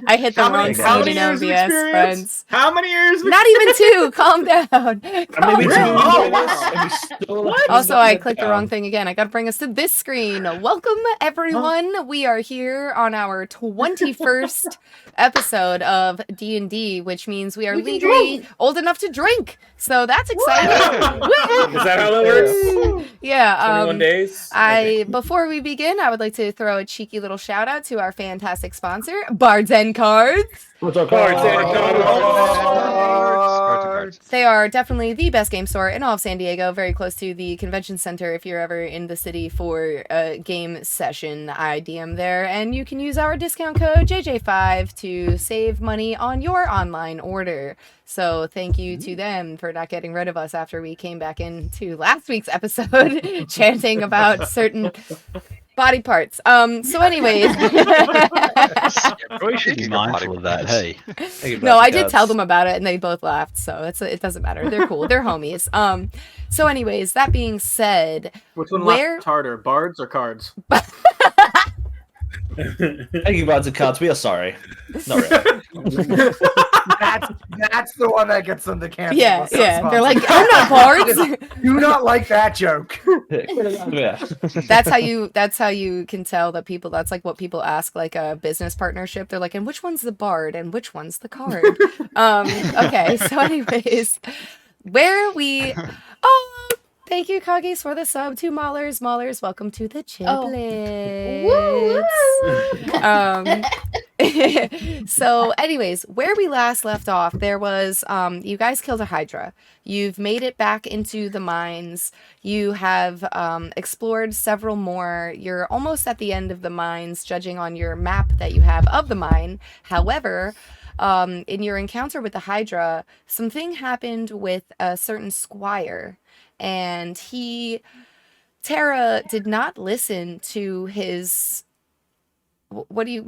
I hit the wrong screen, you know, VS friends. How many years? Not even 2. Calm down. Calm down. Also, I clicked the wrong thing again. I gotta bring us to this screen. Welcome, everyone. We are here on our 21st episode of D&D, which means we are legally old enough to drink. So that's exciting. Is that how that works? Yeah. 21 days? Before we begin, I would like to throw a cheeky little shout out to our fantastic sponsor, Bards and Cards. They are definitely the best game store in all of San Diego, very close to the convention center. If you're ever in the city for a game session, I DM there, and you can use our discount code JJ5 to save money on your online order. So thank you to them for not getting rid of us after we came back into last week's episode chanting about certain body parts. So anyways. We should be mindful of that, hey. No, I did tell them about it and they both laughed, so it doesn't matter. They're cool. They're homies. So anyways, that being said, which one laughed harder, bards or cards? Thank you, Bards and Cards. We are sorry. Not really. That's the one that gets them to cancel. Yeah. They're like, I'm not bards. Do not like that joke. Yeah. That's how you can tell that people. That's like what people ask, like a business partnership. They're like, and which one's the bard and which one's the card? Okay. So, anyways, thank you, Coggies, for the sub to Mawlerz. Mawlerz, welcome to the Jiblets. So, anyways, where we last left off, there was, you guys killed a Hydra. You've made it back into the mines. You have explored several more. You're almost at the end of the mines, judging on your map that you have of the mine. However, in your encounter with the Hydra, something happened with a certain squire. And Tara did not listen to his, what do you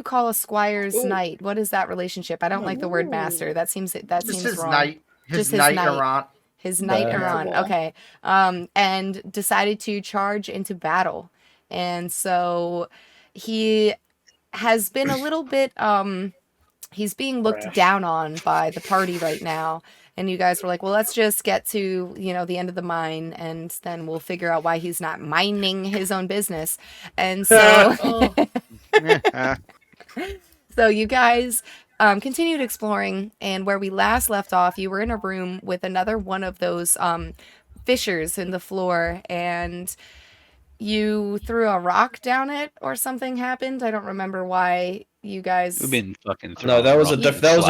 call a squire's knight? What is that relationship? I don't like the word master. That seems wrong. Knight. His knight errant. His knight errant. Okay. And decided to charge into battle. And so he has been a little bit, he's being looked down on by the party right now. And you guys were like, well, let's just get to, the end of the mine, and then we'll figure out why he's not minding his own business. And so, so you guys continued exploring, and where we last left off, you were in a room with another one of those fissures in the floor, and you threw a rock down it, or something happened. I don't remember why. You guys. We've been fucking. No, that was a different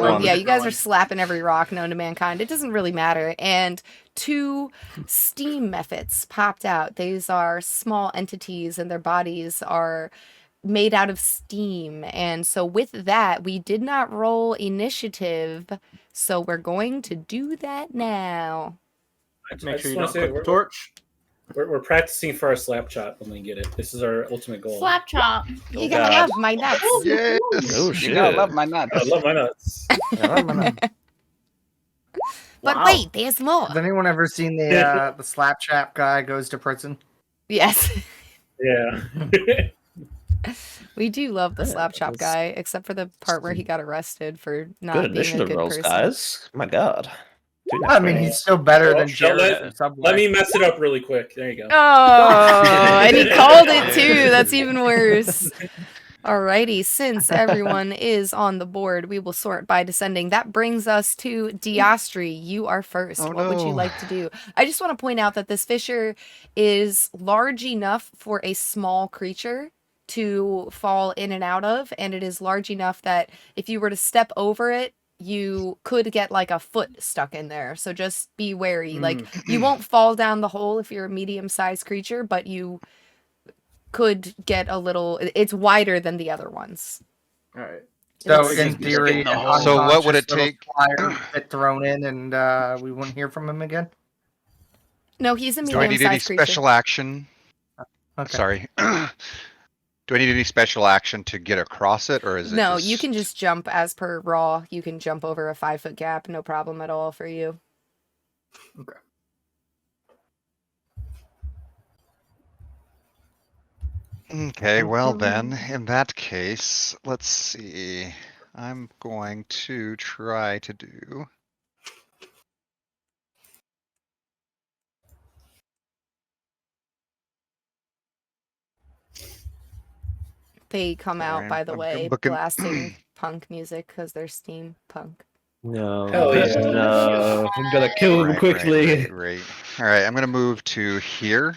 one. Yeah, you guys are slapping every rock known to mankind. It doesn't really matter. And 2 steam mephits popped out. These are small entities, and their bodies are made out of steam. And so with that, we did not roll initiative. So we're going to do that now. Make sure you don't click the torch. We're practicing for our slap chop when we get it. This is our ultimate goal. Slap chop. You gotta love my nuts. Yes. Oh shit. You gotta love my nuts. I love my nuts. But wait, there's more. Has anyone ever seen the slap chap guy goes to prison? Yes. Yeah. We do love the Yeah, slap chop that's- guy, except for the part where he got arrested for not Good being a initiative good rolls, person. guys. My God. I mean, he's still better than Well, Jared from Subway. Let me mess it up really quick. There you go. Oh, and he called it too. That's even worse. Alrighty, since everyone is on the board, we will sort by descending. That brings us to Diastri. You are first. Oh, What would you no. like to do? I just want to point out that this fissure is large enough for a small creature to fall in and out of, and it is large enough that if you were to step over it, you could get like a foot stuck in there. So just be wary. Like, you won't fall down the hole if you're a medium-sized creature, but you could get a little. It's wider than the other ones. All right. So in theory, So what would it take? Flyer get thrown in, and we wouldn't hear from him again. No, he's a Do I need any medium-sized creature. special action? Okay. Sorry. Do I need any special action to get across it, or is it? No, just... you can just jump as per raw. You can jump over a 5-foot gap, no problem at all for you. Okay. Okay, well then, in that case, let's see. I'm going to try to do. They come out, Sorry, by the I'm way, looking- blasting punk music because they're steam punk. No. Hell yeah. No. I'm gonna kill him Right, quickly. Right. All right, I'm gonna move to here.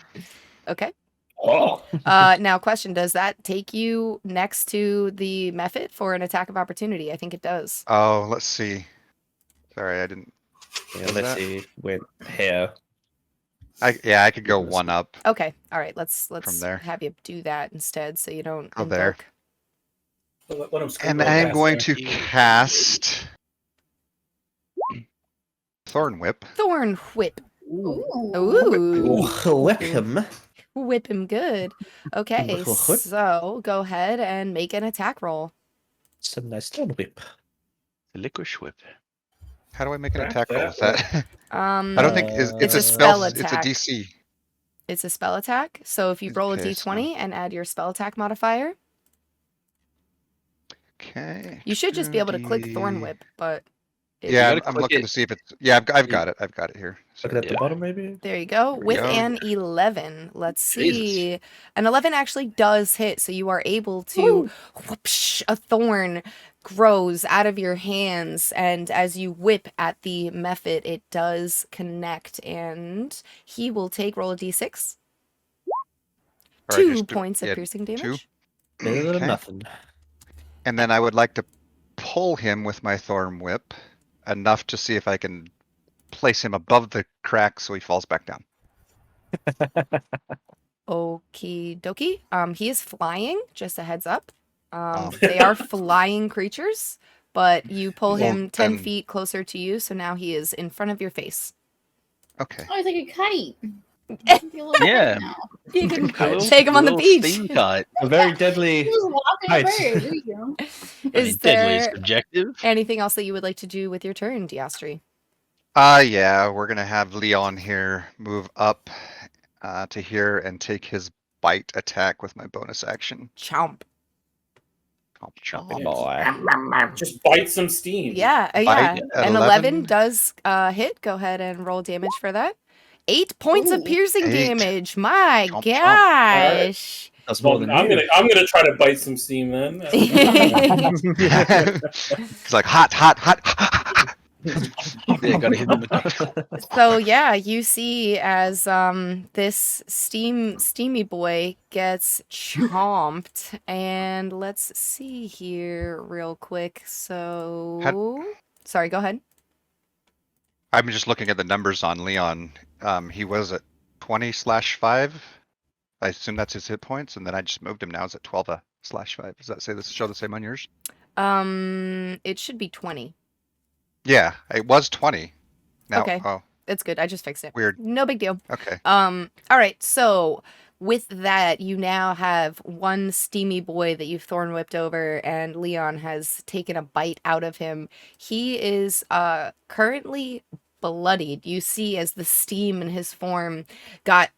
Okay. Oh. Now, question: does that take you next to the method for an attack of opportunity? I think it does. Oh, let's see. Sorry, I didn't. Yeah, let's see. Wait, here. I could go one up. Okay. All right. Let's From there. have you do that instead, so you don't. Oh, there. invoke. Let him scream And really I am fast going there. to cast Thorn Whip. Thorn whip. Ooh. Ooh. Whip him. Whip him good. Okay, Little whip. so go ahead and make an attack roll. It's a nice thorn whip. Licorice Whip. How do I make an Crack attack roll with that? I I don't think it's It's a a spell. spell It's a attack. DC. It's a spell attack. So if you roll a Okay, so- d20 and add your spell attack modifier, Okay. you should just be able to click Thorn 2D. Whip, but Yeah, it- I'm looking to see if it's. Yeah, I've got it. I've got it here. So, Looking at the bottom, maybe? there you go. we With go. an 11. Let's Jesus. see. An 11 actually does hit, so you are able to whoopsh, a thorn grows out of your hands, and as you whip at the method, it does connect, and he will take roll a d6. or I 2 just do- points of yeah, piercing damage. 2. Better than Okay. nothing. And then I would like to pull him with my Thorn Whip enough to see if I can place him above the crack so he falls back down. Okie dokie. He is flying, just a heads up. Oh. They are flying creatures, but you pull Well, him 10 then- feet closer to you, so now he is in front of your face. Okay. Oh, it's like a kite. I feel like Yeah. now. You can A little- take him on the little beach. steam kite. A very deadly. Just walking Right. over. There you go. Is there subjective. anything else that you would like to do with your turn, Diastri? Yeah, we're gonna have Leon here move up to here and take his bite attack with my bonus action. Chomp. Chomp, chomp. Oh, boy. Just bite some steam. Yeah, yeah. Bite An 11 11 does hit. Go ahead and roll damage for that. 8 points of Ooh. piercing 8. my my Chomp, chomp. gosh. That's Well, more than I'm you. gonna try to bite some steam then. It's like hot, hot, hot. Yeah, gotta hit him with So yeah, you see as this steamy boy gets chomped, and let's see here real quick. So sorry, go ahead. I'm just looking at the numbers on Leon. He was at 20/5. I assume that's his hit points, and then I just moved him. Now it's at 12/5. Does that show the same on yours? It should be 20. Yeah, it was 20. Now, Okay. oh, It's good. I just fixed it. weird. No big deal. Okay. All right. So with that, you now have one steamy boy that you've thorn whipped over, and Leon has taken a bite out of him. He is currently bloodied. You see as the steam in his form got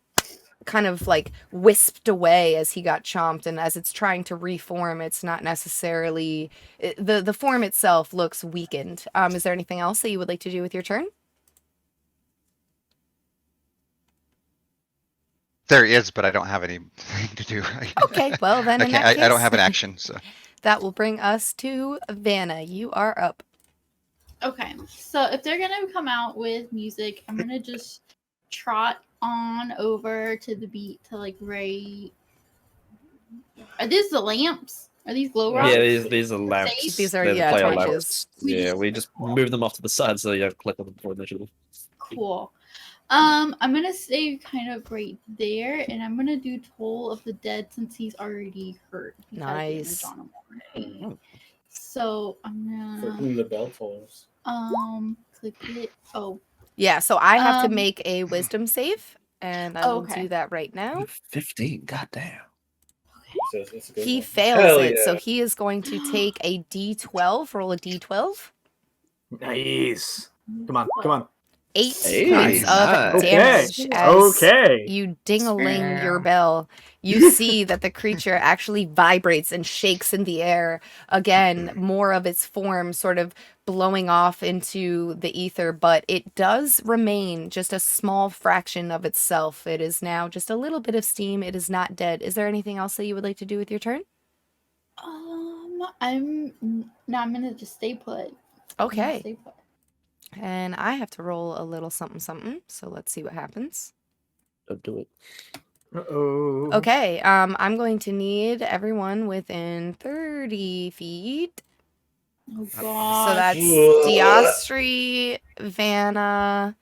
kind of like wisped away as he got chomped, and as it's trying to reform, it's not necessarily the form itself looks weakened. Is there anything else that you would like to do with your turn? There is, but I don't have anything to do. Okay, well then I in can't. that case, I don't have an action, so. that will bring us to Vanna. You are up. Okay, so if they're gonna come out with music, I'm gonna just trot on over to the beat to like right. Are these the lamps? Are these glow rods? Yeah, these are lamps. These are, They're the yeah, player torches. lamps. Yeah, we just move them off to the side so you don't click on them before initially. Cool. I'm gonna stay kind of right there, and I'm gonna do Toll of the Dead since he's already hurt. He's had Nice. damage on him already. So I'm For gonna whom the bell tolls. click it. Oh, Yeah, so I have to Um, make a wisdom save, and I will Okay. do that right now. 15, goddamn. So it's a good He one. fails Hell it, so yeah. he is going to take a d12. Roll a d12. Nice. Come on, come on. 8 Hey, points of nice. damage Okay. as Okay. you ding-a-ling your Damn. bell. You see that the creature actually vibrates and shakes in the air. Again, more of its form sort of blowing off into the ether, but it does remain just a small fraction of itself. It is now just a little bit of steam. It is not dead. Is there anything else that you would like to do with your turn? I'm gonna just stay put. I'm gonna Okay. stay put. And I have to roll a little something something, so let's see what happens. Don't do it. Uh-oh. Okay, I'm going to need everyone within 30 feet. Oh So god. that's Diostri, Vanna,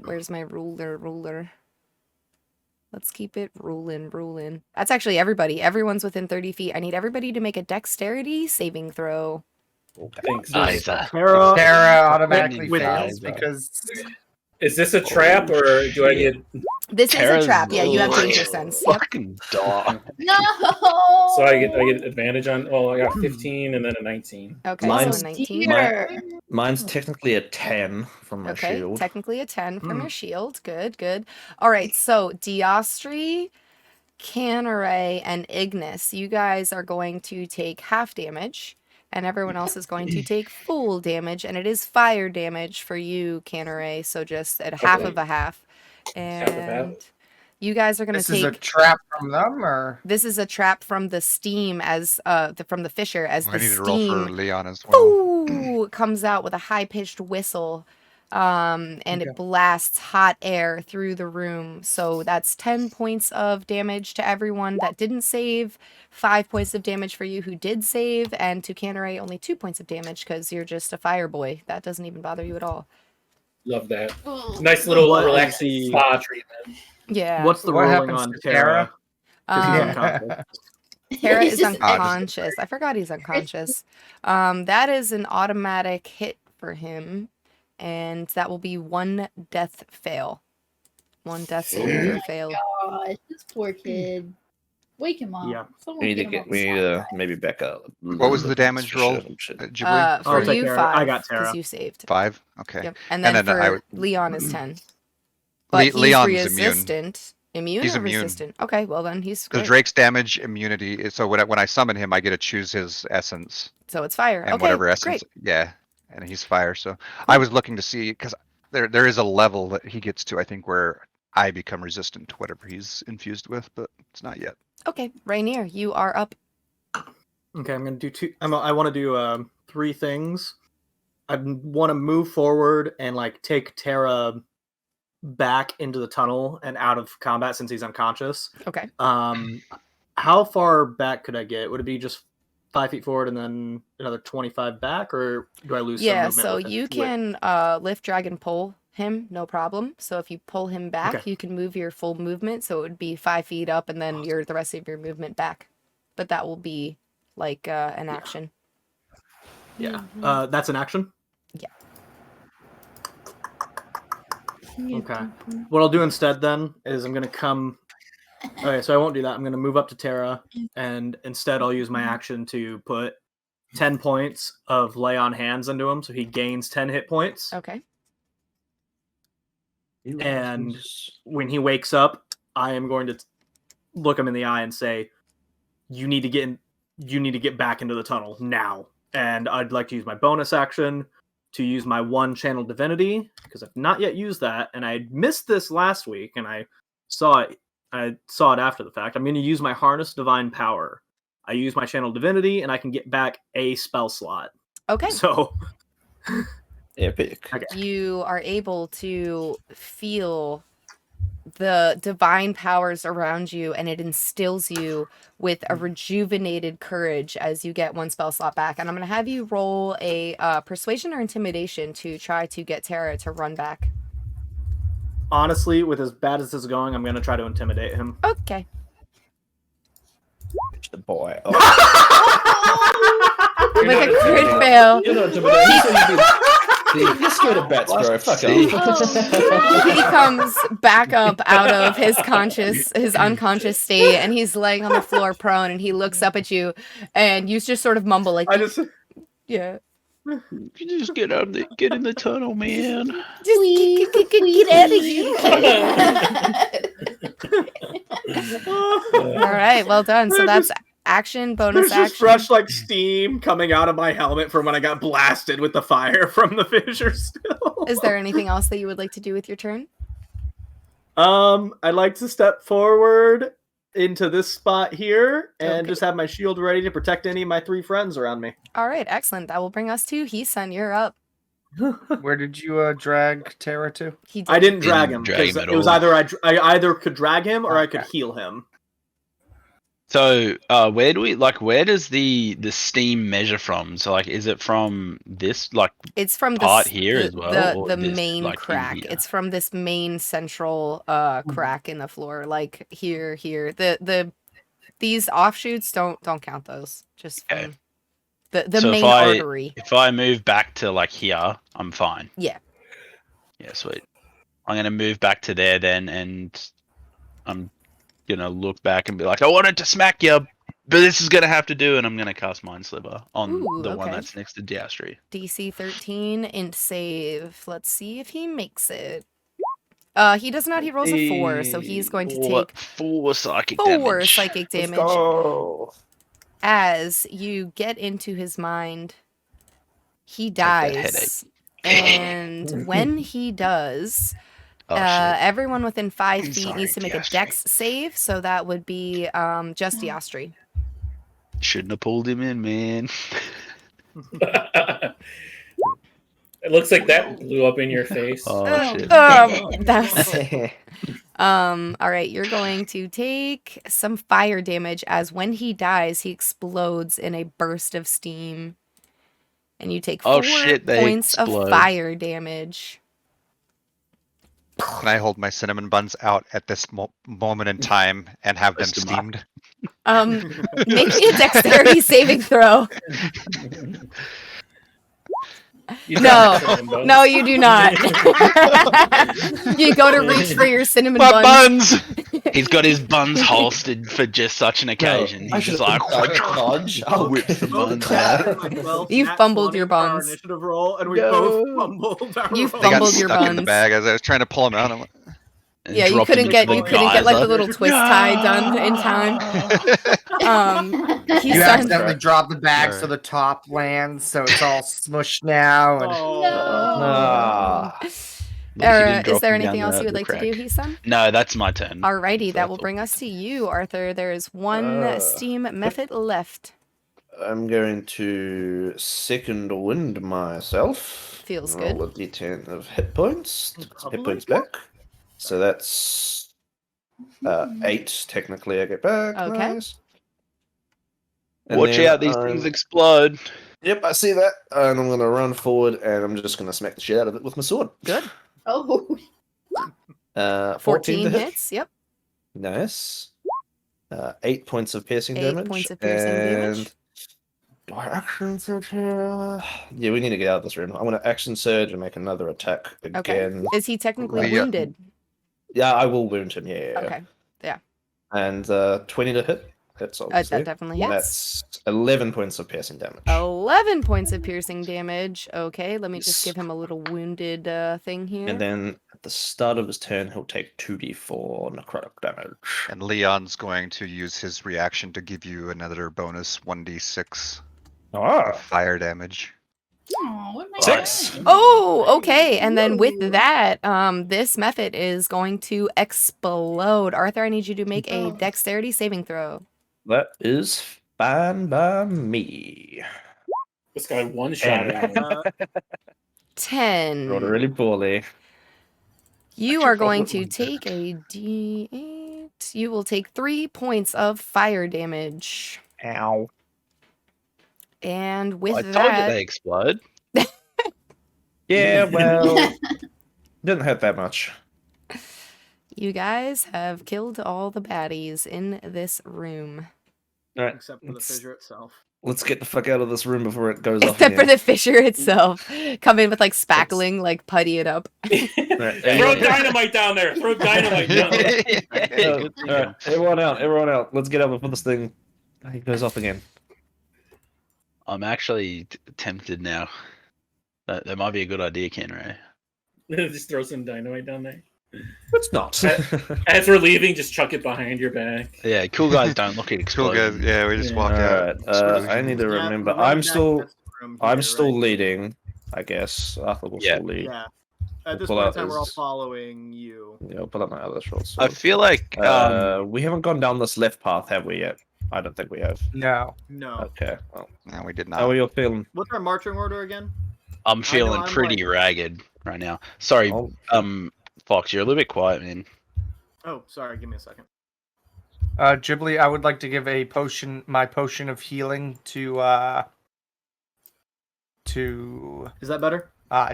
where's my ruler? Let's keep it rolling. That's actually everybody. Everyone's within 30 feet. I need everybody to make a dexterity saving throw. Okay. Thanks. Tara, Tara automatically with- fails with- because Is this a trap or do I get? This is a Tara's- trap. Yeah, you have Ugh. danger sense. Yep. Fucking dog. No. So I get advantage on. Oh, I got 15 and then a 19. Okay, Mine's- so 19. Dear. Mine's technically a 10 from my Okay, shield. technically a 10 from your shield. Good. All right, so Diostri, Canare, and Ignis, you guys are going to take half damage, and everyone else is going to take full damage, and it is fire damage for you, Canare, so just at half Okay. of a half. Half of a half. And you guys are going to this is a take... trap from them, or This is a trap from the steam as from the fissure as I the need to roll for steam Leon as well. Ooh, comes out with a high-pitched whistle, and it blasts hot air through the room. So that's 10 points of damage to everyone that didn't save, 5 points of damage for you who did save, and to Canare only 2 points of damage because you're just a fire boy. That doesn't even bother you at all. Love that. Oh. Nice little What is relaxing the- spa treatment. Yeah. What's the What rolling happens on to Tara? 'Cause he's Um, unconscious. Tara He's is just- unconscious. I forgot he's unconscious. That is an automatic hit for him, and that will be 1 death fail. 1 death saving throw fail. Gosh, this poor kid. Wake him up. Yeah. Someone We need to him get. up. We need to maybe back up. What was the damage roll? Ghibli? I'll For take you, Tara. 5. I got Because Tara. you saved. 5? Okay. Yep. And then, then I for would- Leon is 10. But he's Leon's immune. resistant. Immune He's or immune. resistant? Okay, well then he's Because great. Drake's damage immunity. So when I summon him, I get to choose his essence So it's fire. and Okay, whatever essence. great. Yeah, and he's fire. So I was looking to see because there is a level that he gets to. I think where I become resistant to whatever he's infused with, but it's not yet. Okay, Rainier, you are up. Okay, I'm gonna do two. I want to do 3 things. I want to move forward and like take Tara back into the tunnel and out of combat since he's unconscious. Okay. How far back could I get? Would it be just 5 feet forward and then another 25 back, or do I lose? Yeah, some so movement with you it? can lift, drag, and pull him, no problem. So if you pull him back, Okay. you can move your full movement. So it would be 5 feet up and then the rest of your movement back. But that will be like an action. Yeah, that's an action. Yeah. Okay. What I'll do instead then is I'm gonna come. Okay, so I won't do that. I'm gonna move up to Tara, and instead I'll use my action to put 10 points of lay on hands into him, so he gains 10 hit points. Okay. And when he wakes up, I am going to look him in the eye and say, "You need to get back into the tunnel now." And I'd like to use my bonus action to use my 1 channel divinity, because I've not yet used that, and I missed this last week, and I saw it after the fact. I'm going to use my harness divine power. I use my channel divinity, and I can get back a spell slot. Okay. So Epic. okay. You are able to feel the divine powers around you, and it instills you with a rejuvenated courage as you get 1 spell slot back. And I'm going to have you roll a persuasion or intimidation to try to get Tara to run back. Honestly, with as bad as this is going, I'm going to try to intimidate him. Okay. The boy. With a crit fail. You're not intimidating. You're scared of bats, bro. Fuck off. He comes back up out of his unconscious state, and he's laying on the floor prone, and he looks up at you, and you just sort of mumble like, yeah. You just get in the tunnel, man. Just get out of here. All right, well done. So that's action, bonus There's action. just fresh like steam coming out of my helmet from when I got blasted with the fire from the fissure still. Is there anything else that you would like to do with your turn? I'd like to step forward into this spot here and Okay. just have my shield ready to protect any of my 3 friends around me. All right, excellent. That will bring us to Heesun. You're up. Where did you drag Tara to? He did. I didn't drag Didn't him drag because him at it was all. either I either could drag him or I could Okay. heal him. So, where does the steam measure from? So, like, is it from this, like, It's from the part here as well, or the this, main like, in crack. here? It's from this main central crack in the floor, like here. These offshoots don't count those. Just Okay. from the So main artery. if I move back to, like, here, I'm fine. Yeah. Yeah, sweet. I'm gonna move back to there then, and I'm gonna look back and be like, I wanted to smack you, but this is gonna have to do, and I'm gonna cast Mind Sliver on Ooh, the one okay. that's next to Diastri. DC 13 int save. Let's see if he makes it. He does not. He rolls a 4, so he's going to take 4 psychic 4 damage. psychic damage. Go. As you get into his mind, he that dies. And when he does, Oh, shit. everyone within 5 I'm feet sorry, needs to make a Diastri. dex save, so that would be just Diastri. Shouldn't have pulled him in, man. It looks like that blew up in your face. Oh, shit. That's all right, you're going to take some fire damage as when he dies, he explodes in a burst of steam. And you take 4 Oh, shit, they points explode. of fire damage. Can I hold my cinnamon buns out at this moment in time and have them Roast 'em up. steamed? Make me a dexterity saving throw. You No, got cinnamon buns. no, you do not. You go to reach for your cinnamon My buns. buns! He's got his buns holstered for just such an occasion. I He's should just have like, dodge. whip the buns Crap. out. You Nat fumbled 20 your for our buns. Initiative roll, and we No. both fumbled our You roll. They got fumbled your stuck in the buns. bag as I was trying to pull them out. I'm like, And Yeah, you dropped couldn't him get into the like the geyser. little twist tie done in time. He You sent accidentally dropped the bag so Sorry. the top lands, so it's all smushed now. And Oh. Ah. Look, he didn't Is drop there him anything down else you would the like to do, crack. Heesun? No, that's my turn. Alrighty, that will Thoughtful. bring us to you, Arthur. There is one steam method left. I'm going to second wind myself. Feels Roll good. a d10 of hit points. To get some hit points back. So that's 8 technically I get back. Okay. Nice. And Watch then out, these things explode. Yep, I see that. And I'm going to run forward and I'm just going to smack the shit out of it with my sword. Good. Oh, 14 to hit. hits. Yep. Nice. 8 points of piercing 8 damage. points of piercing damage. and do I action surge here? Yeah, we need to get out of this room. I'm going to action surge and make another attack Okay. again. Is he technically Yeah. wounded? Yeah, I will wound him. Yeah. Okay. And 20 to hit. hits, obviously. That definitely hits. That's 11 points of piercing damage. 11 points of piercing damage. Okay, let me just Yes. give him a little wounded thing here. And then at the start of his turn, he'll take 2d4 necrotic damage. And Leon's going to use his reaction to give you another bonus 1d6 Ah, of fire damage. Oh, what am I 6. doing? Oh, okay. And then with that, this method is going to explode. Arthur, I need you to make a Oh. dexterity saving throw. That is fine by me. This guy one shot at him. 10. Rolled really poorly. You are going to take a d8. You will take 3 points of fire damage. Ow. And with I told you that, they explode. Yeah, well, didn't hurt that much. you guys have killed all the baddies in this room. All right, Except for the let's- fissure itself. Let's get the fuck out of this room before it goes off Except for again. the fissure itself. Come in with like spackling, like putty it up. Right, Throw dynamite down there. Throw dynamite down there. All right, everyone out. Let's get out before this thing goes off again. I'm actually tempted now. That might be a good idea, Ken Ray. Just throw some dynamite down there. It's not. As we're leaving, just chuck it behind your back. Yeah, cool guys don't look at Cool exploding. guys, yeah, we just Yeah. walk out. Alright, I need to Yeah, remember. right I'm back still against the room I'm here, still right? leading, I guess. Arthur will Yeah. still lead. Yeah. At this Pull point in out time, we're all his- following you. Yeah, I'll pull out my other short I sword. feel like We haven't gone down this left path, have we yet? I don't think we have. No. No. Okay. Well, No, we did how are not. you feeling? What's our marching order again? I'm feeling I'm pretty like- ragged right now. Sorry, Oh, Fox, you're a little bit quiet, man. Oh, sorry. Give me a second. Ghibli, I would like to give my potion of healing to Is that better?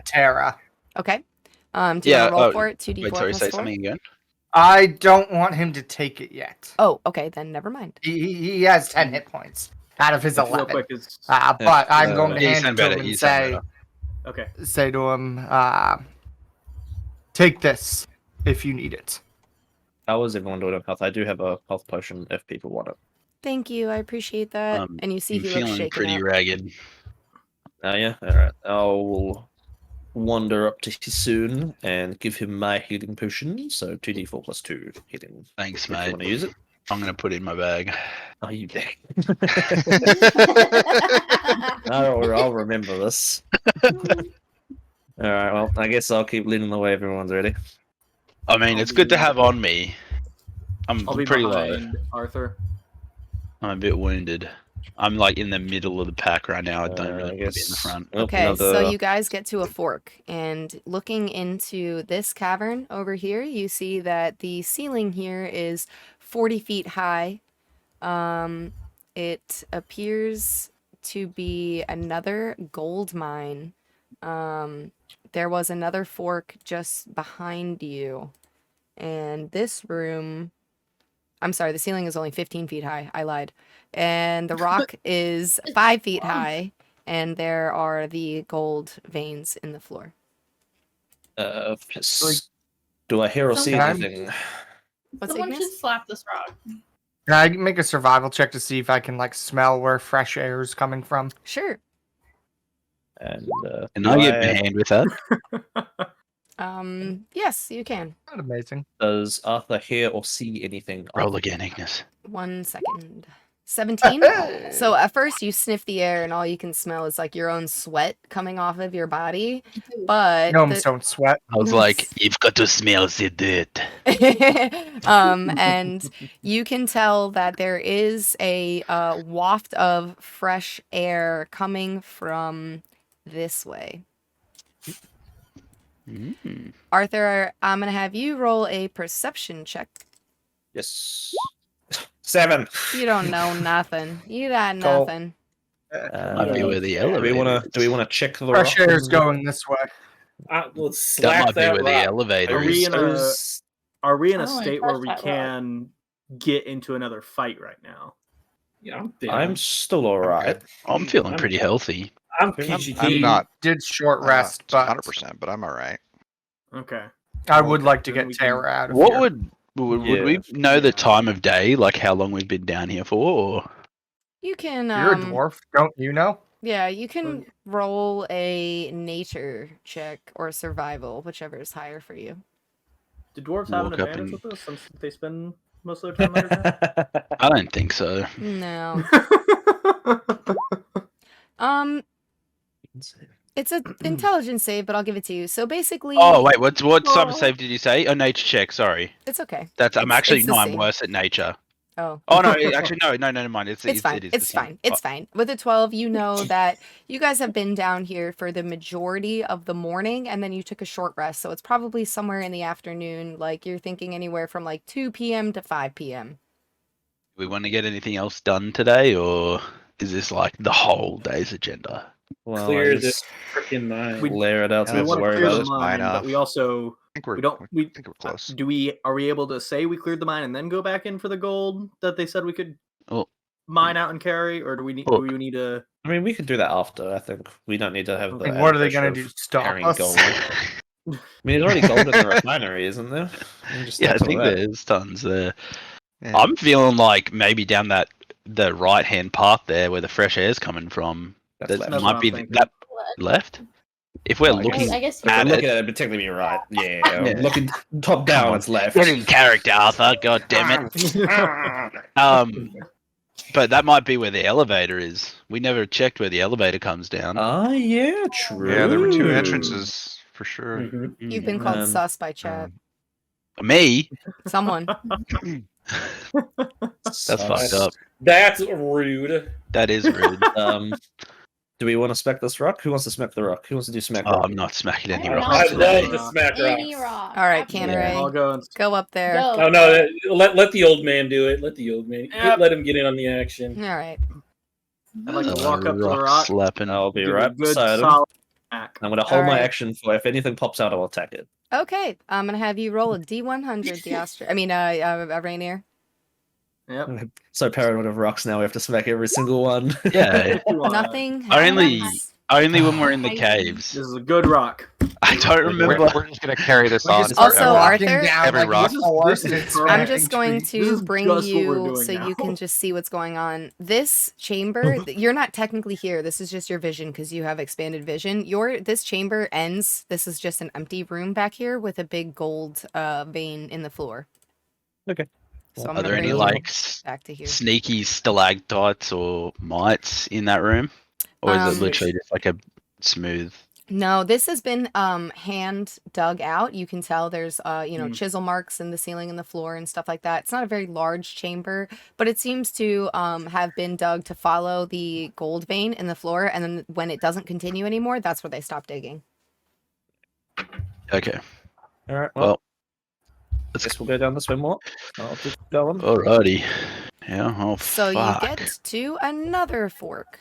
Tara. Okay. Do you Yeah, want to roll oh, for it? 2d4 Wait, sorry, plus say 4? something again. I don't want him to take it yet. Oh, okay, then never mind. He has 10 hit points out of his Real 11. quick is But I'm going to Yeah, you hand sound it to better. him and You sound better. okay. say to him, take this if you need it. how is everyone doing on health? I do have a health potion if people want it. Thank you, I appreciate that. And you see I'm he looks feeling shaken pretty up. ragged. Oh yeah? Alright. I'll wander up to Hisoon and give him my healing potion. So 2d4 plus 2 healing. Thanks, If you mate. want to use it. I'm gonna put it in my bag. Are you there? I'll remember this. Alright, well, I guess I'll keep leading the way everyone's ready. I mean, it's good to have on me. I'm I'll be pretty low. behind Arthur. I'm a bit wounded. I'm like in the middle of the pack right now. I don't really want to be in the front. well, Okay, so another- you guys get to a fork, and looking into this cavern over here, you see that the ceiling here is 40 feet high. It appears to be another gold mine. There was another fork just behind you, and this room... I'm sorry, the ceiling is only 15 feet high. I lied. And the rock is 5 feet high, and there are the gold veins in the floor. Do I hear or see Sometime- anything? What's Someone Ignis? should slap this rock. Can I make a survival check to see if I can smell where fresh air is coming from? Sure. And Can do I get my hand with that? Yes, you can. Not amazing. Does Arthur hear or see anything? Roll again, Ignis. 1 second. 17. So at first you sniff the air and all you can smell is your own sweat coming off of your body. But Gnomes don't sweat. I was like, you've got to smell the dirt. and you can tell that there is a waft of fresh air coming from this way. Mm. Arthur, I'm gonna have you roll a perception check. Yes. 7. You don't know nothing. You got Cool. nothing. Might be where the do elevator. we want to? Do we want to check the Fresh rock air is and- going this way. Let's That slap might be that where the rock. elevator Are we is. in a Are we in a I don't wanna state where touch we that rock. can get into another fight right now? Yeah, I'm down. I'm still alright. I'm feeling pretty healthy. I'm I'm PGT. not Did short rest, but 100%, but I'm alright. Okay. I would like to Then get we Tara out of What here. would Would Yeah. we know the time of day, like how long we've been down here for? Or... You can You're a dwarf, don't you know? Yeah, you can roll a nature check or survival, whichever is higher for you. Do dwarves have an Walk up advantage and- with this since they spend most of their time underground? I don't think so. No. It's an intelligence save, but I'll give it to you. So basically, Oh wait, what type of save did you say? Oh, nature check. Sorry, it's okay. I'm It's- actually it's the no, I'm same. worse at nature. Oh. Oh no, actually no, never mind. It's fine. It is It's the same. fine. It's fine. With a 12, you know that you guys have been down here for the majority of the morning, and then you took a short rest. So it's probably somewhere in the afternoon. Like you're thinking anywhere from like 2 p.m. to 5 p.m. We want to get anything else done today, or is this like the whole day's agenda? Well, Clear I this just freaking mine. layer it out so Yeah, we We have to want to worry clear about the it. mine, Mine but we off. also I think we're, we don't we I think we're close. are we able to say we cleared the mine and then go back in for the gold that they said we could Oh. mine out and carry, or do we need to? I mean, we could do that after. I think we don't need to have the. Like, what are they going gonna do? Stop carrying us? gold. I mean, there's already gold in the refinery, isn't there? We can just Yeah, I take some think of that. there's tons there. Yeah. I'm feeling like maybe down the right hand path there where the fresh air's coming from. That's That left. That's might what be I'm thinking. that left. If we're Oh, I guess- looking I guess If at I'm it, looking at it, particularly you're right. Yeah, Yeah. looking top down, on. it's left. get in character, Arthur. God damn it. But that might be where the elevator is. We never checked where the elevator comes down. Ah, yeah, true. Yeah, there were 2 entrances for sure. Mhm. You've been called Um, sus by chat. Me? Someone. That's fucked up. That's rude. That is rude. Do we want to smack this rock? Who wants to smack the rock? Who wants to do smack Oh, rock? I'm not smacking any Why rocks not? I'd today. love to smack Any rocks. rock. All right, Absolutely. Canneray. I'll go and Go up there. Go. Oh no, let the old man do it. Let the old man Yep. let him get in on the action. All right. I'd like to walk up to the rock. Slapping. I'll be give it a right good beside him. solid smack. I'm going to hold my Alright. action for if anything pops out, I'll attack it. Okay. I'm gonna have you roll a D100, the Austihr. I mean, Rainier. Yep. So paranoid of rocks now, we have to smack every single one. Yeah. Nothing. Only happens. only when we're in the I- caves. This is a good rock. I don't remember. We're just gonna carry this We're on. just Also, forever. walking Arthur- down Every like rock. forest This is and perfect. I'm smacking just going trees. This to is bring just what we're you doing so now. you can just see what's going on. This chamber, you're not technically here. This is just your vision because you have expanded vision. This chamber ends. This is just an empty room back here with a big gold vein in the floor. Okay. So I'm Are gonna there any bring you like back to here. sneaky stalactites or mites in that room, or is it literally just like a smooth? No, this has been hand dug out. You can tell there's chisel marks in the ceiling and the floor and stuff like that. It's not a very large chamber, but it seems to have been dug to follow the gold vein in the floor, and then when it doesn't continue anymore, that's where they stop digging. Okay. All right. Well, I guess we'll go down the swim walk. I'll keep going. alrighty. Yeah. Oh, So fuck. you get to another fork.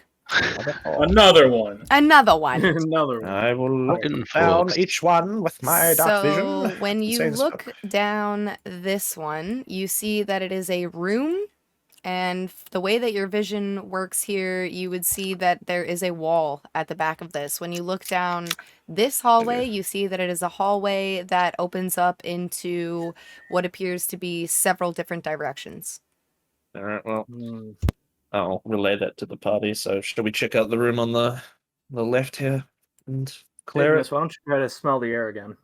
Another one. Another one. Another one. I will look Fucking down forks. each one with my dark So vision. when and you say this look book. down this one, you see that it is a room, and the way that your vision works here, you would see that there is a wall at the back of this. When you look down this hallway, you see that it is a hallway that opens up into what appears to be several different directions. All right. Well, Hmm. I'll relay that to the party. So, should we check out the room on the left here and clear Ignis, it? why don't you try to smell the air again?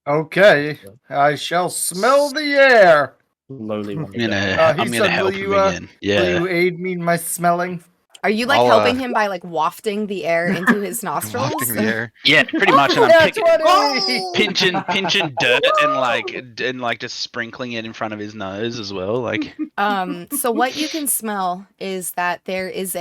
Okay, I shall smell the air. Slowly. I'm gonna, he I'm gonna said, help will him you, again. Will Yeah. you aid me in my smelling? Are you like I'll, helping him by like wafting the air into his nostrils? Wafting the air. Yeah, pretty much. And I'm That's picking, what pinching dirt and like just sprinkling it in front of his nose as well. Like, So what you can smell is that there is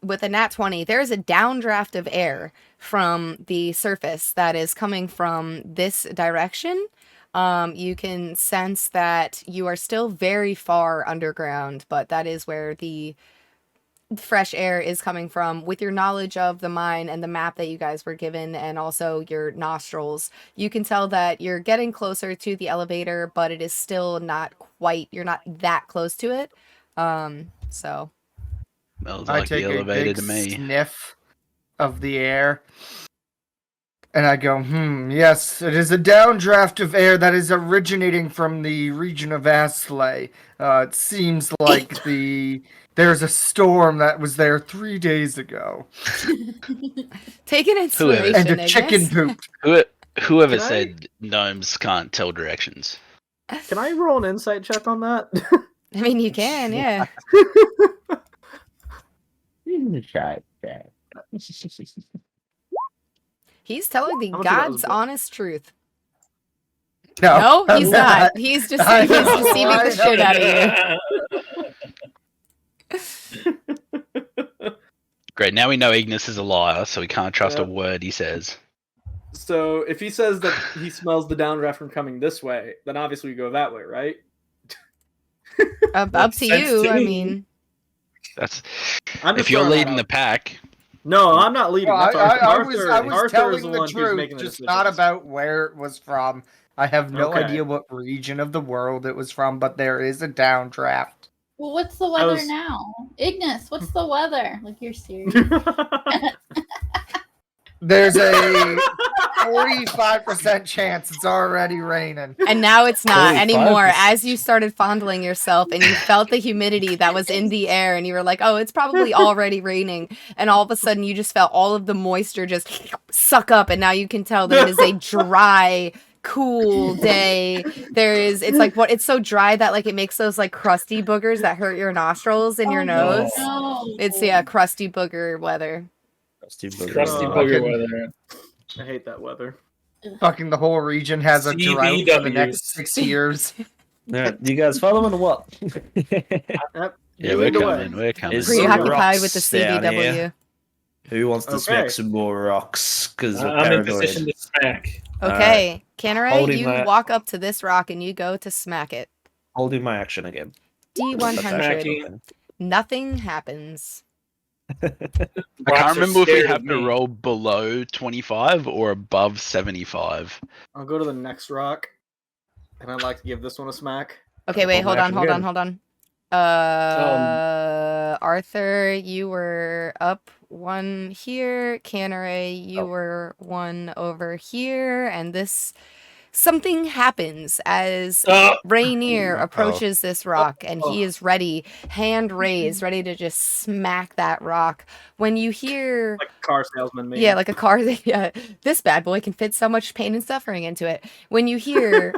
with a nat 20, there is a downdraft of air from the surface that is coming from this direction. You can sense that you are still very far underground, but that is where the fresh air is coming from. With your knowledge of the mine and the map that you guys were given, and also your nostrils, you can tell that you're getting closer to the elevator, but it is still not quite, you're not that close to it. So smells I like the take a elevator big to me. sniff of the air. And I go, yes, it is a downdraft of air that is originating from the region of Austihr. It seems like there's a storm that was there 3 days ago. Take an inspiration, And a chicken Ignis. poop. Whoever Can I- said gnomes can't tell directions. Can I roll an insight check on that? I mean, you can, yeah. He's telling the I don't think that was God's good. honest truth. No, he's not. He's just I he's know, deceiving I the shit out of you. Great. Now we know Ignis is a liar, so we can't trust a Yep. word he says. So if he says that he smells the downdraft from coming this way, then obviously we go that way, right? Up Makes to sense you. to I me. mean, That's I'm if just you're throwing that leading the out. pack. No, I'm not leading. That's Arthur. I was Arthur is telling the the one who's truth, making the just decisions. not about where it was from. I have no Okay. idea what region of the world it was from, but there is a downdraft. Well, what's the weather was- now? Ignis, what's the weather? Like, you're serious. There's a 45% chance it's already raining. and now it's not 45%. anymore. As you started fondling yourself and you felt the humidity that was in the air, and you were like, "Oh, it's probably already raining," and all of a sudden you just felt all of the moisture just suck up, and now you can tell that it is a dry, cool day. It's like it's so dry that like it makes those like crusty boogers that hurt your nostrils and your Oh, nose. no. It's crusty booger weather. Crusty Oh, booger okay. weather. I hate that weather. Fucking the whole region has a drought for the CBWs. next 6 years. Yeah, you guys following or what? Yep. Yeah, You we're lead the way. coming. We're coming. Is- Some Preoccupied with the rocks down CBW. here. Who wants to Okay. smack some more rocks? Because we're I'm in paranoid. position to smack. Okay, Canneray, Holding you my- walk up to this rock and you go to smack it. Holding my action again. D100. Smacking. Nothing happens. I can't remember if we have to roll below 25 or above 75. I'll go to the next rock, and I'd like to give this one a smack. Okay, wait, Hold hold my on. action Arthur, you were up one here. Canneray, you were one over here. And something happens as Rainier approaches this rock, and he is ready, hand raised, ready to just smack that rock. When you hear... Like a car salesman, maybe. Yeah, like a car. Yeah, this bad boy can fit so much pain and suffering into it. When you hear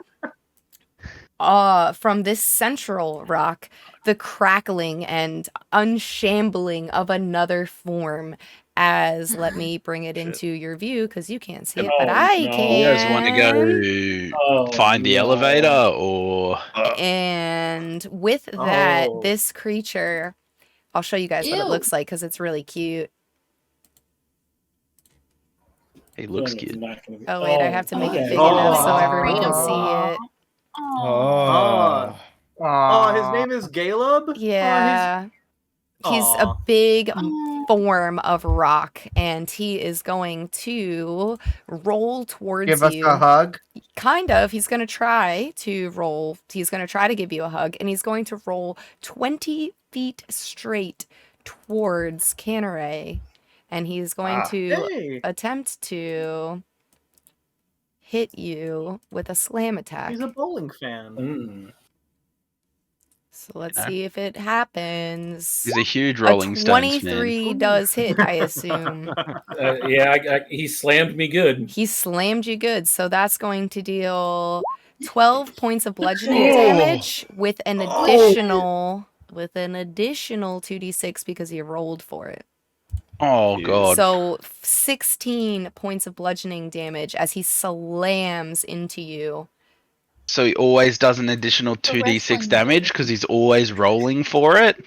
from this central rock, the crackling and unshambling of another form, as let me bring it into your view because you can't see it, but Oh, I no. can. You guys want to go find the elevator or And with that, Oh. this creature, I'll show you guys what it Ew. looks like because it's really cute. he looks cute? Oh wait, I have to make it okay. big enough so Oh. everyone can see it. Oh. Oh, his name is Caleb? Yeah. He's a Aw. big Oh. form of rock, and he is going to roll towards Give us you. a hug. Kind of. He's going to try to roll. He's going to try to give you a hug, and he's going to roll 20 feet straight towards Canneray. And he's going to Hey, attempt to hit you with a slam attack. he's a bowling fan. So let's Okay. see if it happens. He's a huge Rolling A Stones fan. 23 does hit, I assume. He slammed me good. He slammed you good, so that's going to deal 12 points of bludgeoning Oh. damage with an additional 2d6 because you rolled for it. Oh god. So 16 points of bludgeoning damage as he slams into you. So he always does an additional The rest 2d6 one- damage because he's always rolling for it.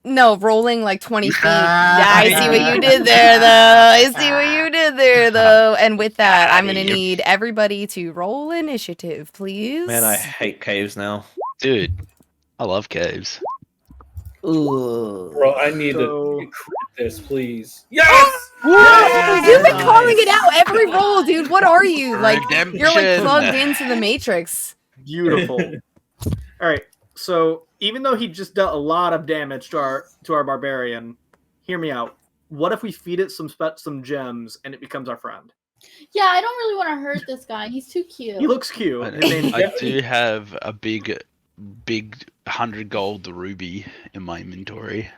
No, rolling like 20 feet. Yeah, I see what you did there, though. I see what you did there, though. And with that, I'm going to need everybody to roll initiative, please. Man, I hate caves now. Dude, I love caves. Ugh. Bro, I need So- to crit this, please. Yes! You've been calling it out every roll, dude. What are you? Like, you're like Redemption. plugged into the Matrix. Beautiful. All right. So even though he just dealt a lot of damage to our barbarian, hear me out. What if we feed it some gems and it becomes our friend? Yeah, I don't really want to hurt this guy. He's too cute. He looks cute. But His name's I do have a big 100 gold ruby in my inventory.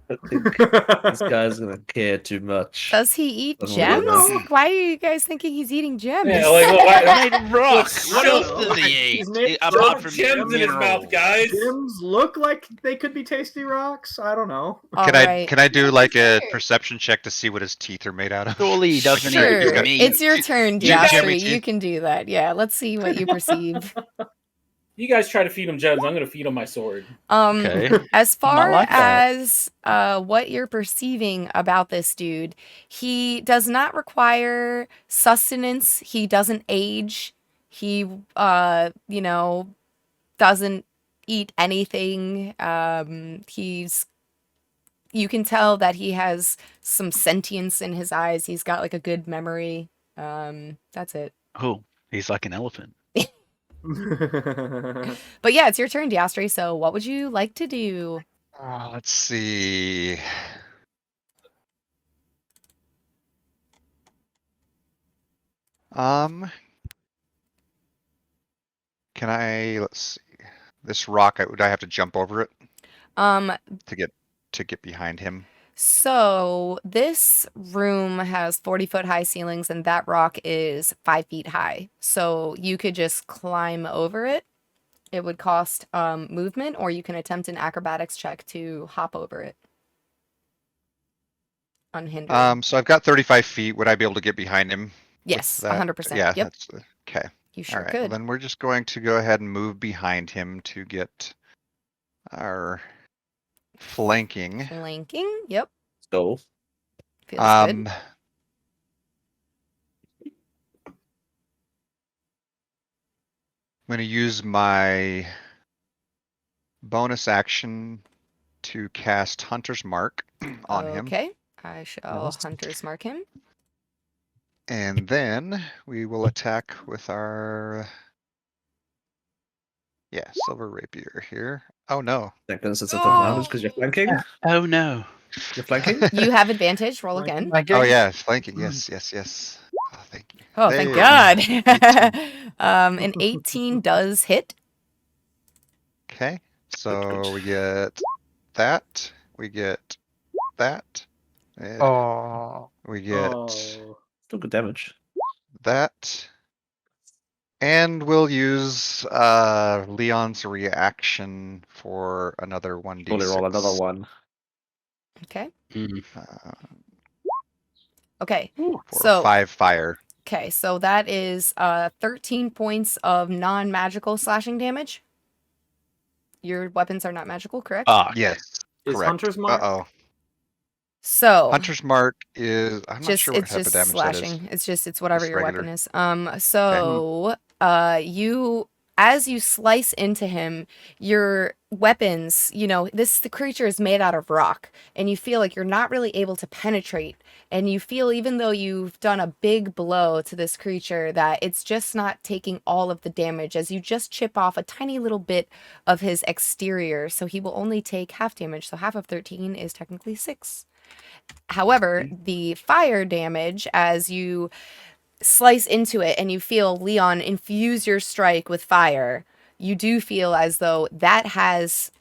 I think this guy's gonna care too much. Does he eat Doesn't gems? know. Why are you guys thinking he's eating gems? Yeah, like, well, why, Made of rock. What Look, else does he his eat? name- Apart from gems in his mouth, minerals. guys. Gems look like they could be tasty rocks. I don't know. Can Alright. I do like a Sure. perception check to see what his teeth are made out of? Surely he doesn't Sure, eat meat. it's your turn, You got Diastri. me, You too. can do that. Yeah, let's see what you perceive. You guys try to feed him gems. I'm going to feed him my sword. Okay. As far like that. as what you're perceiving about this dude, he does not require sustenance. He doesn't age. He, doesn't eat anything. You can tell that he has some sentience in his eyes. He's got like a good memory. That's it. Oh, he's like an elephant. But yeah, it's your turn, Diastri. So what would you like to do? Let's see. Can I, let's see. This rock, would I have to jump over it Um, to get behind him? So this room has 40-foot high ceilings, and that rock is 5 feet high. So you could just climb over it. It would cost movement, or you can attempt an acrobatics check to hop over it unhindered. So I've got 35 feet. Would I be able to get behind him? with Yes, that? 100%. Yeah, Yep, that's okay. you All sure right. Well, could. then we're just going to go ahead and move behind him to get our flanking. Flanking. Yep, So feels good. I'm going to use my bonus action to cast Hunter's Mark on him. Okay, I shall Yes. Hunter's Mark him. And then we will attack with our silver rapier here. Oh no. that goes as a advantage because you're flanking. Oh no. You're flanking. You have advantage. Roll again. Oh yeah, flanking. Yes. Oh, thank you. Oh, thank There. God. An 18 does hit. Okay. So we get that. We get that. And Oh, we get Oh. Still good damage. that. And we'll use Leon's reaction for another 1d6. Probably roll another one. Okay. Mm. Okay. For So 5 fire. okay, so that is 13 points of non-magical slashing damage. Your weapons are not magical, correct? Ah, Yes. Is correct. Hunter's Mark? Uh-oh. So Hunter's Mark is, I'm not just sure what it's type of just damage that is. slashing. It's whatever Just your regular. weapon is. So you as you slice into him, your weapons, the creature is made out of rock, and you feel like you're not really able to penetrate, and you feel, even though you've done a big blow to this creature, that it's just not taking all of the damage, as you just chip off a tiny little bit of his exterior, so he will only take half damage. So half of 13 is technically 6. However, the fire damage, as you slice into it and you feel Leon infuse your strike with fire, you do feel as though that has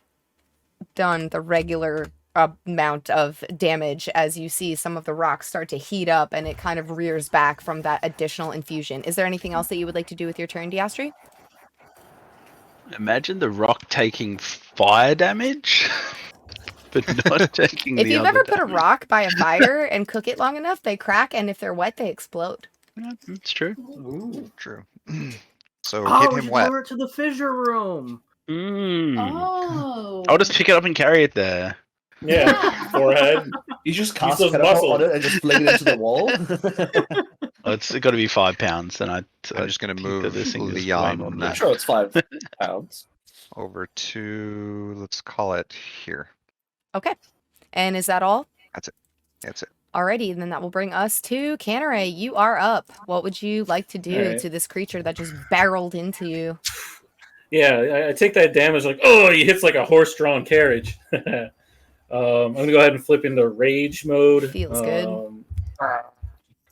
done the regular amount of damage, as you see some of the rocks start to heat up and it kind of rears back from that additional infusion. Is there anything else that you would like to do with your turn, Diastri? imagine the rock taking fire damage, but not taking If the you've other ever put a damage. rock by a fire and cook it long enough, they crack, and if they're wet, they explode. Yeah, that's true. Ooh. True. So Oh, get we him should wet. lure it to the fissure room. Mm. Oh. I'll just pick it up and carry it there. Yeah, forehead. You just Use cast those catapult muscles. on it and just fling it into the wall. Oh, it's got to be 5 pounds, and I'm just gonna think that move this thing is way Leon more than I'm that. sure it's 5 pounds. over to, let's call it here. Okay. And is that all? That's it. Alrighty, then that will bring us to Canneray. You are up. What would you like to do Alright. to this creature that just barreled into you? Yeah, I take that damage like, oh, he hits like a horse-drawn carriage. I'm gonna go ahead and flip into rage mode. Feels good.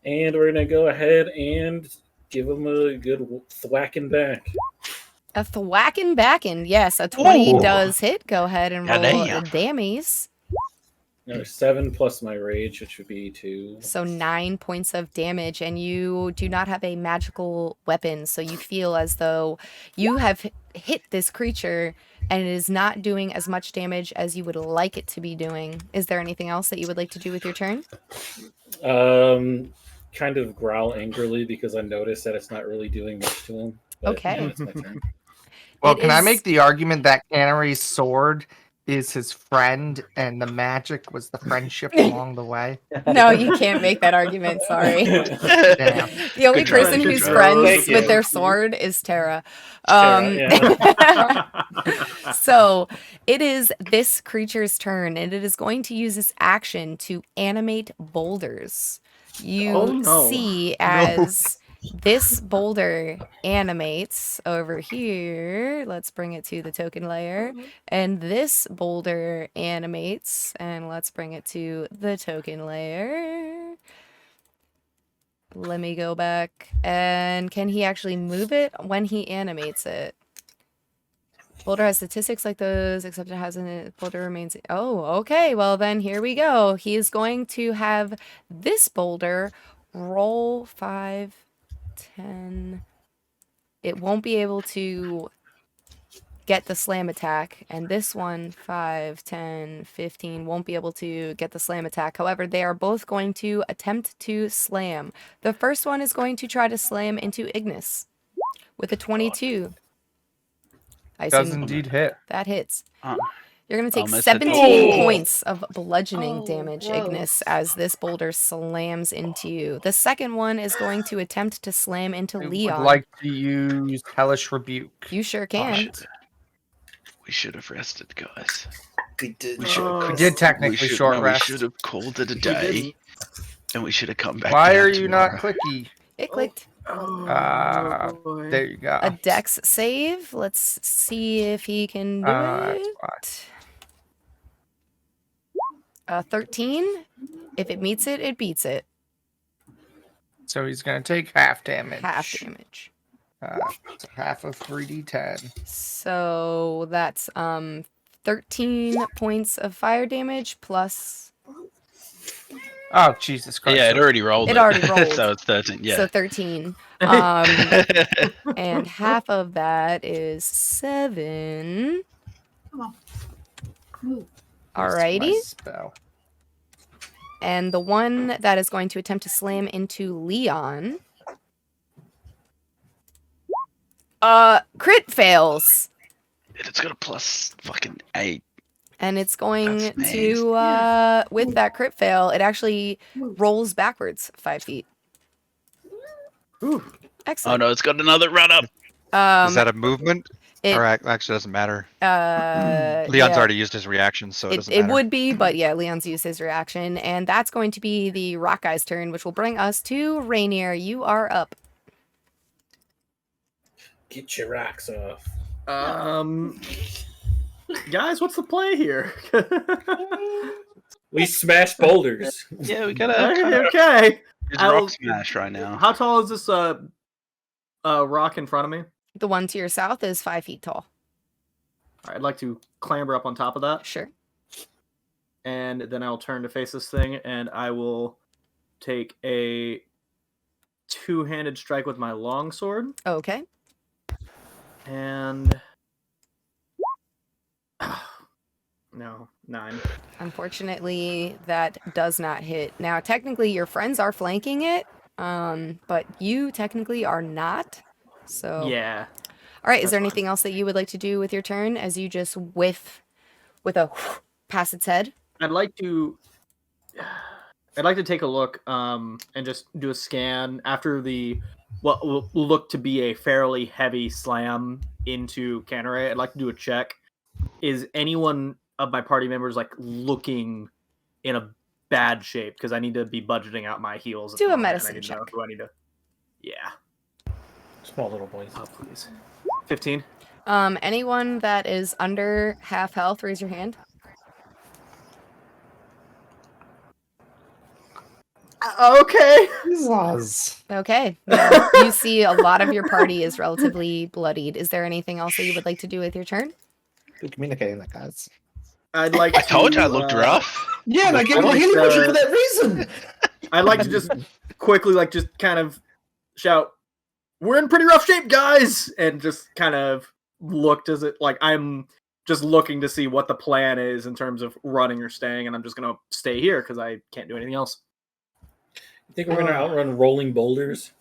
And we're gonna go ahead and give him a good thwacking back. A thwacking backin'. Yes, a 20 Ooh. does hit. Go ahead and roll Goddamn. the dammies. Another 7 plus my rage, which would be 2. So 9 points of damage, and you do not have a magical weapon, so you feel as though you have hit this creature and it is not doing as much damage as you would like it to be doing. Is there anything else that you would like to do with your turn? Kind of growl angrily because I noticed that it's not really doing much to him. But, Okay. That's my turn. Well, It can I is- make the argument that Cannery's sword is his friend and the magic was the friendship along the way? No, you can't make that argument. Sorry. Damn. The only Good try, person good who's try. friends Thank with you. their sword is Tara. Tara, So it is this creature's turn, and it is going to use its action to animate boulders. You Oh, no. see as this boulder animates over here. Let's bring it to the token layer. And this boulder animates, and let's bring it to the token layer. Let me go back. And can he actually move it when he animates it? Boulder has statistics like those, except it hasn't. Boulder remains. Oh, okay. Well, then here we go. He is going to have this boulder roll 5, 10. It won't be able to get the slam attack, and this one 5, 10, 15 won't be able to get the slam attack. However, they are both going to attempt to slam. The first one is going to try to slam into Ignis with a 22. I Does assume indeed hit. that hits. Uh, You're going to take almost hit. 17 Oh! points of bludgeoning Oh, damage, gross. Ignis, as this boulder slams into you. The second one is going to attempt to slam into I would Leon. like to use Hellish Rebuke. You sure can. We should have rested, guys. We did. We should. We did technically short We rest. should have called it a day, and we should have come back. Why down are you not tomorrow. clicky? It clicked. boy. There you go. A dex save. Let's see if he can do That's it. 13. If it meets it, it beats it. So he's going to take half damage. Half damage. It's half of 3d10. So that's 13 points of fire damage plus. Oh, Jesus Christ. Yeah, it already rolled. It already rolled. So it's 13. Yeah. So 13. And half of that is 7. Move. Alrighty. My spell. And the one that is going to attempt to slam into Leon. Crit fails. It's got a plus fucking 8. And it's going That's to, with that crit fail, it actually rolls backwards 5 feet. Ooh. Oh Excellent. no, it's got another run up. Is that a movement? it- Or actually doesn't matter. Leon's Leon's already used his reaction, so it doesn't It matter. would be, but yeah, Leon's used his reaction. And that's going to be the rock guy's turn, which will bring us to Rainier. You are up. Get your rocks off. Guys, what's the play here? We smash boulders. Yeah, we gotta kind of Okay. use I'll- rock smash right now. How tall is this rock in front of me? The one to your south is 5 feet tall. All right, I'd like to clamber up on top of that, Sure. and then I'll turn to face this thing, and I will take a two-handed strike with my longsword, Okay. and no, 9. Unfortunately, that does not hit. Now, technically, your friends are flanking it, but you technically are not. So, Yeah. all right. Is that's there fine. anything else that you would like to do with your turn as you just whiff with a past its head? I'd like to take a look and just do a scan after the what will look to be a fairly heavy slam into Canneray. I'd like to do a check. Is anyone of my party members like looking in a bad shape? Because I need to be budgeting out my heals. at Do the a moment, and I medicine need to know check. who I need to. Yeah. Small little boys. Oh, please. 15. Anyone that is under half health, raise your hand. Okay. Jesus. Okay. Well, you see a lot of your party is relatively bloodied. Is there anything else that you would like to do with your turn? Good communicating that, guys. I'd like I told you I to, looked rough. Yeah, and I gave I'd him a like healing to- potion for that reason. I'd like to just quickly, like, just kind of shout, "We're in pretty rough shape, guys!" And just kind of looked as it, like, I'm just looking to see what the plan is in terms of running or staying, and I'm just gonna stay here because I can't do anything else. You think we're gonna outrun rolling boulders?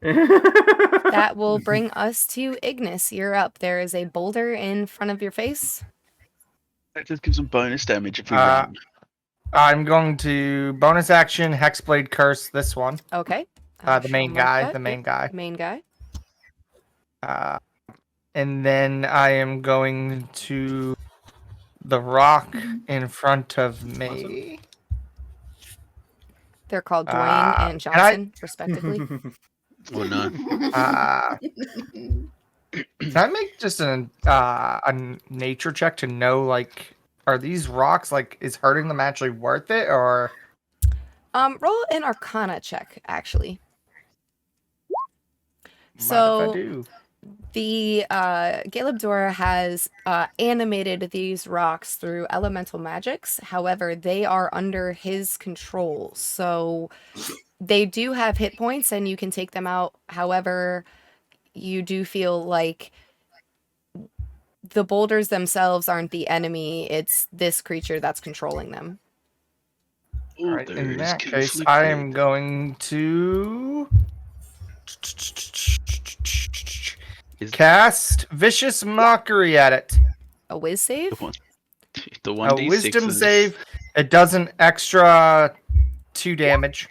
That will bring us to Ignis. You're up. There is a boulder in front of your face. That just gives them bonus damage if we Uh, run. I'm going to bonus action Hexblade Curse this one. Okay. The main guy. The main guy. Main guy. And then I am going to the rock in front of me. They're called Dwayne and can I- Johnson, respectively. Oh no. Can I make just a nature check to know, like, are these rocks, like, is hurting them actually worth it, or? Roll an Arcana check, actually. Mind if I So do? the Galebdor has animated these rocks through elemental magics. However, they are under his control. So they do have hit points and you can take them out. However, you do feel like the boulders themselves aren't the enemy. It's this creature that's controlling them. All right, in Others that case, I am conflicted. going to Is- cast Vicious Mockery at it. A whiz save? The one, the A 1d6 Wisdom is- save. It does an extra 2 damage.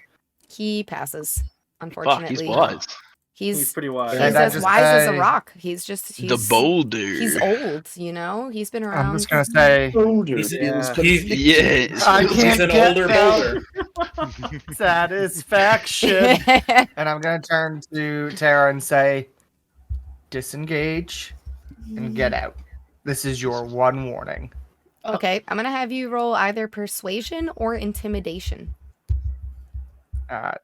He passes, Fuck, unfortunately. he's wise. He's pretty wise. He's And I as just wise as a say- rock. He's just The boulder. He's old, you know. He's been around. I'm just gonna say He's, Yeah. Yes. I he's can't an get older that. boulder. satisfaction, and I'm gonna turn to Tara and say, disengage and get out. This is your one warning. Okay, I'm gonna have you roll either persuasion or intimidation.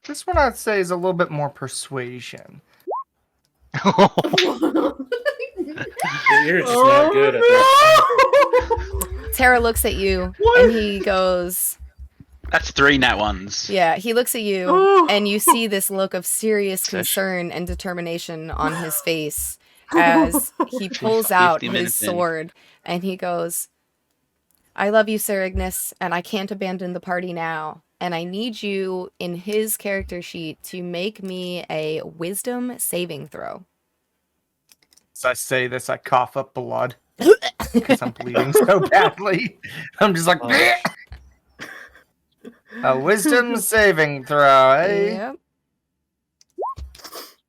This one I'd say is a little bit more persuasion. You're just not good at that. Tara looks at you and he goes, That's 3 nat ones. yeah, he looks at you and you see this look of serious Sesh. concern and determination on his face as he pulls out 50 his minutes in. sword and he goes, I love you, Sir Ignis, and I can't abandon the party now. And I need you in his character sheet to make me a wisdom saving throw. As I say this, I cough up blood because I'm bleeding so badly. I'm just like, a wisdom saving throw, eh? Yep.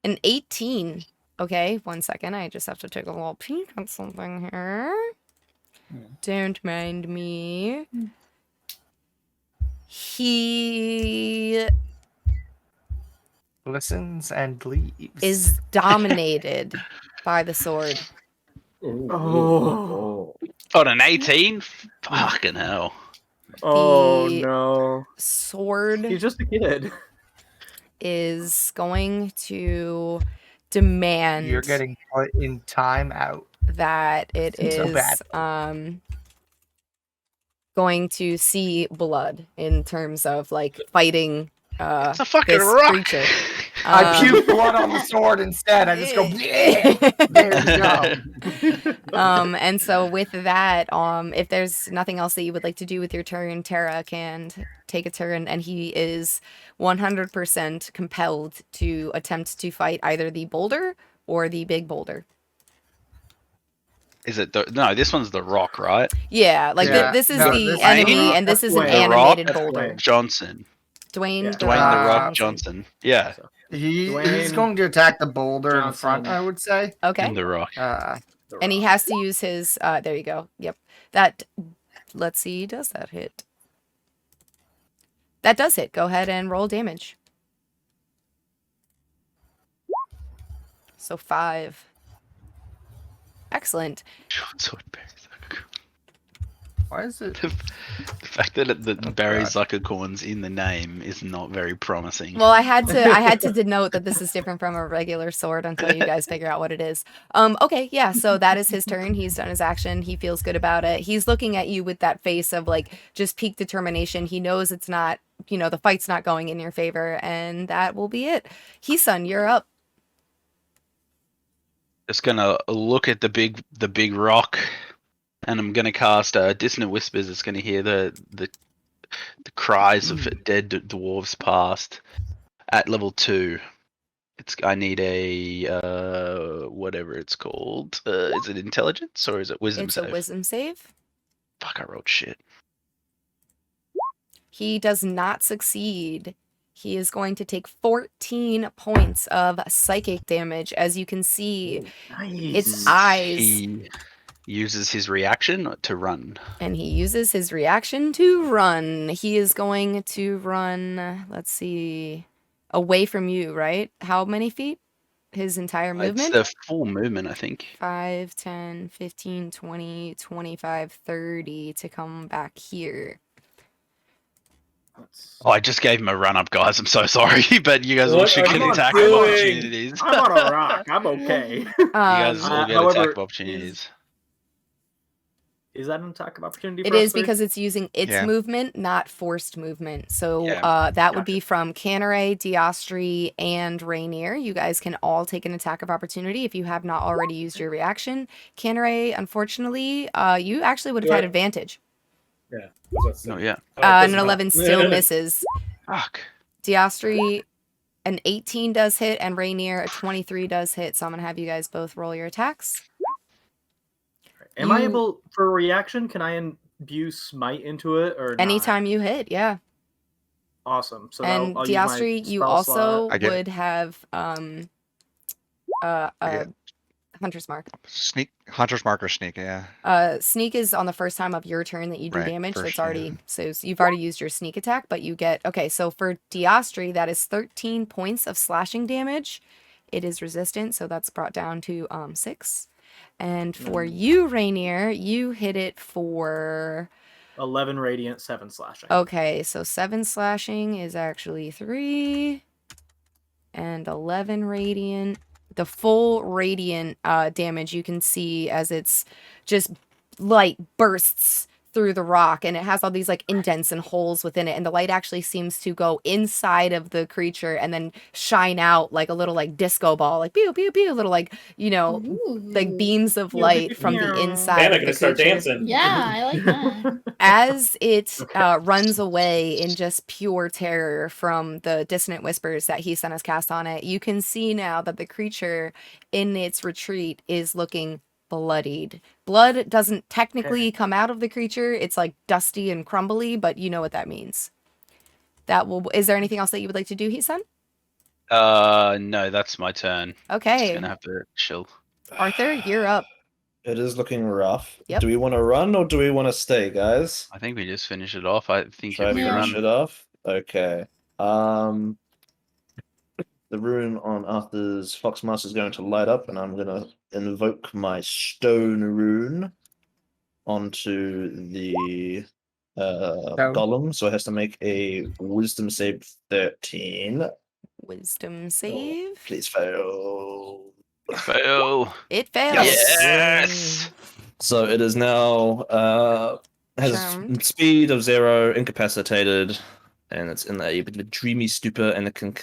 An 18. Okay, 1 second. I just have to take a little peek at something here. Don't mind me. He Listens and leaves. is dominated by the sword. Oh. On an 18? Fucking hell. Oh The- no. Sword He's just a kid. is going to demand You're getting put in time out. that it Seems so is bad. going to see blood in terms of like fighting It's a fucking this rock. creature. I puke blood on the sword instead. I just go, there you go. And so with that, if there's nothing else that you would like to do with your turn, Tara can take a turn, and he is 100% compelled to attempt to fight either the boulder or the big boulder. Is it no, this one's the rock, right? Yeah, like Yeah, this is no, the this is enemy, Dwayne. and this is an That's Dwayne. animated That's boulder. Dwayne. Johnson. Dwayne, Yeah. the Dwayne the Rock Rock Johnson. Yeah. He's Dwayne going to attack the boulder in front, Johnson. I would say. Okay. And the rock. And he has to use his there you go. Yep. That, let's see, does that hit? That does hit. Go ahead and roll damage. So 5. Excellent. Short sword bears. Why is it? The fact that the Barry Zuckercorn's in the name is not very promising. Well, I had to denote that this is different from a regular sword until you guys figure out what it is. Okay, yeah, so that is his turn. He's done his action. He feels good about it. He's looking at you with that face of like just peak determination. He knows it's not, the fight's not going in your favor, and that will be it. Hisun, you're up. Just gonna look at the big rock, and I'm gonna cast Dissonant Whispers. It's gonna hear the cries of dead dwarves past at level 2. I need a whatever it's called. Is it intelligence or is it wisdom It's save? a wisdom save. Fuck, I rolled shit. He does not succeed. He is going to take 14 points of psychic damage. As you can see, its eyes. He uses his reaction to run. And he uses his reaction to run. He is going to run, let's see, away from you, right? How many feet? His entire movement? It's the full movement, I think. 5, 10, 15, 20, 25, 30 to come back here. Oh, I just gave him a run up, guys. I'm so sorry, but you guys all What should are get you attack doing? opportunities. I'm on a rock. I'm okay. You guys all get however, attack opportunities. Is that an attack of opportunity? It for us is three? because it's using its Yeah. movement, not forced movement. So Yeah. that would be from Canare, Diostri, and Rainier. You guys can all take an attack of opportunity if you have not already used your reaction. Canare, unfortunately, you actually would have had Yeah. advantage. Yeah. Oh yeah. An 11 still misses. Fuck. Diostri, an 18 does hit, and Rainier, a 23 does hit. So I'm going to have you guys both roll your attacks. Am I able for a reaction? Can I imbue smite into it or not? Anytime you hit, yeah. Awesome. So And I'll use my Diostri, you spell also slot. I get it. would have Hunter's Mark. Hunter's Mark or Sneak, yeah. Sneak is on the first time of your turn that you do Right, damage. first, That's already so you've already used your sneak attack, but you get okay. So for Diostri, that is 13 points of slashing damage. It is resistant, so that's brought down to 6. And for you, Rainier, you hit it for 11 radiant, 7 slashing. okay. So 7 slashing is actually 3, and 11 radiant. The full radiant damage you can see as it's just light bursts through the rock, and it has all these like indents and holes within it, and the light actually seems to go inside of the creature and then shine out like a little like disco ball, like pew pew pew, little like like beams of light from the inside And of I'm the gonna start creature. dancing. Yeah, I like that. As it runs away in just pure terror from the dissonant whispers that he sent us cast on it, you can see now that the creature in its retreat is looking bloodied. Blood doesn't technically come out of the creature. It's like dusty and crumbly, but you know what that means. Is there anything else that you would like to do, Hisun? No, that's my turn. Okay. Just gonna have to chill. Arthur, you're up. It is looking rough. Yep. Do we want to run or do we want to stay, guys? I think we just finish it off. I think Try if to we finish run. it off. Okay. The rune on Arthur's Foxmaster is going to light up, and I'm going to invoke my stone rune onto the golem. So it has to make a wisdom save 13. Wisdom save. Please fail. Fail. It fails. Yes. So it is now has Charmed. speed of 0, incapacitated, and it's in a bit of a dreamy stupor, and it can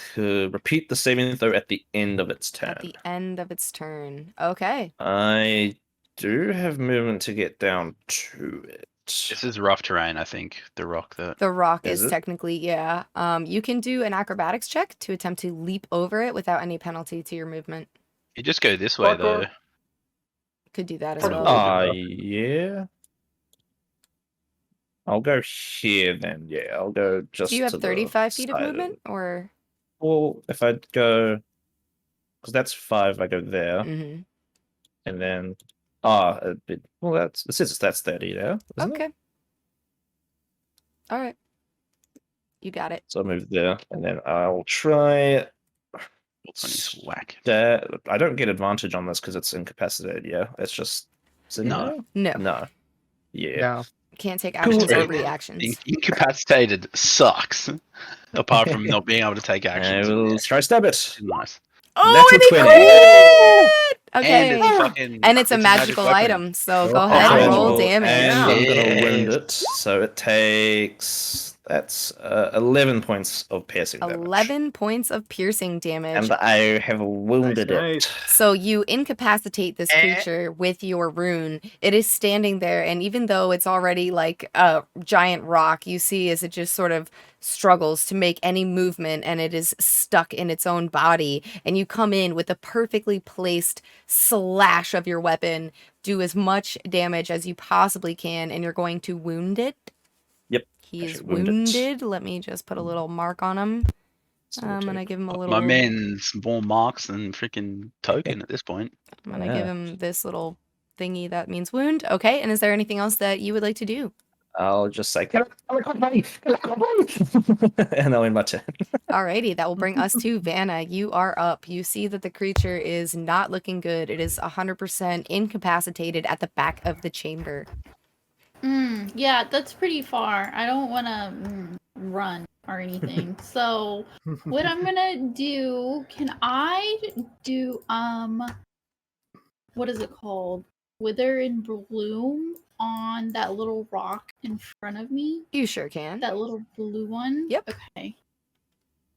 repeat the saving throw at the end of its turn. At the end of its turn. Okay. I do have movement to get down to it. This is rough terrain, I think. The rock that. The rock Is is it? technically, yeah. You can do an acrobatics check to attempt to leap over it without any penalty to your movement. You just go this way though. Could do that as Probably. well. Yeah. I'll go here then. Yeah, I'll go just. Do you have to the 35 feet of side movement, or? Well, if I go, because that's 5, I go there, Mhm. and then well, it says that's 30 there. Isn't Okay. It? All right. You got it. So I move there, and then I'll try. Whack. That I don't get advantage on this because it's incapacitated. Yeah, it's just. Is it No. No. No. Yeah. Yeah. Can't take actions or Cool. reactions. Incapacitated sucks. Apart from not being able to take I actions. will try stab it. Nice. Oh, Natural and 20. he crit! Okay. And it's fucking. And it's a magical item, so go ahead and roll Magical, damage. And I'm gonna Yes. wound it. So it takes 11 points of piercing damage. 11 points of piercing damage. And I have wounded Nice. it. So you incapacitate this creature with your rune. It is standing there, and even though it's already like a giant rock, you see as it just sort of struggles to make any movement, and it is stuck in its own body. And you come in with a perfectly placed slash of your weapon, do as much damage as you possibly can, and you're going to wound it. Yep. He I is should wound it. wounded. Let me just put a little mark on him. So I'm we'll gonna take- give him a little. My man's more marks than freaking token at this point. I'm gonna Yeah. give him this little thingy that means wound. Okay, and is there anything else that you would like to do? I'll just say, and I'll end my turn. Alrighty, that will bring us to Vanna. You are up. You see that the creature is not looking good. It is 100% incapacitated at the back of the chamber. Yeah, that's pretty far. I don't want to run or anything. So, what I'm gonna do? Can I do what is it called? Wither and Bloom on that little rock in front of me? You sure can. That little blue one? Yep. Okay.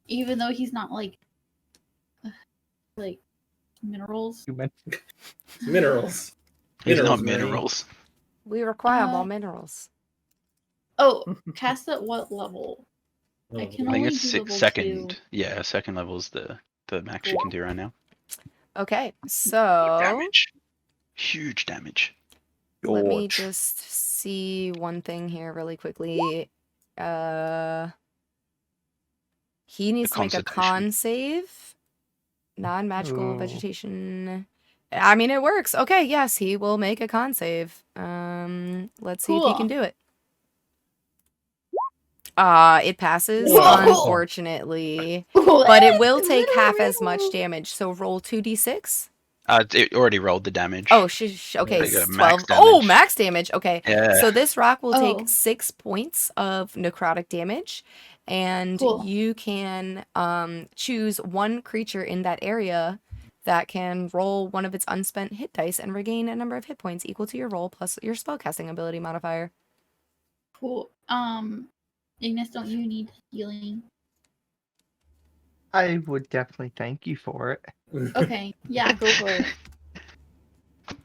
Even though he's not like minerals. Minerals. He's not man. minerals. We require more Uh, minerals. Oh, cast at what level? Oh, I can I think only it's do level second. 2. Yeah, second level is the max you can do right now. Okay, so Damage. Huge damage. let me George. just see one thing here really quickly. He needs to make a Constitution. con save. Non-magical Ooh. vegetation. I mean, it works. Okay, yes, he will make a con save. Let's see if he Cool. can do it. It passes, Whoa. unfortunately. But it will take half as much damage, so roll 2d6. It already rolled the damage. Oh, okay, You got 12. max Oh, damage. max damage. Okay. Yeah. So this rock will Oh. take 6 points of necrotic damage, and Cool. you can choose one creature in that area that can roll one of its unspent hit dice and regain a number of hit points equal to your roll plus your spellcasting ability modifier. Cool. Ignis, don't you need healing? I would definitely thank you for it. Okay, yeah, go for it.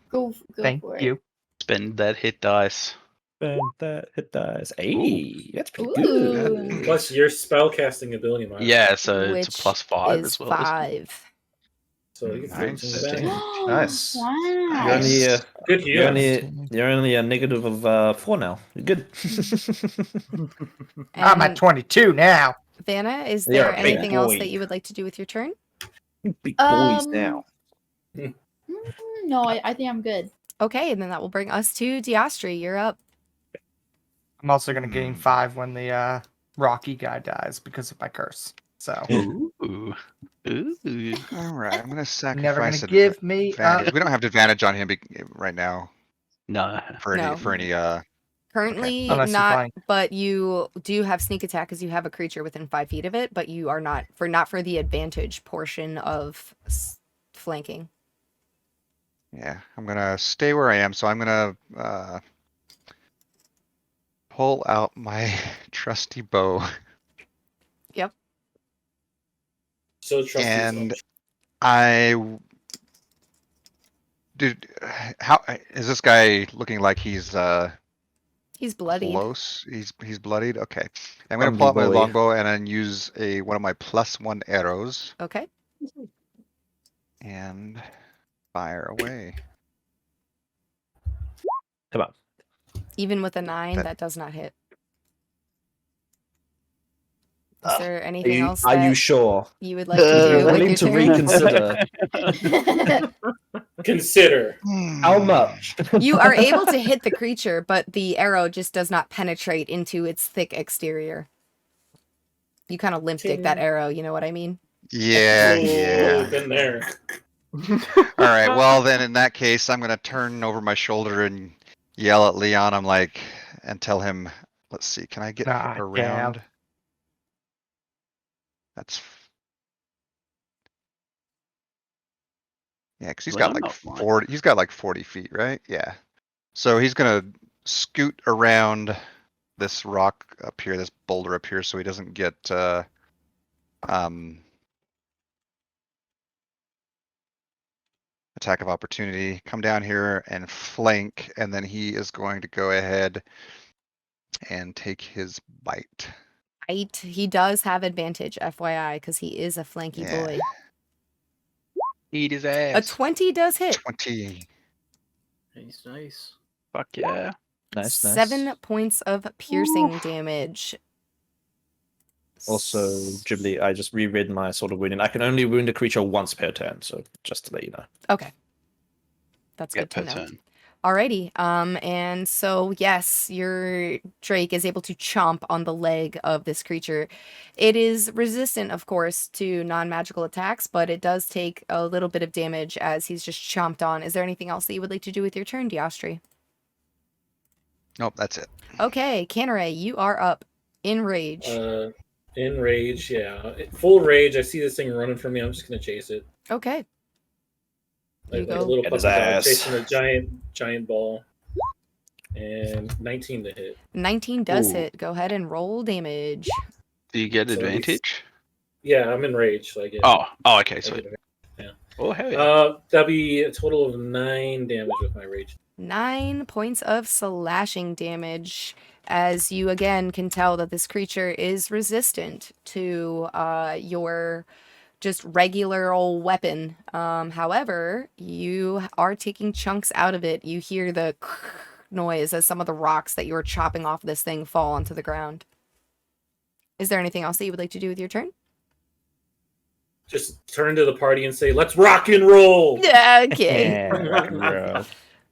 Go Thank for you. Spend that hit dice. Spend that hit dice. Hey, that's pretty it. good. Ooh. Plus your spellcasting ability, Mark. Yeah, so it's Which a +5 is as well. isn't it? 5. So you can Nice. 15 damage. Nice. Wow. You're only, Good you're heal. only a negative of 4 now. You're good. I'm at And 22 now. Vanna, is You're there a big anything else boy. that you would like to do with your turn? Big boys now. No, I think I'm good. Okay, and then that will bring us to Diostri. You're up. I'm also going to gain 5 when the Rocky guy dies because of my curse. So Ooh. All right, I'm gonna never going sacrifice to give me advantage. up. We don't have advantage on him right now No. for any No. Currently Unless you not, find- but you do have sneak attack because you have a creature within 5 feet of it, but you are not for the advantage portion of flanking. Yeah, I'm gonna stay where I am. So I'm gonna pull out my trusty bow. So trusty. And how is this guy looking like he's He's bloodied. close? He's bloodied. Okay, I'm gonna Bumby pull out my boy. longbow and then use one of my +1 arrows Okay. and fire away. Come on. Even with a 9, That- that does not hit. Is there anything Are you, else are that you sure? you would like to do I with need your to turn? reconsider. Consider. How much? You are able to hit the creature, but the arrow just does not penetrate into its thick exterior. You kind of limp dick that arrow, you know what I mean? Yeah, Ooh, yeah. Been there. All right. Well, then in that case, I'm gonna turn over my shoulder and yell at Leon. I'm like, and tell him, let's see, can I get Ah, damn. around? That's yeah, because he's got Well, like not 40. He's got like 40 feet, right? Yeah. So he's gonna scoot around this rock up here, this boulder up here, so he doesn't get attack of opportunity. Come down here and flank, and then he is going to go ahead and take his bite. He does have advantage, FYI, because he is a flanky Yeah. boy. Eat his A ass. 20 does hit. 20. Nice, nice. Fuck yeah. Nice, 7 nice. points of piercing damage. Also, Ghibli, I just reread my sort of wounding. I can only wound a creature once per turn, so just to let you know. Okay. That's Yeah, good to per know. turn. Alrighty. And so yes, your Drake is able to chomp on the leg of this creature. It is resistant, of course, to non-magical attacks, but it does take a little bit of damage as he's just chomped on. Is there anything else that you would like to do with your turn, Austihr? Nope, that's it. Okay, Canneray, you are up. In rage. In rage, yeah. Full rage. I see this thing running from me. I'm just gonna chase it. Okay. You Like go. a little Get puppy his dog ass. chasing a giant ball. And 19 to hit. 19 does Ooh. hit. Go ahead and roll damage. Do you get So at least- advantage? Yeah, I'm in rage, so I get. Oh, okay, I sweet. get it. Oh, hell yeah. That'd be a total of 9 damage with my rage. 9 points of slashing damage, as you again can tell that this creature is resistant to your just regular old weapon. However, you are taking chunks out of it. You hear the noise as some of the rocks that you are chopping off this thing fall onto the ground. Is there anything else that you would like to do with your turn? Just turn to the party and say, "Let's rock and roll." Yeah, okay. Yeah.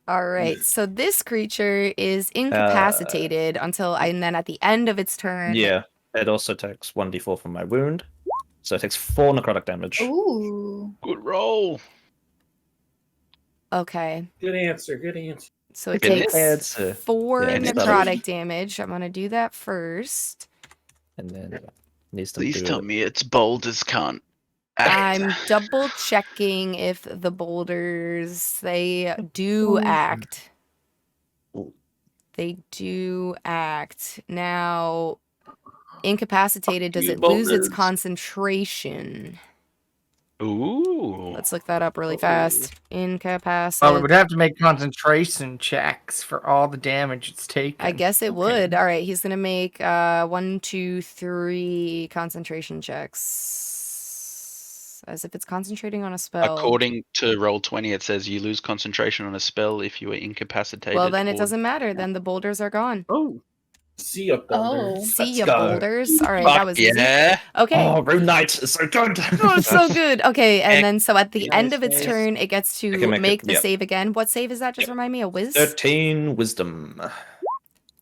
All right. So this creature is incapacitated and then at the end of its turn. Yeah, it also takes 1d4 from my wound. So it takes 4 necrotic damage. Ooh. Good roll. Okay. Good answer. Good answer. So it Good takes answer. 4 Yeah, it's better. necrotic damage. I'm going to do that first. And then needs to Please do tell me it's boulders can't I'm act. double checking if the boulders, they do act. Ooh. They do act. Now, incapacitated, does you, it lose its boulders. concentration? Ooh. Let's look that up really fast. Well, it Incapacitated. would have to make concentration checks for all the damage it's taken. I guess it would. All right, he's gonna make 1, 2, 3 concentration checks. As if it's concentrating on a spell. According to Roll20, it says you lose concentration on a spell if you are incapacitated. Well, then it or- doesn't matter. Then the boulders are gone. Oh, See ya, Boulder. Oh. See Let's ya, go. boulders. All right, Fuck that was easy. yeah. Okay. Oh, Rune Knight is so good. Oh, it's so good. Okay, and then so at the Nice, end of its nice. turn, it gets I to can make, make it, the yep. save again. What save is that? Just Yep. remind me. A whiz? 13 wisdom.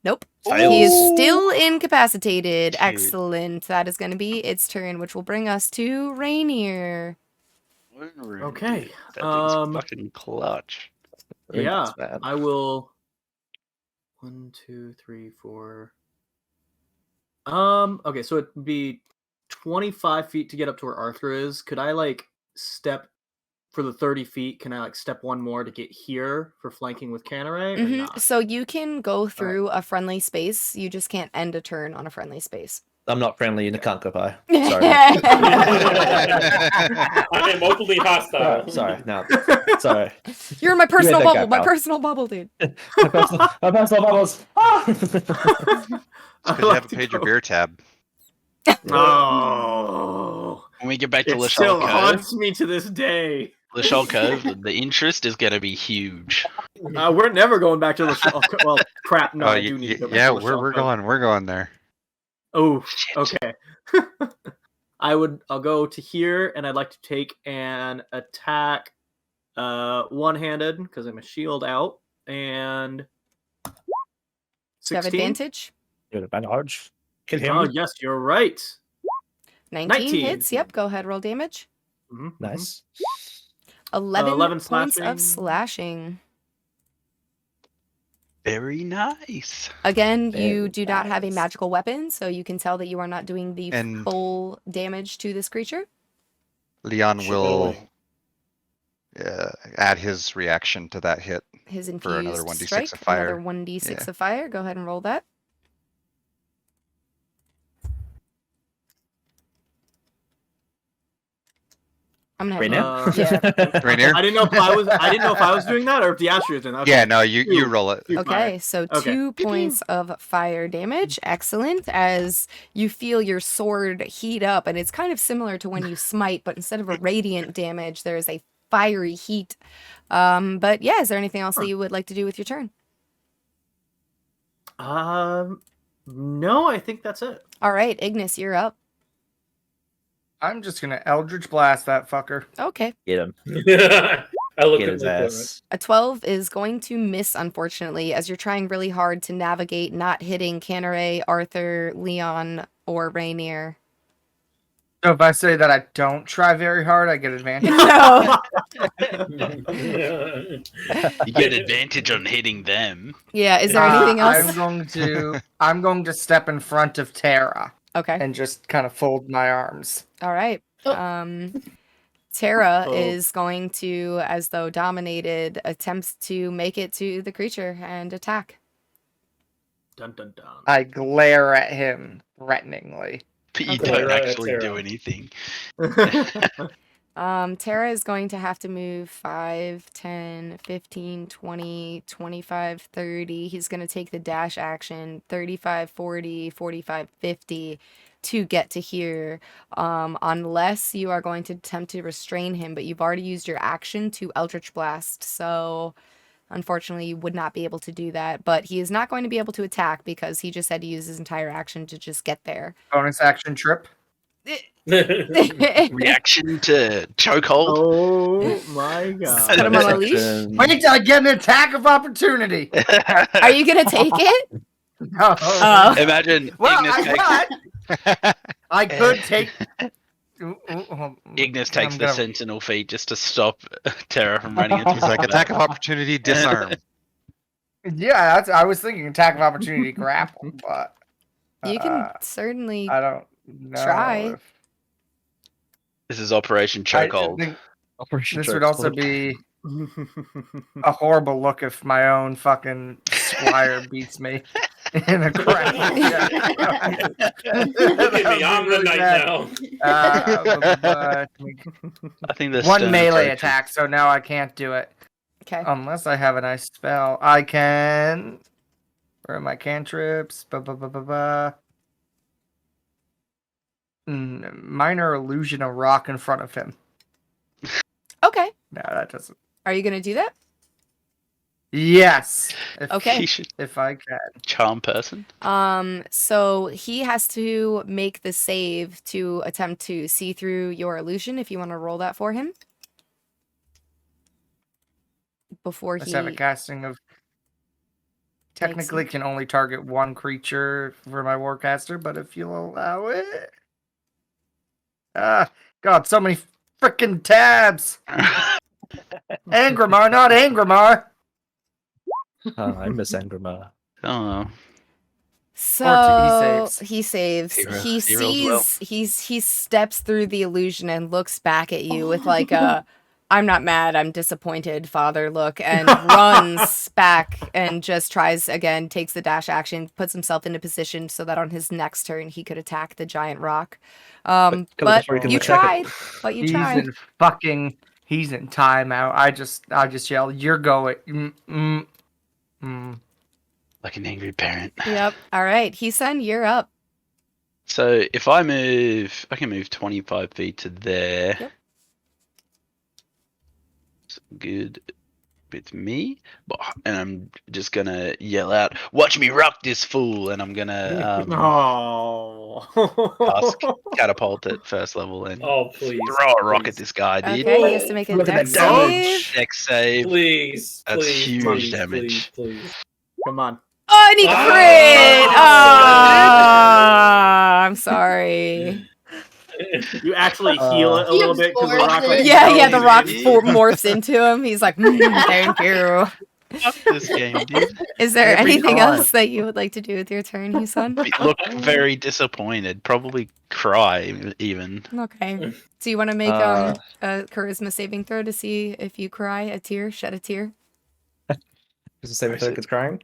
Nope. Fails. He is still incapacitated. Shoot. Excellent. That is going to be its turn, which will bring us to Rainier. okay. That thing's fucking clutch. Rune Yeah, Knight's bad. I will. 1, 2, 3, 4. Okay, so it'd be 25 feet to get up to where Arthur is. Could I like step for the 30 feet? Can I like step one more to get here for flanking with Canneray? Or not? So you can go through a friendly space. You just can't end a turn on a friendly space. I'm not friendly and I can't go by. Sorry. I am openly hostile. Sorry. No. Sorry. You're my personal that guy, bubble. My pal. personal bubble, dude. My personal bubbles. Ah! Because you haven't paid your beer tab. Oh, When we get back to it Lashal still Cove, haunts me to this day. Lashal Cove, the interest is going to be huge. We're never going back to the. Well, crap. No, Oh, I do need to go back yeah, to we're going there. Oh, Shit. okay. I'll go to here, and I'd like to take an attack, one-handed because I'm a shield out, and Do you have 16. advantage? You're the large. Kill him. Oh, yes, you're right. 19 hits. Yep. Go ahead. Roll damage. Mhm, Nice. 11 11 points of slashing. slashing. Very nice. Again, you Very do not have a nice. magical weapon, so you can tell that you are not doing the And- full damage to this creature. Leon will Chilling. add his reaction to that hit. His For another infused 1d6 strike, of fire. another 1d6 Yeah. of fire. Go ahead and roll that. I'm gonna have Yeah. Rainier? I didn't know if I was doing that or if the Astrid was doing that. Okay. Yeah, no, you roll it. Two fire. Okay, so Okay. 2 points of fire damage. Excellent. As you feel your sword heat up, and it's kind of similar to when you smite, but instead of a radiant damage, there is a fiery heat. But yeah, is there anything else that you would like to do with your turn? No, I think that's it. All right, Ignis, you're up. I'm just gonna Eldritch Blast that fucker. Okay. Get him. I look Get at his Luke, ass. A 12 is going to miss, unfortunately, as you're trying really hard to navigate not hitting Canare, Arthur, Leon, or Rainier. So if I say that I don't try very hard, I get advantage. No. You get advantage on hitting them. Yeah, is there anything else? I'm going to step in front of Tara Okay. and just kind of fold my arms. All right. Oh. Tara Oh. is going to, as though dominated, attempts to make it to the creature and attack. Dun dun dun. I glare at him threateningly. But you Okay. don't Right, actually do Tara. anything. Tara is going to have to move 5, 10, 15, 20, 25, 30. He's going to take the dash action 35, 40, 45, 50 to get to here. Unless you are going to attempt to restrain him, but you've already used your action to Eldritch Blast. So unfortunately, you would not be able to do that. But he is not going to be able to attack because he just had to use his entire action to just get there. Bonus action trip. Reaction to chokehold. Oh my Put god. him on a leash. Wait till I get an attack of opportunity. Are you going to take it? No. Oh. Imagine Well, I could take. Ignis takes I'm the gonna- sentinel feat just to stop Terra from running into He's like, attack of opportunity, disarm. Yeah, I was thinking attack of opportunity grapple, but You can certainly I don't know. try. if- This is Operation I Chokehold. think Operation this would Chokehold. also be a horrible look if my own fucking squire beats me in a grapple. Look at me, I'm the knight now. But I think there's one melee attack, so now I can't do it Okay. unless I have a nice spell. I can. Where are my cantrips? Minor illusion of rock in front of him. Okay. No, that doesn't. Are you going to do that? Yes. If, Okay. He should If I can. charm person. So he has to make the save to attempt to see through your illusion if you want to roll that for him. Before Let's he have a casting of. Technically, can only target one creature for my warcaster, but if you'll allow it. God, so many freaking tabs. Angramar, not Angramar. I miss Angramar. Oh, So saves. he saves. He He rolls well. sees he steps through the illusion and looks back at you with like a I'm not mad, I'm disappointed father look, and runs back and just tries again, takes the dash action, puts himself into position so that on his next turn he could attack the giant rock. But before he can you attack tried. it. But you tried. He's in timeout. I just yell, "You're going." like an angry parent. Yep. All right, Hisan, you're up. So if I move, I can move 25 feet to there. Yep. It's good with me. And I'm just gonna yell out, "Watch me rock this fool!" And I'm gonna ask catapult at first level and Oh, please. throw a rock please. at this guy, dude. Okay, he has to make a Look at dex that damage. save. Dex save. Please. That's please, huge please, damage. Please, Come on. Oh, and he Oh! crit! Oh, I'm sorry. please. You actually heal it a He little bit because the absorbs rock. it. Like, Yeah, melts the rock in. morphs into him. He's like, thank you. Fuck this game, dude. Is there Every anything time. else that you would like to do with your turn, Huson? Look very disappointed. Probably cry even. Okay. Do you want to make a charisma saving throw to see if you cry a tear, shed a tear? Is the same thing as crying?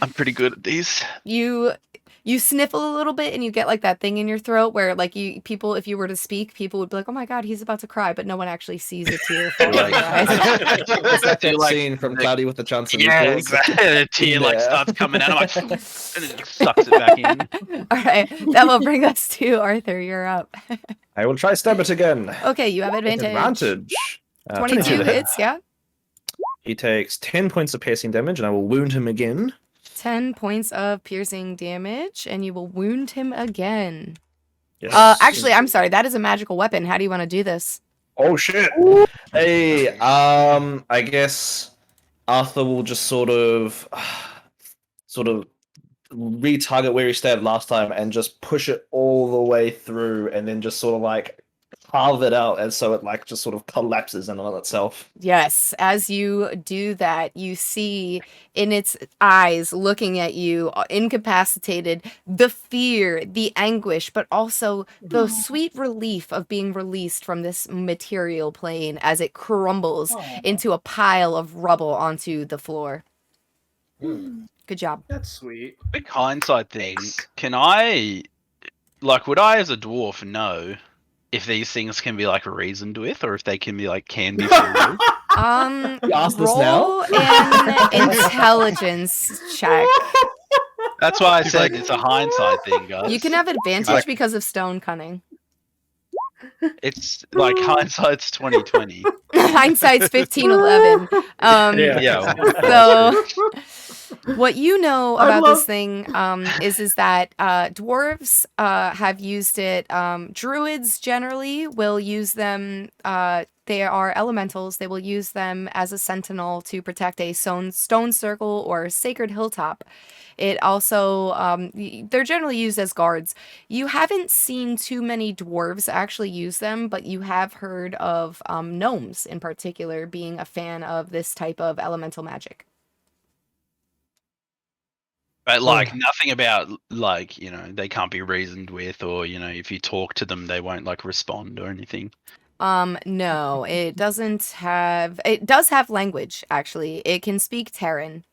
I'm pretty good at these. You sniffle a little bit and you get like that thing in your throat where like people, if you were to speak, people would be like, oh my god, he's about to cry, but no one actually sees a tear from your eyes. It's like that Like- scene from Cloudy with the Chance of Yeah, Meatballs. exactly. A tear like Yeah. starts coming out. I'm like, and it just sucks it back in. All right, that will bring us to Arthur. You're up. I will try stab it again. Okay, you have advantage. Advantage. 22 hits, yeah. He takes 10 points of piercing damage, and I will wound him again. 10 points of piercing damage, and you will wound him again. Yes. Actually, I'm sorry. That is a magical weapon. How do you want to do this? Oh shit! Hey, I guess Arthur will just sort of retarget where he stabbed last time and just push it all the way through, and then just sort of like carve it out, and so it like just sort of collapses in on itself. Yes, as you do that, you see in its eyes looking at you, incapacitated, the fear, the anguish, but also the sweet relief of being released from this material plane as it crumbles into a pile of rubble onto the floor. Good job. That's sweet. Big hindsight thing. Can I, like, would I as a dwarf know if these things can be like reasoned with, or if they can be like can be fooled? You asked this Roll an intelligence check. That's why I said it's a hindsight thing, guys. You can have advantage Like- because of stone cunning. It's like hindsight's 2020. Hindsight's 1511. Yeah. So what you know I about love- this thing is that dwarves have used it. Druids generally will use them. They are elementals. They will use them as a sentinel to protect a stone circle or sacred hilltop. It also, they're generally used as guards. You haven't seen too many dwarves actually use them, but you have heard of gnomes in particular being a fan of this type of elemental magic. But like nothing about like, you know, they can't be reasoned with, or, you know, if you talk to them they won't like respond or anything. No, it doesn't have, it does have language, actually. It can speak Terran.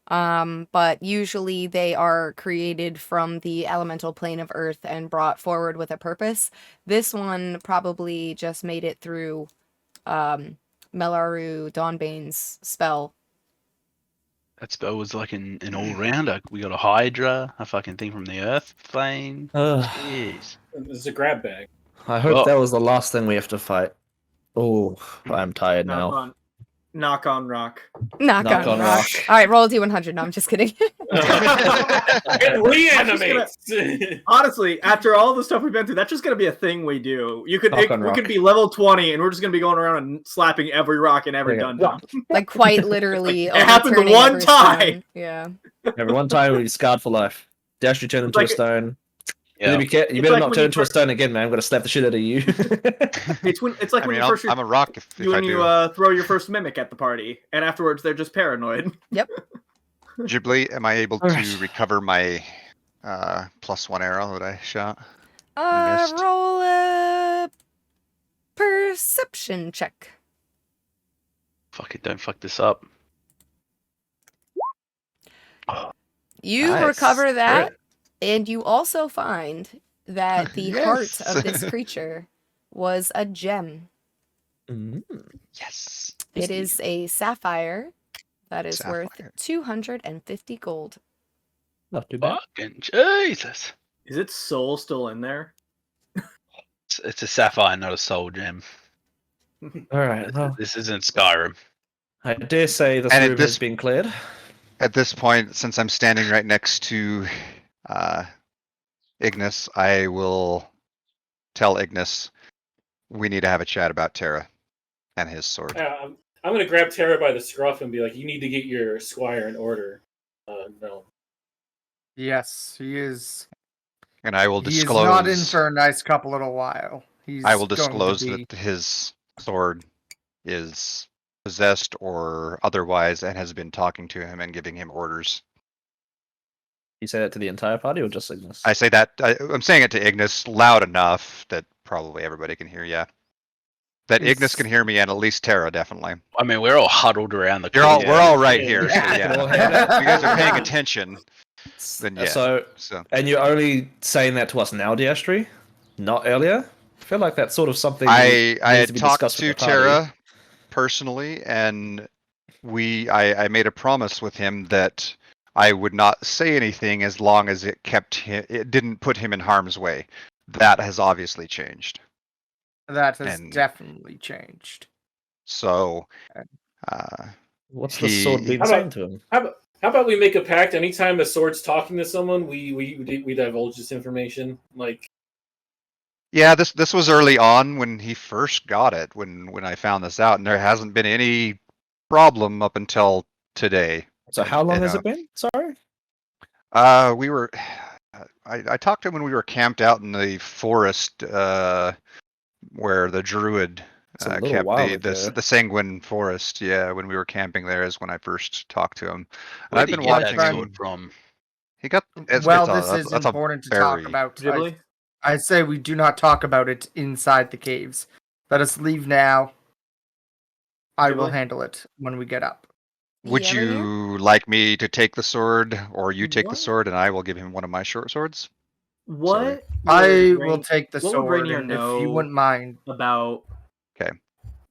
But usually they are created from the elemental plane of Earth and brought forward with a purpose. This one probably just made it through Melaru Dawnbane's spell. That spell was like an all-rounder. We got a Hydra, a fucking thing from the Earth plane. Jeez. This is a grab bag. I hope Oh. that was the last thing we have to fight. Oh, I'm tired now. Knock on rock. Knock on rock. All right, roll a D100. No, I'm just kidding. It reanimates. Honestly, after all the stuff we've been through, that's just gonna be a thing we do. You could Knock on we rock. could be level 20 and we're just gonna be going around and slapping every rock in every There you go. dungeon. Like quite literally. It happened overturning one every time. stone. Yeah. Every one time we scarred for life. Dash, you turn into like a stone. Yeah. You better like not when turn you into a first- stone again, man. I'm gonna slap the shit out of you. It's like I when mean, you first I'm a rock if I when do. you throw your first mimic at the party, and afterwards they're just paranoid. Ghibli, am I able to Alright. recover my +1 arrow that I shot? Missed. Roll a perception check. Fuck it, don't fuck this up. You Nice. recover that, Great. and you also find that the heart Yes. of this creature was a gem. Mm. Yes. It is a sapphire that is worth Sapphire. 250 gold. Not too bad. Fucking Jesus. Is its soul still in there? It's a sapphire, not a soul gem. All right. Well, This isn't Skyrim. I dare say this And at room this- has been cleared. At this point, since I'm standing right next to Ignis, I will tell Ignis we need to have a chat about Terra and his sword. I'm gonna grab Tara by the scruff and be like, "You need to get your squire in order." No. Yes, he is. And I will He is disclose. not in for a nice couple little while. He's I will going to disclose be- that his sword is possessed or otherwise, and has been talking to him and giving him orders. You say that to the entire party or just Ignis? I say that I'm saying it to Ignis loud enough that probably everybody can hear. Yeah, that Ignis can hear me, and at least Terra definitely. I mean, we're all huddled around the. We're all right Yeah. here. So yeah, if you guys are paying attention, then yeah. So, and you're only saying that to us now, Diastri, not earlier. I feel like that's sort of something I needs had to be talked discussed to with the party. Terra personally, and I made a promise with him that I would not say anything as long as it didn't put him in harm's way. That has obviously changed. That has definitely changed. So, what's the sword been saying to him? How about we make a pact? Anytime a sword's talking to someone, we divulge this information. Like, yeah, this was early on when he first got it. When I found this out, and there hasn't been any problem up until today. So how long has it been? Sorry. We were. I talked to him when we were camped out in the forest, where the druid kept the sanguine forest. Yeah, when we were camping there is when I first talked to him. And I've been watching him from. He got. This is important to talk about. Jibbly? I say we do not talk about it inside the caves. Let us leave now. I will handle it when we get up. Would you like me to take the sword, or you take the sword, and I will give him one of my short swords? What? I will take the sword, Rainier and know if you wouldn't mind. About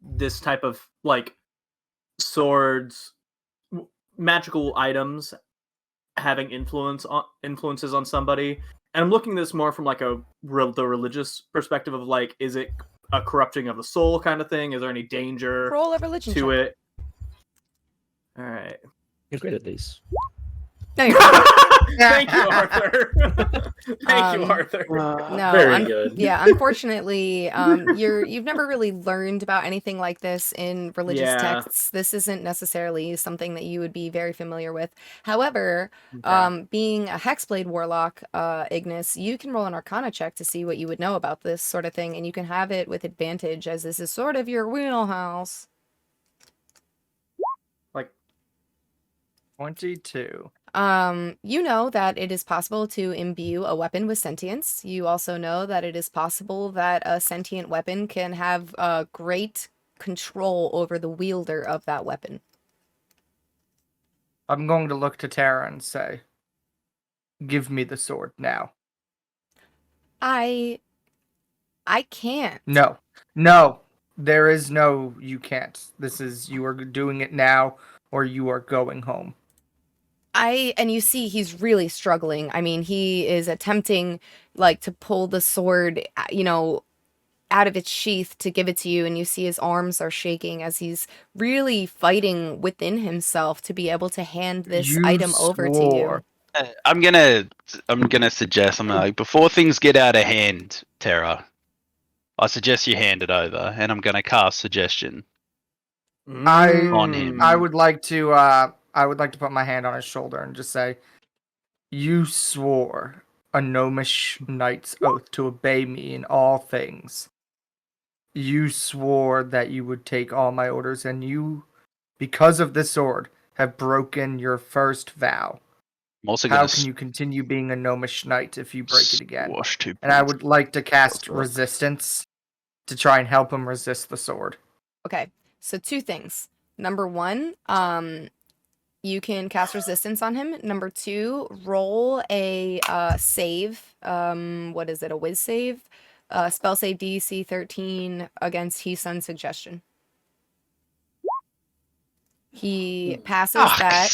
this type of like swords, magical items having influences on somebody, and I'm looking at this more from like the religious perspective of like, is it a corrupting of the soul kind of thing? Is there any danger Roll a religion to check. it? All right. You're great at these. No, Thank you, Arthur. Thank you, Arthur. No, Very good. Yeah, unfortunately, you've never really learned about anything like this in religious texts. This isn't necessarily something that you would be very familiar with. However, being a Hexblade Warlock, Ignis, you can roll an Arcana check to see what you would know about this sort of thing, and you can have it with advantage, as this is sort of your wheelhouse. 22. You know that it is possible to imbue a weapon with sentience. You also know that it is possible that a sentient weapon can have great control over the wielder of that weapon. I'm going to look to Terra and say, give me the sword now. I can't. No. There is no you can't. This is, you are doing it now or you are going home. And you see he's really struggling. I mean, he is attempting like to pull the sword, out of its sheath to give it to you, and you see his arms are shaking as he's really fighting within himself to be able to hand this item over to you. I'm gonna suggest something like, before things get out of hand, Terra, I suggest you hand it over, and I'm gonna cast suggestion on him. I would like to put my hand on his shoulder and just say, you swore a gnomish knight's oath to obey me in all things. You swore that you would take all my orders, and you, because of this sword, have broken your first vow. How can you continue being a gnomish knight if you break it again? And I would like to cast resistance to try and help him resist the sword. Okay, so 2 things. Number 1, you can cast resistance on him. Number 2, roll a save. What is it? A whiz save? Spell save DC 13 against Hesun's suggestion. He passes that.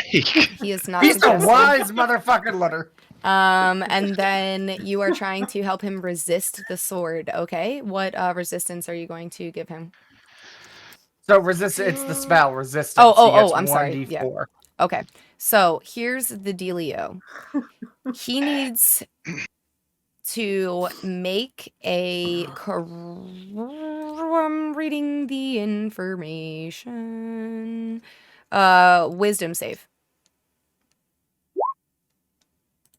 He is not. He's a wise motherfucking letter. And then you are trying to help him resist the sword. Okay, what resistance are you going to give him? So it's the spell resistance. Oh, I'm sorry. 1d4. Yeah. Okay, so here's the dealio. He needs to make a. I'm reading the information. Wisdom save.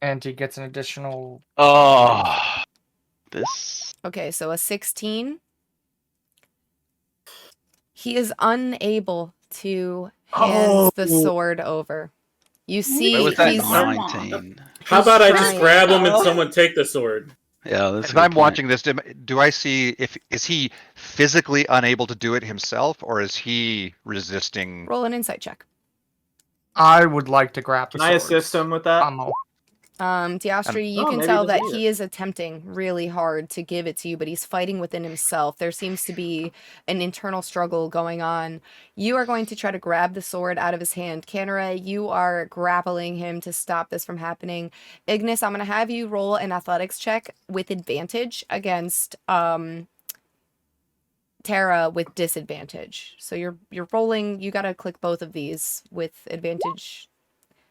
And he gets an additional. This. Okay, so a 16. He is unable to hand the sword over. You see, Where was that he's 19? How about I just trying. grab him and someone take the sword? Yeah, that's. As a good I'm point. watching this, do I see is he physically unable to do it himself, or is he resisting? Roll an insight check. I would like to grab the Can I swords. assist him with that? Diastri, you Oh, can maybe tell he that doesn't need he is attempting really hard to give it to you, but he's fighting within himself. There seems to be an internal struggle going on. You are going to try to grab the sword out of his hand. Canara, you are grappling him to stop this from happening. Ignis, I'm going to have you roll an athletics check with advantage against Tara with disadvantage. So you're rolling, you got to click both of these with advantage.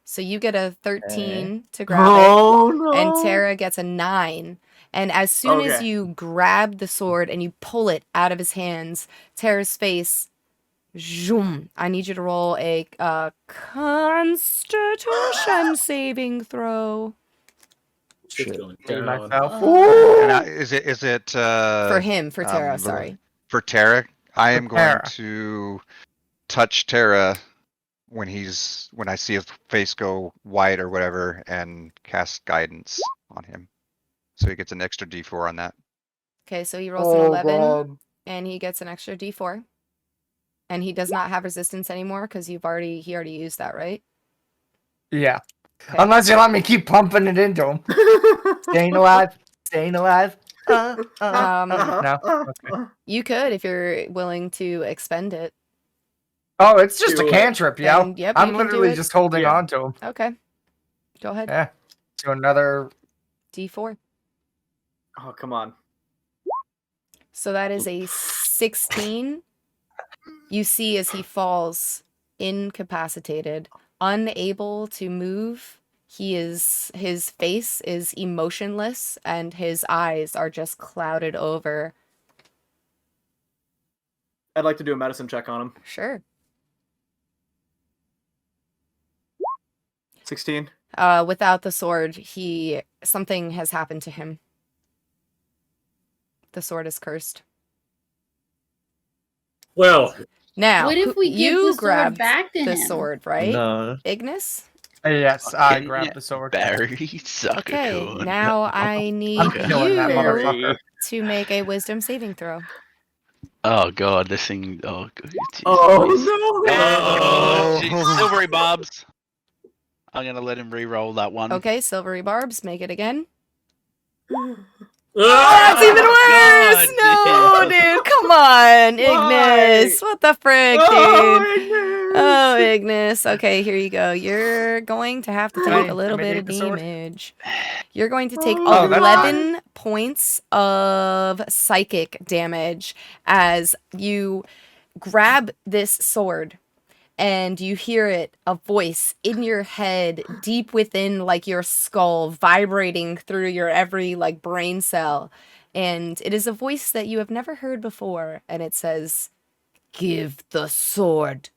So you get a 13 to grab it, and Tara gets a 9. And as soon as you grab the sword and you pull it out of his hands, Tara's face, zoom. I need you to roll a Constitution saving throw. Shit's going Hate down. myself. And is it For him, for Tara, sorry. For Tara, I am going Tara. to touch Tara when I see his face go white or whatever, and cast guidance on him, so he gets an extra D4 on that. Okay, so he rolls an 11, God. and he gets an extra D4. And he does not have resistance anymore because he already used that, right? Yeah. Okay. Unless you let me keep pumping it into him. Staying alive. Staying alive. No. Okay. You could if you're willing to expend it. Oh, it's just Do a it. cantrip, yo. Then, yep, you I'm can do literally it. just holding Yeah. on to him. Okay. Go ahead. Yeah. To another. D4. Oh, come on. So that is a 16. You see as he falls incapacitated, unable to move. His face is emotionless and his eyes are just clouded over. I'd like to do a medicine check on him. Sure. 16. Without the sword, something has happened to him. The sword is cursed. Well, What Now, if we give you the sword grabbed back to the him? sword, right? No. Ignis? Yes, I Okay, grabbed the sword. Barry, sucker. Okay, now I need I'm killing that you motherfucker. to make a wisdom saving throw. Oh god, this thing. Oh, God, geez, Oh, please. no. Oh, geez, Silvery Bobs. I'm gonna let him re-roll that one. Okay, silvery barbs, make it again. ah! That's even worse! God, No, dude, come on, Ignis. What the frick, dude? Oh, Ignis. Okay, here you go. You're going to have to take a little bit of damage. You're going to take Oh, that's 11 points of psychic damage as you grab this sword and you hear a voice in your head, deep within like your skull, vibrating through your every like brain cell. And it is a voice that you have never heard before. And it says, "Give the sword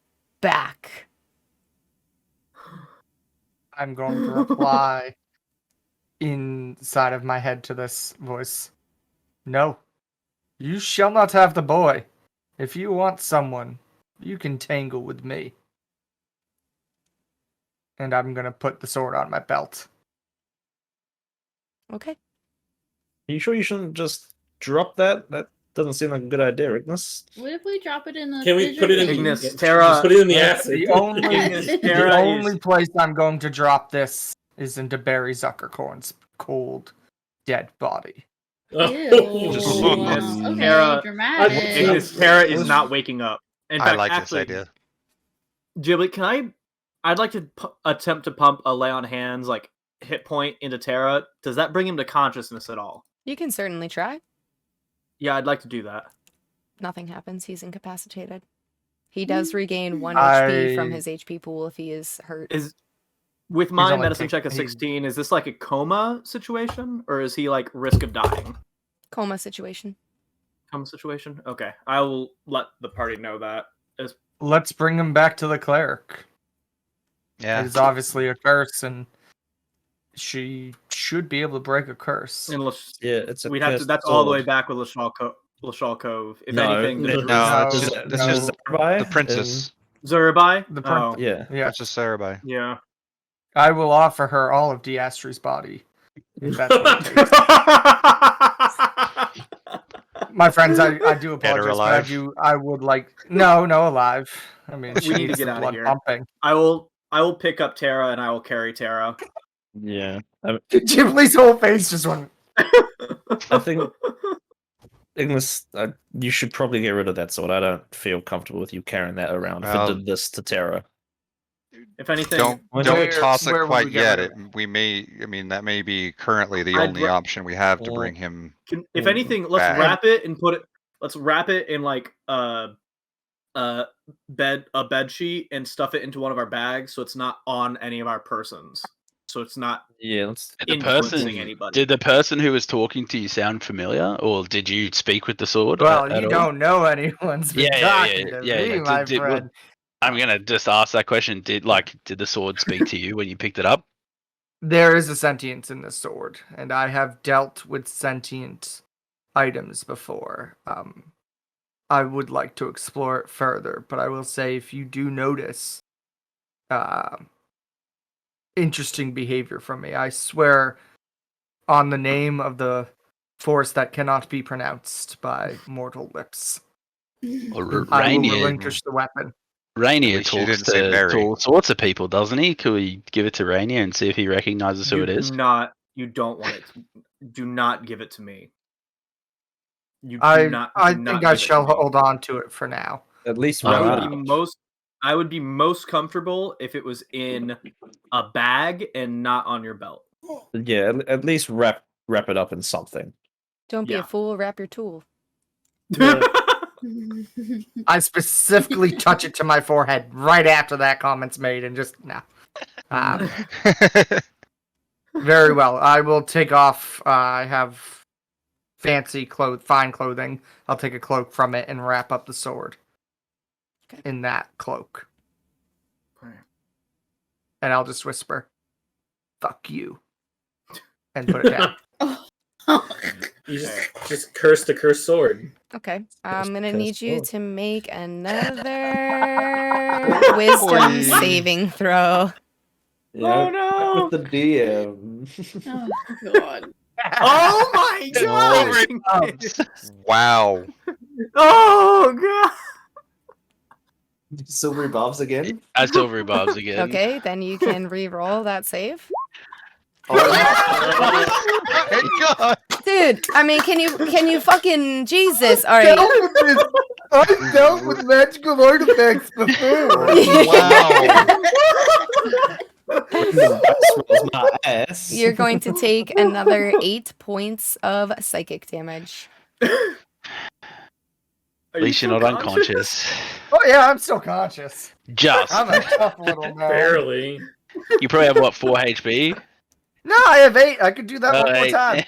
back." I'm going to reply inside of my head to this voice. No, you shall not have the boy. If you want someone, you can tangle with me. And I'm going to put the sword on my belt. Okay. Are you sure you shouldn't just drop that? That doesn't seem like a good idea, Ignis. What if we drop it in the Can we put it in Ignis, just Tara- put it in the Yes, acid? the Tara only is- place I'm going to drop this is into Barry Zuckercorn's cold, dead body. Ew. Yes. Okay, Tara- dramatic. Ignis, Tara is not waking up. In fact, I like actually, this idea. Ghibli, I'd like to attempt to pump a lay on hands, like, hit point into Tara. Does that bring him to consciousness at all? You can certainly try. Yeah, I'd like to do that. Nothing happens. He's incapacitated. He does regain 1 HP from his HP pool if he is hurt. With my only medicine check of 16, is this like a coma situation? Or is he like risk of dying? Coma situation. Coma situation? Okay. I will let the party know that. Let's bring him back to the cleric. Yeah. It is obviously a curse, and she should be able to break a curse. Unless Yeah, it's a we'd have to. cursed That's all the way sword. back with Lashal. Lashal Cove. If No, anything, it- the No, No, that's just Zarabai the princess. Zurabai. The Oh, Yeah. Yeah, Princess Sarabai. yeah. I will offer her all of Diastri's body. If that's what it takes. My friends, I do Dead or apologize, but alive? I would like no alive. I mean, We she need to needs get the outta blood here. pumping. I will pick up Tara and I will carry Tara. Yeah. Ghibli's whole face just went. I think in this, you should probably get rid of that sword. I don't feel comfortable with you carrying that around if Well- it did this to Terra. If anything, Don't Where- toss it where would quite we get yet. rid We may. I mean, that may be currently the I'd only ra- option we have to Well, bring him. if anything, let's Bad. wrap it and put it. Let's wrap it in like a bed sheet and stuff it into one of our bags so it's not on any of our persons. So it's not Yeah, let's. influencing anybody. Did the person who was talking to you sound familiar, or did you speak with the sword? Well, at you all? don't know anyone's been talking to me, my friend. I'm gonna just ask that question. Did the sword speak to you when you picked it up? There is a sentience in this sword, and I have dealt with sentient items before. I would like to explore it further, but I will say if you do notice interesting behavior from me, I swear on the name of the force that cannot be pronounced by mortal lips, Or I will Rainier? relinquish the weapon. Rainier least you talks didn't say Mary. to all sorts of people, doesn't he? Could we give it to Rainier and see if he recognizes who it is? You don't want it. Do not give it to me. You do I not. I do think not I give it to shall me. hold on to it for now. At least I wrap would it be up. I would be most comfortable if it was in a bag and not on your belt. Yeah, at least wrap it up in something. Don't be Yeah. a fool. Wrap your tool. I specifically touch it to my forehead right after that comment's made, and just no. Very well. I will take off. I have fine clothing. I'll take a cloak from it and wrap up the sword in that cloak. And I'll just whisper, "Fuck you," and put it down. You just curse the cursed sword. Okay. I'm gonna cursed need you sword. to make another wisdom saving throw. Yeah, no! with the DM. Oh god. Oh my god! Wow. Oh god! Silvery Bobs again? As Silvery Bobs again. Okay, then you can re-roll that save. Thank God. Dude, I mean, can you fucking Jesus? All right. I've dealt with magical artifacts before. Wow. My ass. You're going to take another 8 points of psychic damage. At least you're not unconscious. Oh yeah, I'm still conscious. Just. I'm a tough little man. Barely. You probably have what, 4 HP? No, I have 8. I could do that one more Eight. time.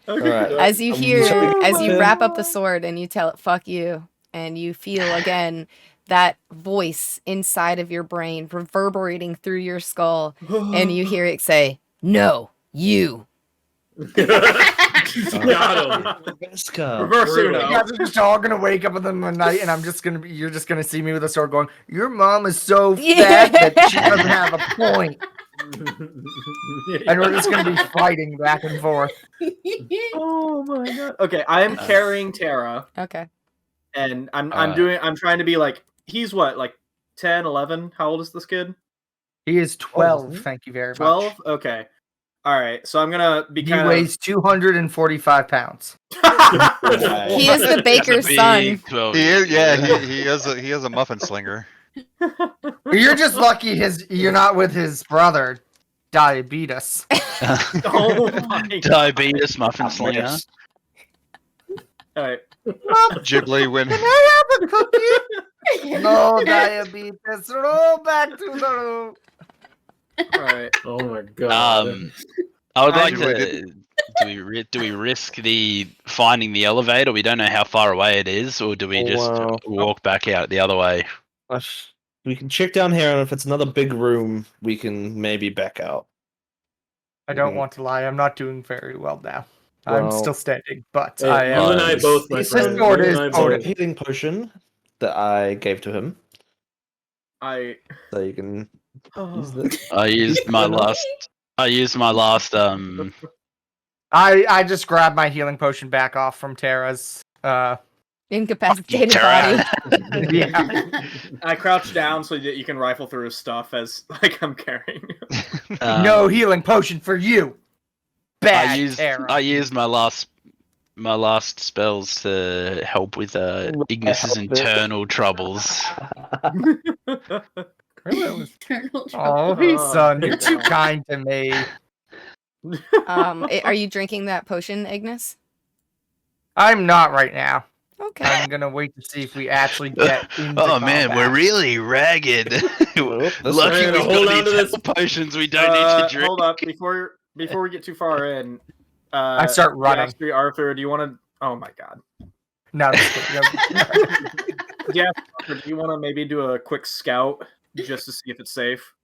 Alright. As you I'm hear, sorry. as you wrap up the sword and you tell it, "Fuck you," and you feel again that voice inside of your brain reverberating through your skull, and you hear it say, "No, you." Got him. Veska. Reverse Brutal. Uno. You guys are just all gonna wake up in the night, and you're just gonna see me with a sword going, "Your mom is so fat that she doesn't have a point," and we're just gonna be fighting back and forth. Oh my god. Okay, I am carrying Tara, Okay. and I'm trying to be like, he's what, like 10, 11? How old is this kid? He is 12. Thank you very much. 12? Okay. All right, so I'm gonna be He kind weighs 245 pounds. He is the baker's son. He is. Yeah. He is a muffin slinger. You're just lucky you're not with his brother, Diabetes. Oh my god. Diabetes muffin slinger. All right. Ghibli when Can I have a cookie? No, Diabetes. Roll back to the room. All right. Oh my god. I would like Ghibli to. Do we risk finding the elevator? We don't know how far away it is, or do we just walk back out the other way? We can check down here, and if it's another big room, we can maybe back out. I don't want to lie. I'm not doing very well now. I'm Well, still standing, but Hey, I you am. and I both, my he said friend. sword You and is I it's a both. healing potion that I gave to him, I so you can use it. I used my last. I used my last. I just grabbed my healing potion back off from Tara's. Incapacitated Tara. body. Yeah. I crouch down so that you can rifle through his stuff as like I'm carrying. No healing potion for you. Bad Tara. I used my last spells to help with Ignis's help it. internal troubles. Eternal Oh, trouble. he's son, you're too kind to me. Are you drinking that potion, Ignis? I'm not right now. Okay. I'm gonna wait to see if we actually get into Oh man, combat. we're really ragged. Well, that's Lucky right. we've Hold got on to these this. health potions we don't need to drink. Hold up, before we get too far in. I start running. Austihr, Arthur, do you want to? Oh my god. No, just kidding. Yeah, Arthur, do you want to maybe do a quick scout just to see if it's safe?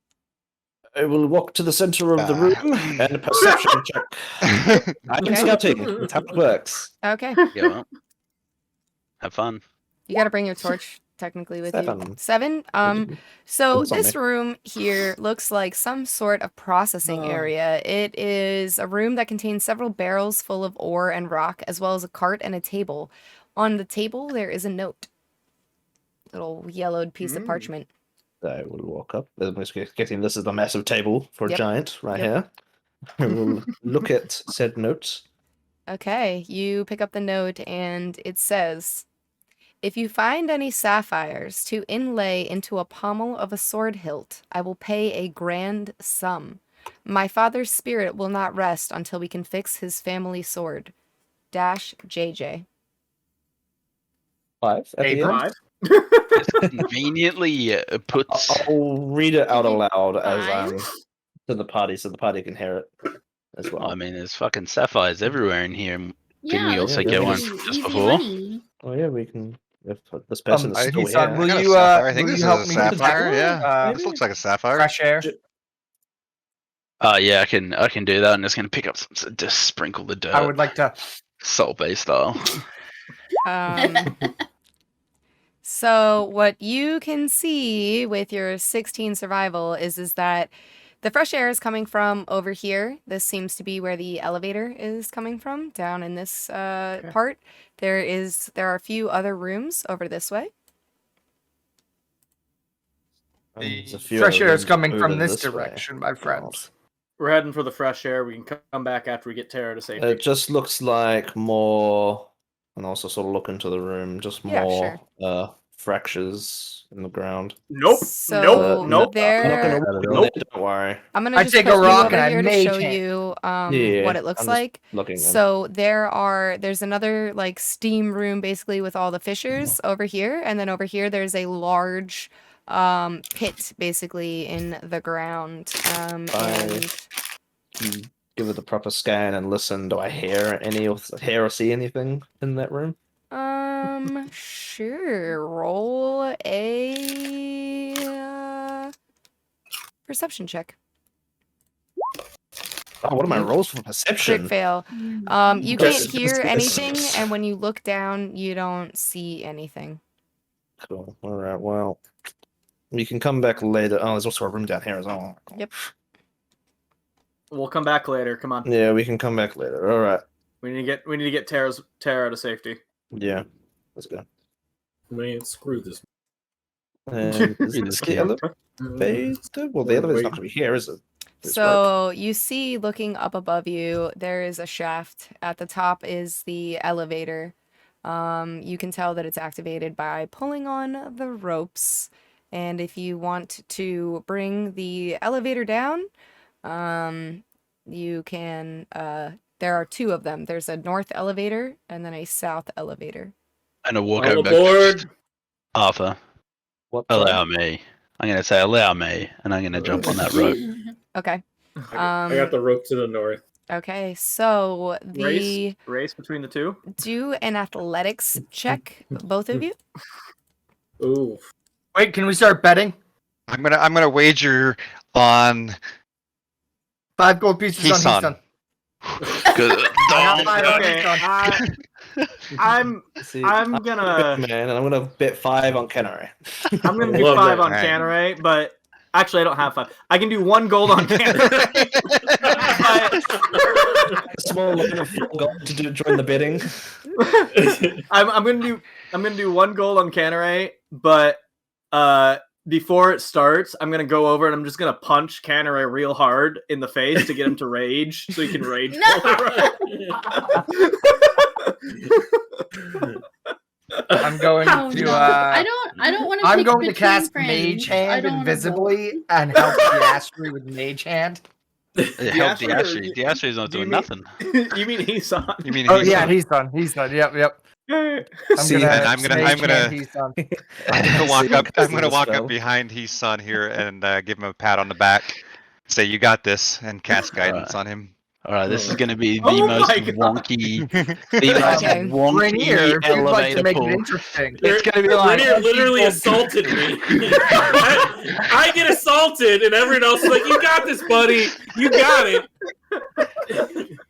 I will walk to the center of the room and a perception check. I'm Okay. scouting. That's how it works. Okay. Yeah, well, have fun. You got to bring your torch technically with you. 7. 7. So It's on this me. room here looks like some sort of processing area. It is a room that contains several barrels full of ore and rock, as well as a cart and a table. On the table there is a note. Little yellowed piece of parchment. I will walk up. I'm just getting this is the massive table for a Yep. giant right Yep. here. I will look at said notes. Okay, you pick up the note and it says, "If you find any sapphires to inlay into a pommel of a sword hilt, I will pay a grand sum. My father's spirit will not rest until we can fix his family sword. JJ." 5 at the Abrams? end. Conveniently puts. I'll read it out Mhm. aloud as Five? to the party, so the party can hear it as well. I mean, there's fucking sapphires everywhere in here. Didn't Yeah, we this also is get one easy- just easy before? money. Oh yeah, we can. If this person is I- still He's on, here. will I got a you sapphire. I think will this you is help a me sapphire. with Yeah, this looks like a sapphire. fresh air? Yeah, I can do that. I'm just gonna pick up some, just sprinkle the dirt. I would like to. Salt Bay style. So what you can see with your 16 survival is that the fresh air is coming from over here. This seems to be where the elevator is coming from, down in this part. There are a few other rooms over this way. There's a few Fresh other air is rooms coming over from this way. direction, my friends. We're heading for the fresh air. We can come back after we get Tara to safety. It just looks like more, and also sort of look into the room. Just Yeah, more fractures in the ground. Nope. So nope. Nope. there- I'm not gonna walk in Nope. there, don't worry. I'm gonna I just take put a you rock over and I here to make show it. you Yeah, what it looks I'm just like. looking. in. So there's another like steam room basically with all the fissures over here, and then over here there's a large pit basically in the ground. And Give it a proper scan and listen. Do I hear or see anything in that room? sure. Roll a perception check. Oh, what are my rolls for Crit perception? fail. You That's- can't hear that's- anything, and when you look down, you don't see anything. Cool. All right. Well, we can come back later. Oh, there's also a room down here as well. Yep. We'll come back later. Come on. Yeah, we can come back later. All right. We need to get Tara to safety. Yeah. Let's go. Man, screw this. And is this the elevator? Well, the elevator's not going to be here, is it? This work. So you see, looking up above you, there is a shaft. At the top is the elevator. You can tell that it's activated by pulling on the ropes. And if you want to bring the elevator down, you can. There are two of them. There's a north elevator and then a south elevator. And a walk All over. aboard. Arthur, What? allow me. I'm gonna say allow me, and I'm gonna jump on that rope. Okay. I got the rope to the north. Okay. So Race between the two. do an athletics check, both of you. Ooh. Wait, can we start betting? I'm gonna wager on 5 gold pieces on Hesan. Hesan. I'm See, gonna man, and I'm gonna bet 5 on Canary. I'm gonna do Love 5 that. on Canary, but actually I don't have 5. I can do 1 gold on Canary. Small line of 4 gold to join the bidding. I'm gonna do 1 gold on Canary, but before it starts, I'm gonna go over and I'm just gonna punch Canary real hard in the face to get him to rage, so he can rage. I'm going Oh, to. no. I don't want to. I'm going to cast Mage Hand invisibly and help Diastri with Mage Hand. Help Diastri's not doing nothing. You mean he's on? You mean Oh he's yeah, on? he's done. He's done. Yep. See, I'm gonna He's done. walk up. I'm gonna walk spell. up behind his son here and give him a pat on the back. Say you got this, and cast guidance on him. All right, this is going to be the Oh most my God. wonky, the most Okay. wonky Rainier, if you'd like elevator to make pull. it interesting. It's going to be like Rainier literally assaulted me. I get assaulted, and everyone else is like, "You got this, buddy. You got it."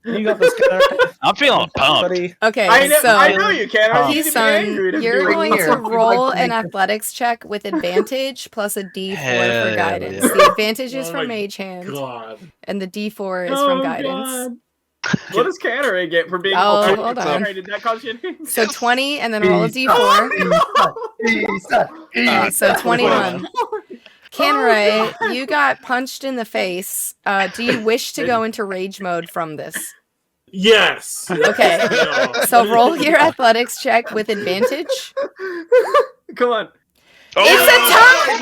You got this, Canary. I'm feeling pumped. buddy. Okay, I know so you can. I need to be son, angry to you're do going it. to If you'd roll like to an make athletics check with advantage plus a D4 Hell for guidance. yeah. The advantage is Oh from my Mage Hand, God. and the D4 is Oh, from guidance. God. What does Canary get for being Oh, okay, hold on. Canary, did that cost you anything? So 20, and then roll a D4. Alright, so 21. Canray, you got punched in the face. Do you wish to go into rage mode from this? Yes. Okay. No. So roll your athletics check with advantage. Come on. It's a tie!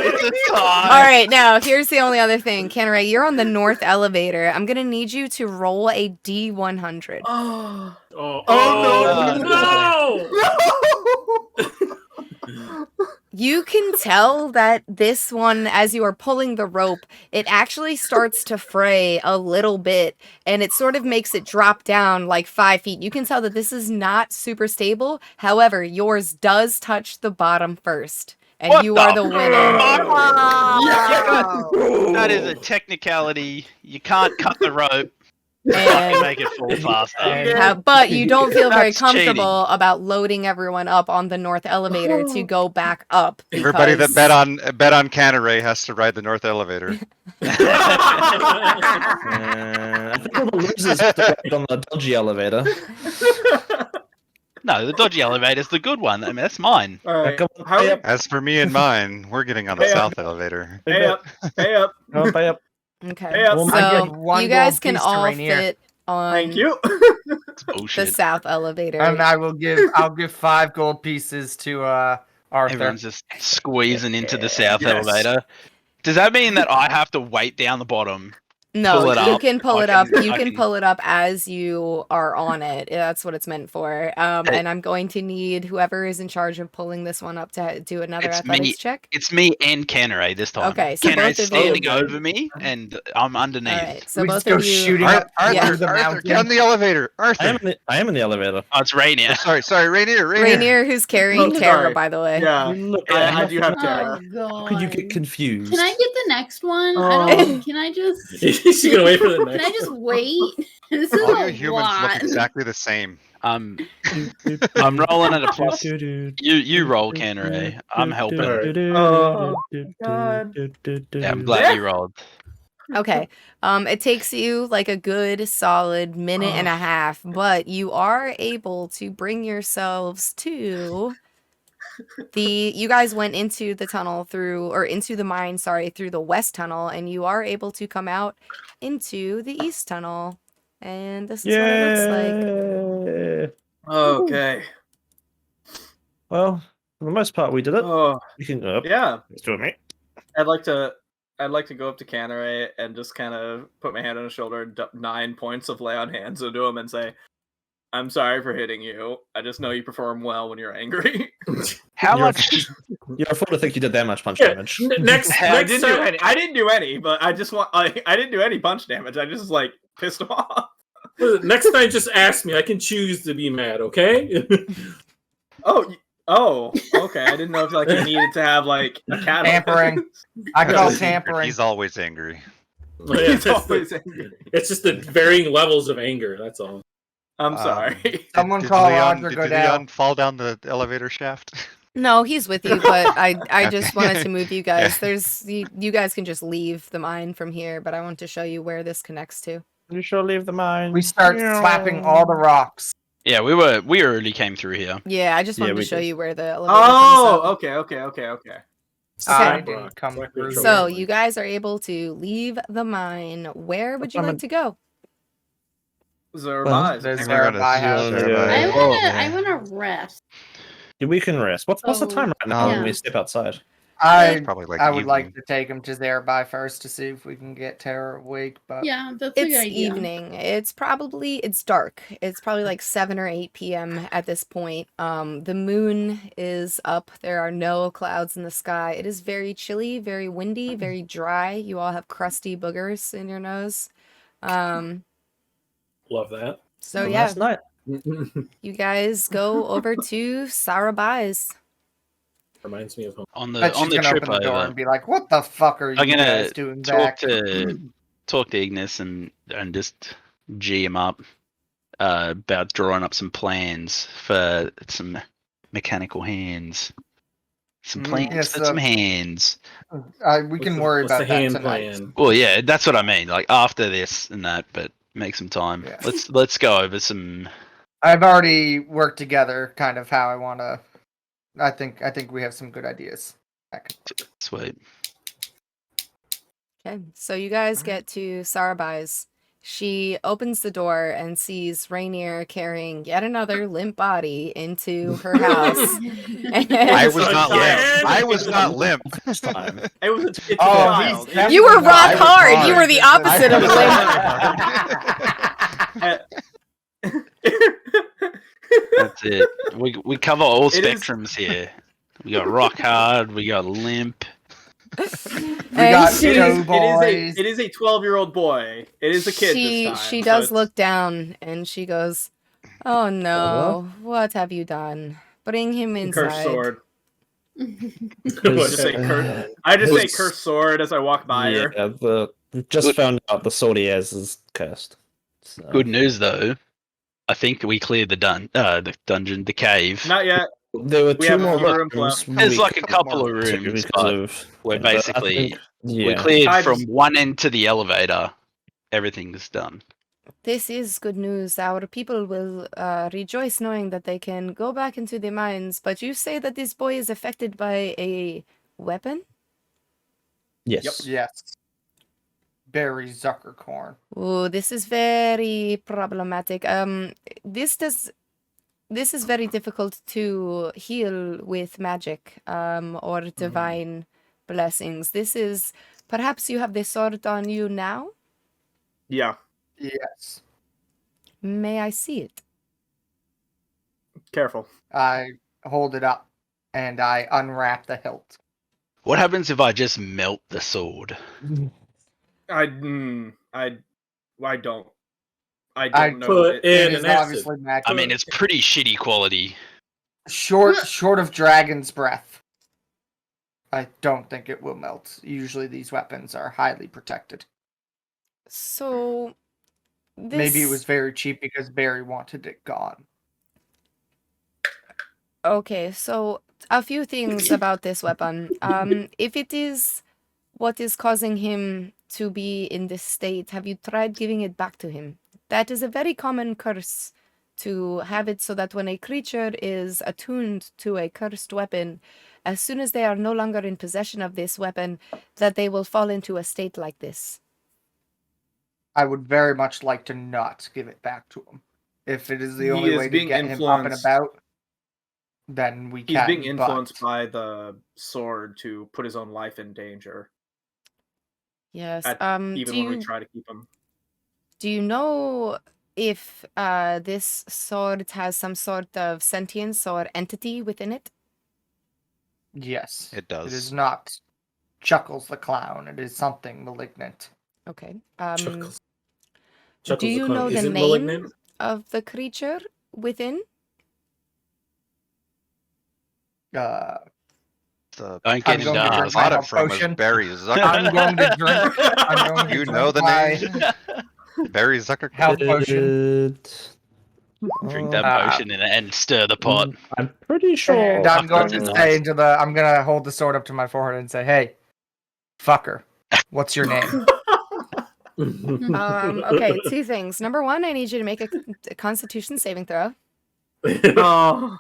It's a tie. All right, now here's the only other thing. Canray, you're on the north elevator. I'm going to need you to roll a D100. Oh, No! You can tell that this one, as you are pulling the rope, it actually starts to fray a little bit, and it sort of makes it drop down like 5 feet. You can tell that this is not super stable. However, yours does touch the bottom first, and What you the are the winner. That is a technicality. You can't cut the rope. You And, make it fall faster. but you don't feel very That's cheating. comfortable about loading everyone up on the north elevator to go back up. Everybody that because- bet on Canary has to ride the north elevator. I think all the losers have to ride on the dodgy elevator. No, the dodgy elevator's the good one. I mean, that's mine. all right. Come on, How pay are up. As for me and mine, we're getting on the Hey, south elevator. Pay up. Pay up. No, pay up. Okay, Yeah, well, I so get one you guys gold can piece to all Rainier. fit on Thank you. It's the bullshit. south elevator. And I'll give 5 gold pieces to Arthur. Everyone's just squeezing into the south Yes. elevator. Does that mean that I have to wait down the bottom? No, pull it you up. can pull I it up. can- You I can can- pull it up as you are on it. That's what it's meant for. Hey. And I'm going to need whoever is in charge of pulling this one up to do another It's athletics me. check. It's me and Canary this time. Okay, so Canaray's both of you- standing over me, and I'm underneath. All right, so We both just go of you. shooting Ar- up Arthur, through the Arthur, mountain. get on the elevator. Arthur. I am in the elevator. Oh, it's Rainier. Sorry, Rainier. Rainier, who's carrying Oh, Tara, sorry. by the way. Yeah, Look, I do have Oh, Tara. God. Could you get confused? Can I get the next one? Oh. I don't. Can I just? She's gonna wait for the Can next I just wait? This is All a you humans look lot. exactly the same. I'm rolling at a plus. You roll, Canary. I'm helping. Oh, God. Yeah, I'm glad you rolled. Okay. It takes you like a good solid minute and a half, but you are able to bring yourselves to you guys went into the tunnel into the mine, through the west tunnel, and you are able to come out into the east tunnel. And this is what it looks like. Okay. Well, for the most part, we did it. Oh, You can go up. yeah. Let's do it, mate. I'd like to go up to Canary and just kind of put my hand on his shoulder and dump 9 points of lay on hands into him and say, "I'm sorry for hitting you. I just know you perform well when you're angry." How You're- much? You're a fool to think you did that much punch Yeah, damage. Next I didn't do time, any. I didn't do any, but I just want. I didn't do any punch damage. I just like pissed him off. next time, just ask me. I can choose to be mad. Okay. Oh, okay. I didn't know if you needed to have like a cat. Tampering. I call tampering. He's always angry. Yeah, He's that's always the- angry. it's just the varying levels of anger. That's all. I'm sorry. Someone Did call Leon, Roger did go Leon down. fall down the elevator shaft? No, he's with you, but I just Okay. wanted to move you guys. Yeah. There's you guys can just leave the mine from here, but I want to show you where this connects to. You shall leave the mine. We start slapping all the rocks. Yeah, we already came through here. Yeah, I just Yeah, wanted to we show did. you where the elevator Oh, comes up. okay. Okay. I didn't come Black through. Control. So you guys are able to leave the mine. Where would you I'm like a- to go? Zerbai's. There's I think we're gonna Zerbai's house. Zerbai's. I Zerbai's. wanna, yeah. I wanna rest. Yeah, we can rest. What's the So- time right now when Yeah. we step outside? I Probably like I would like evening. to take him to Zerbai's first to see if we can get Tara awake, but Yeah, that's a It's good idea. evening. It's dark. It's probably like 7 or 8 p.m. at this point. The moon is up. There are no clouds in the sky. It is very chilly, very windy, very dry. You all have crusty boogers in your nose. Love that. So Well, yeah, last night. you guys go over to Sarabai's. Reminds me of home. On but the she's gonna trip open the door over, and be like, "What the fuck are you I'm gonna guys doing talk back?" to Ignis and just G him up about drawing up some plans for some mechanical hands. Some plans yes, for some hands. We can worry What's about the that hand tonight. plan? Well, yeah, that's what I mean. Like after this and that, but make some time. Yeah. Let's go over some. I've already worked together, kind of how I want to. I think we have some good ideas. Sweet. Okay, so you guys get to Sarabai's. She opens the door and sees Rainier carrying yet another limp body into her house. I was not limp. I was not limp. This time. It was it's a Oh, child. he's You were definitely rock not. hard. You were the opposite of limp. That's it. We cover all It is- spectrums here. We got rock hard. We got limp. We And got she- Joe boys. It is a 12-year-old boy. It is a kid she this time. she so does it's- look down and she goes, "Oh no, what have you done? Bring him inside." Cursed sword. What Just say the- curse. I just say Was- cursed sword as I walk by her. Yeah, just Good. found out the sword he has is cursed. So. Good news though. I think we cleared the dungeon, the cave. Not yet. There were We two have more more rooms rooms. left. There's we like a couldn't couple of work to rooms, because but of we're but I basically think- we yeah. cleared I from just- one end to the elevator. Everything's done. This is good news. Our people will rejoice knowing that they can go back into the mines. But you say that this boy is affected by a weapon? Yes. Yes. Barry Zuckercorn. Oh, this is very problematic. This is very difficult to heal with magic, or divine blessings. This is perhaps you have the sword on you now? Yeah. Yes. May I see it? Careful. I hold it up and I unwrap the hilt. What happens if I just melt the sword? I don't. I don't I know. put It- in It is an acid. obviously magic. I mean, it's pretty shitty quality. short of dragon's breath. I don't think it will melt. Usually these weapons are highly protected. So, Maybe it this- was very cheap because Barry wanted it gone. Okay, so a few things about this weapon. If it is what is causing him to be in this state, have you tried giving it back to him? That is a very common curse, to have it so that when a creature is attuned to a cursed weapon, as soon as they are no longer in possession of this weapon, that they will fall into a state like this. I would very much like to not give it back to him. If it is the He only is way to being get him up and influenced. about, then we He's can. being influenced but by the sword to put his own life in danger. Yes. Even when we try to keep him. Do you know if this sword has some sort of sentience or entity within it? yes, It does. It is not Chuckles the clown. It is something malignant. Okay. Chuckles. Do Chuckles the you clown know the isn't name malignant? of the creature within? The Don't get I'm into going to drink ours. my bought it health from was potion. Barry Zucker. I'm going to drink. I'm going to You drink know the my name? Barry Zucker. health potion. Drink that Uh, potion and stir the pot. I'm pretty sure. And I'm going That's to nice. say I'm going to hold the sword up to my forehead and say, "Hey, fucker, what's your name?" Okay, two things. Number one, I need you to make a Constitution saving throw. Oh.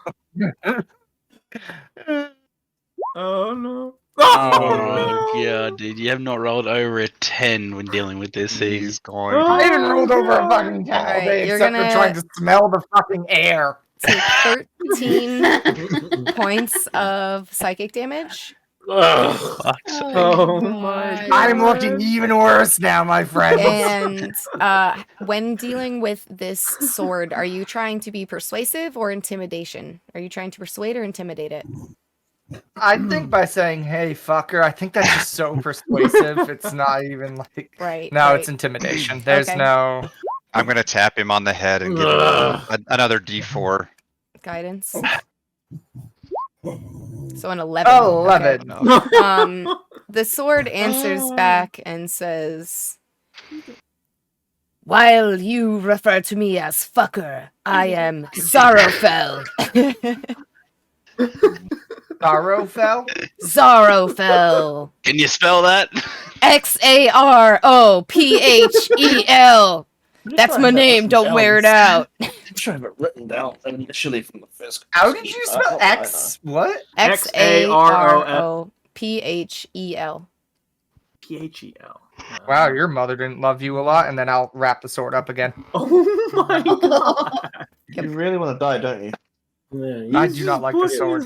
Oh no. Oh god, dude, you have not rolled over a 10 when dealing with this. He's He's going I to. haven't rolled over a fucking 10 all Alright, day, you're except for gonna- trying to smell the fucking air. Take 13 points of psychic damage. Ugh. Oh my God. I'm looking even worse now, my friends. And when dealing with this sword, are you trying to be persuasive or intimidation? Are you trying to persuade or intimidate it? I think by saying, "Hey, fucker," I think that's just so persuasive. It's not even like. Right. No, right. it's intimidation. There's Okay. no. I'm gonna tap him on the head and give him another D4. Guidance. So an 11. Okay. 11. The sword answers back and says, "While you refer to me as fucker, I am Sorrowfell." Sorrowfell? Sorrowfell. Can you spell that? Xaropphel. That's my name. Don't wear it out. I'm sure I have it written down initially from the first. How did you spell X? What? Xaropphel. Phel. Wow, your mother didn't love you a lot, and then I'll wrap the sword up again. Oh my god. You really want to die, don't you? I do not like the sword.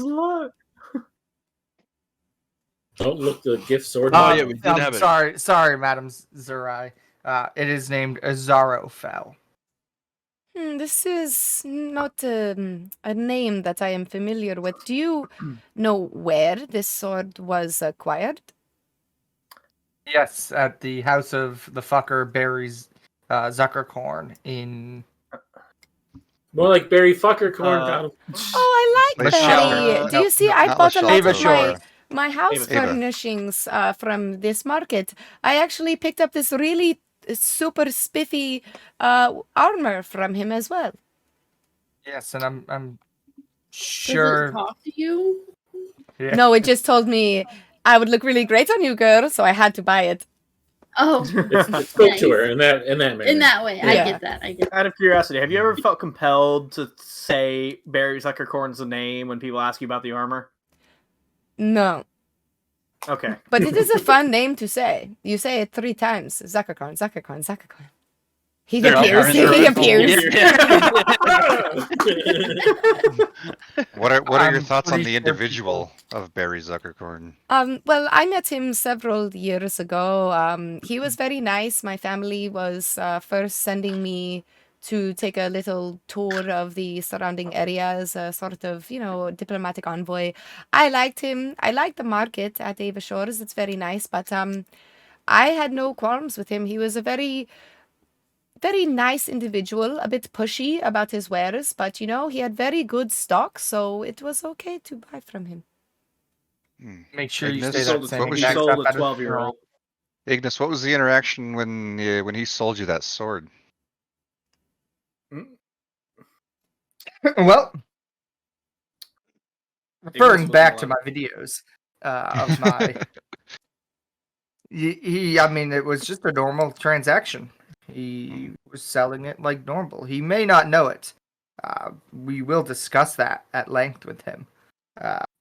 Don't look the gift sword. Oh, yeah, we did have it. Sorry, Madam Zerai. It is named Azarofel. This is not a name that I am familiar with. Do you know where this sword was acquired? Yes, at the house of the fucker Barry's Zuckercorn in. More like Barry Fucker Corn. got him. Oh, I like Michelle. Barry. Do you see? I Not bought a Michelle, lot of Ava. my house Ava. furnishings from this market. I actually picked up this really super spiffy armor from him as well. Yes, and I'm Does sure. it talk to you? Yeah. No, it just told me I would look really great on you, girl, so I had to buy it. Oh, It spoke to her in that manner. in that way. I Yeah. get that. I get that. Out of curiosity, have you ever felt compelled to say Barry Zuckercorn's name when people ask you about the armor? No, Okay. but it is a fun name to say. You say it 3 times. Zuckercorn, Zuckercorn, Zuckercorn. He There appears. are He appears. What are your I'm thoughts on pretty the sure individual of Barry Zuckercorn? Well, I met him several years ago. He was very nice. My family was first sending me to take a little tour of the surrounding areas, a sort of, diplomatic envoy. I liked him. I liked the market at Ava Shores. It's very nice, but I had no qualms with him. He was a very, very nice individual, a bit pushy about his wares, but, he had very good stock, so it was okay to buy from him. Make sure you Ignis, say sold that a- same what was he exact sold stuff a out of 12-year-old. Ignis, what was the interaction when he sold you that sword? Well, referring was back a to lot. my videos of my, I mean, it was just a normal transaction. He was selling it like normal. He may not know it. We will discuss that at length with him